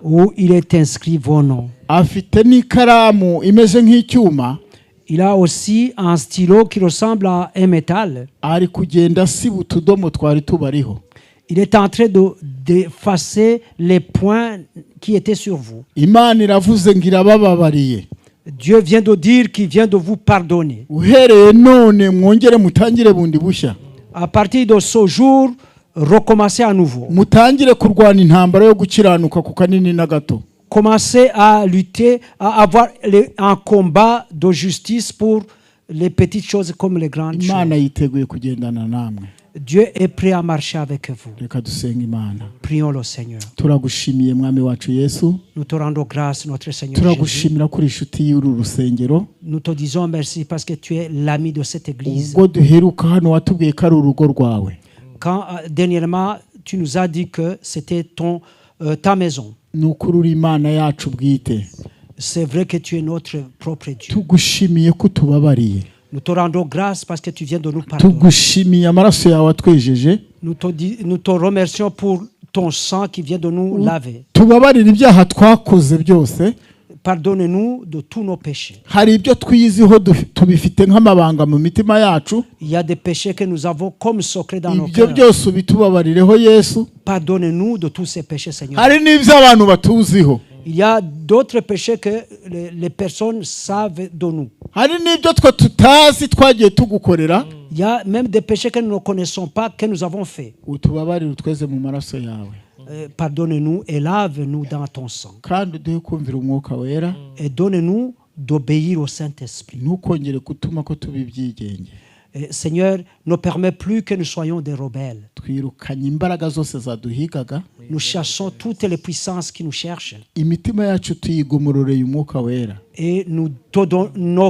où il est inscrit vos noms. Afite n'ikaramu imeze nk'icyuma. Il a aussi un stylo qui ressemble à un métal. Ari kugenda asiba utudomo twari tubariho. Il est en train d'effacer les points qui étaient sur vous. Imana iravuze ngo irabababariye. Dieu vient de dire qu'il vient de vous pardonner. Uhereye none mwongere mutangire bundi bushya. À partir de ce jour, recommencez à nouveau. Mutangire kurwana intambara yo gukiranuka ku kanini na gato. Commencez à lutter, à avoir un combat de justice pour les petites choses comme les grandes choses. Imana yiteguye kugendana namwe. Dieu est prêt à marcher avec vous. Reka dusenga Imana. Prions le Seigneur. Turagushimiye mwami wacu Yesu. Nous te rendons grâce, notre Seigneur Jésus. Turagushimira kuri inshuti y'uru rusengero. Nous te disons merci parce que tu es l'ami de cette église. Ubwo duheruka hano watubwiye ko ari urugo rwawe. Quand dernièrement tu nous as dit que c'était ta maison. Nukuri uri Imana yacu bwite. C'est vrai que tu es notre propre Dieu. Tugushimiye ko tubabariye. Nous te rendons grâce parce que tu viens de nous pardonner. Tugushimiye amaraso yawe atwejeje. Nous te remercions pour ton sang qui vient de nous laver. Tubabarire ibyaha twakoze byose. Pardonne-nous de tous nos péchés. Hari ibyo twiyiziho tubifite nk'amabanga mu mitima yacu. Il y a des péchés que nous avons comme secret dans nos Ibyo cœurs. byose ubitubabarireho Yesu. Pardonne-nous de tous ces péchés, Seigneur. Hari n'ibyo abantu batuziho. Il y a d'autres péchés que les personnes savent de nous. Hari n'ibyo twe tutazi twagiye tugukorera. Il y a même des péchés que nous ne connaissons pas, que nous avons fait. Utubabarire utweze mu maraso yawe. Pardonne-nous et lave-nous dans ton sang. Kandi uduhe kumvira umwuka wera. Et donne-nous d'obéir au Saint-Esprit. Ntukongere gutuma ko tuba ibyigenge. Seigneur, ne permets plus que nous soyons des rebelles. Twirukanye imbaraga zose zaduhigaga. Nous chassons toutes les puissances qui nous cherchent. Imitima yacu tuyigomororeye umwuka wera. Et nos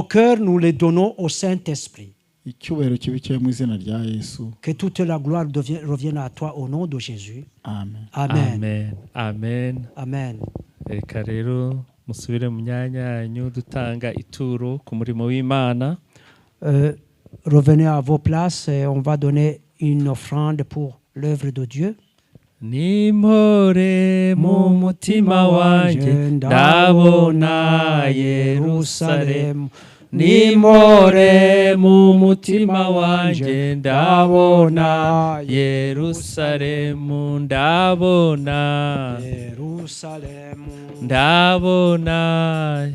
cœurs, nous les donnons au Saint-Esprit. Icyubahiro kibe cyawe mu izina rya Yesu. Que toute la gloire revienne à toi au nom de Jésus. Amen. Amen. amen amen. Amen. Reka rero musubire mu myanya yanyu dutanga ituro ku murimo w'Imana. Revenez à vos places et on va donner une offrande pour l'œuvre de Dieu. Nimpore mu mutima wanje ndabona Yerusalemu. Nimpore mu mutima wanje ndabona Yerusalemu. Ndabona Yerusalemu. ndabona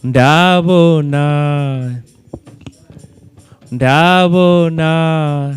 ndabona ndabona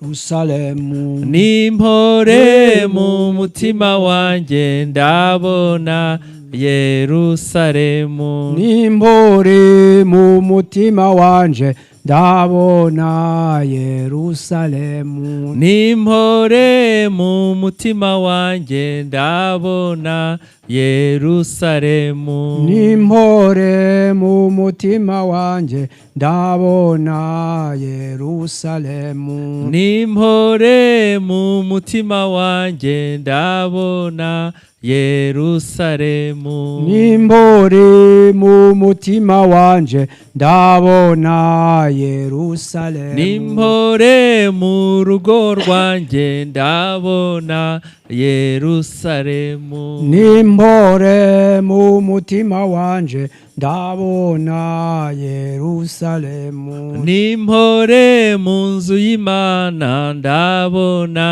Yerusalemu. Nimpore mu mutima wanje ndabona Yerusalemu. Nimpore mu mutima wanje ndabona Yerusalemu. Nimpore mu mutima wanje ndabona Yerusalemu. Nimpore mu mutima wanje ndabona Yerusalemu. Nimpore mu mutima wanje ndabona Yerusalemu. Nimpore mu mutima wanje ndabona Yerusalemu. Nimpore mu rugo rwanjye ndabona Yerusalemu. Nimpore mu mutima wanje ndabona Yerusalemu nimpore mu nzu y'Imana ndabona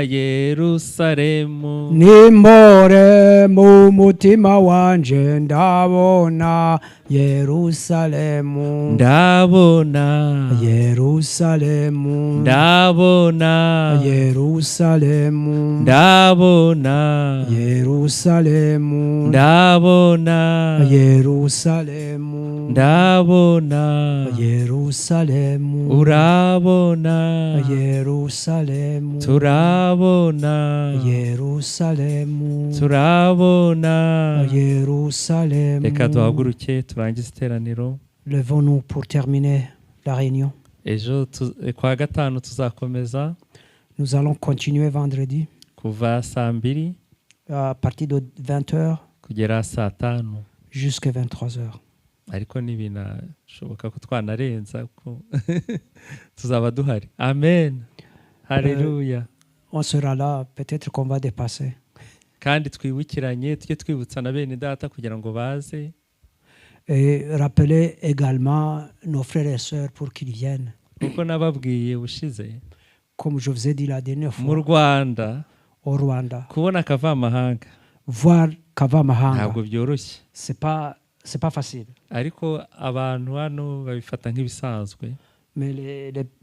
Yerusalemu nimpore mu mutima wanje ndabona Yerusalemu ndabona Yerusalemu ndabona Yerusalemu ndabona Yerusalemu ndabona Yerusalemu ndabona Yerusalemu urabona Yerusalemu turabona Yerusalemu turabona Yerusalemu. reka duhaguruke turangize iteraniro Levons-nous pour terminer la réunion. ejo kwa gatanu tuzakomeza Nous allons continuer vendredi kuva saa 2 à partir de 20h kugera saa 5 jusqu'à 23h. ariko ntibinashoboka ko twanarenza ko tuzaba duhari. Amen. Haleluya. On sera là, peut-être qu'on va dépasser. kandi twibukiranye tujye twibutsa na bene data kugira ngo baze. Et rappeler également nos frères et sœurs pour qu'ils viennent. Kuko nababwiye ushize Comme je vous ai dit la dernière mu fois, Rwanda au Rwanda, kubona kavamahanga voir Kavamahanga, ntabwo byoroshye, c'est pas facile. ariko abantu hano babifata nk'ibisanzwe. Mais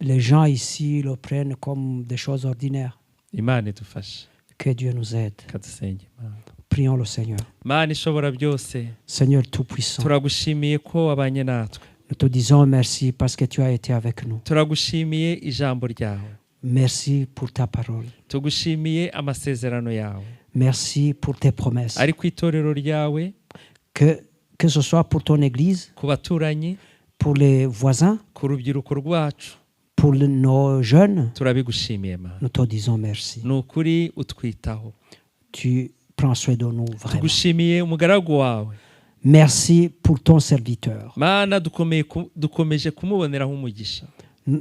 les gens ici le prennent comme des choses ordinaires. Imana idufashe. Que Dieu nous aide. Kadusenge Imana. Prions le Seigneur. Mana ishobora byose, Seigneur Tout-Puissant, turagushimiye ko wabanye natwe. nous te disons merci parce que tu as été avec nous. Turagushimiye ijambo ryawe. Merci pour ta parole. Tugushimiye amasezerano yawe. Merci pour tes promesses. Ari ku itorero ryawe, Que ce soit pour ton église, ku baturanyi, pour les voisins, ku rubyiruko rwacu, pour nos jeunes, turabigushimiye Mana. nous te disons merci. Ni ukuri utwitaho. Tu prends soin de nous vraiment. Tugushimiye umugaragu wawe. Merci pour ton serviteur. Mana dukomeje kumuboneraho umugisha.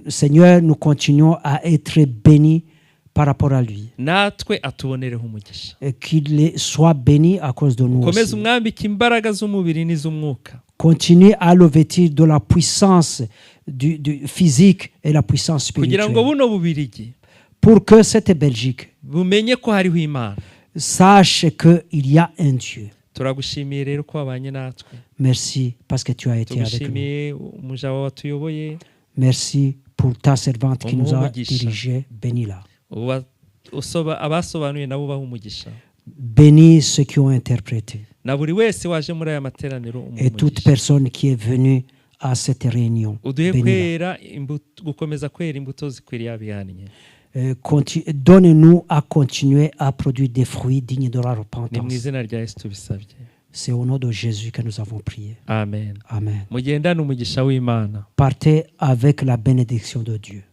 Seigneur, nous continuons à être bénis par rapport à lui. Natwe atubonereho umugisha. Et qu'il soit béni à cause de nous Komeza aussi. umwambika imbaraga z'umubiri n'iz'umwuka. Continue à le vêtir de la puissance du physique et la puissance Kugira ngo spirituelle. buno bubirigi Pour que cette Belgique bumenye ko hariho Imana. sache qu'il y a un Dieu. Turagushimiye rero ko wabanye natwe. Merci parce que tu as été avec nous. Tugushimiye umuja wawe watuyoboye. Merci pour ta servante qui nous a Umugisha. dirigés. Bénis-la. Abasobanuye nabo baha umugisha. Bénis ceux qui ont interprété. Na buri wese waje muri aya materaniro Et toute umugisha. personne qui est venue à cette réunion. Uduhe Bénis-la. kwera gukomeza kwera imbuto zikwiriye abihannye. Donne-nous à continuer à produire des fruits dignes de la Ni mu repentance. izina rya Yesu tubisabye. C'est au nom de Jésus que nous avons prié. Amen. Amen. Mugendane umugisha w'Imana. Partez avec la bénédiction de Dieu.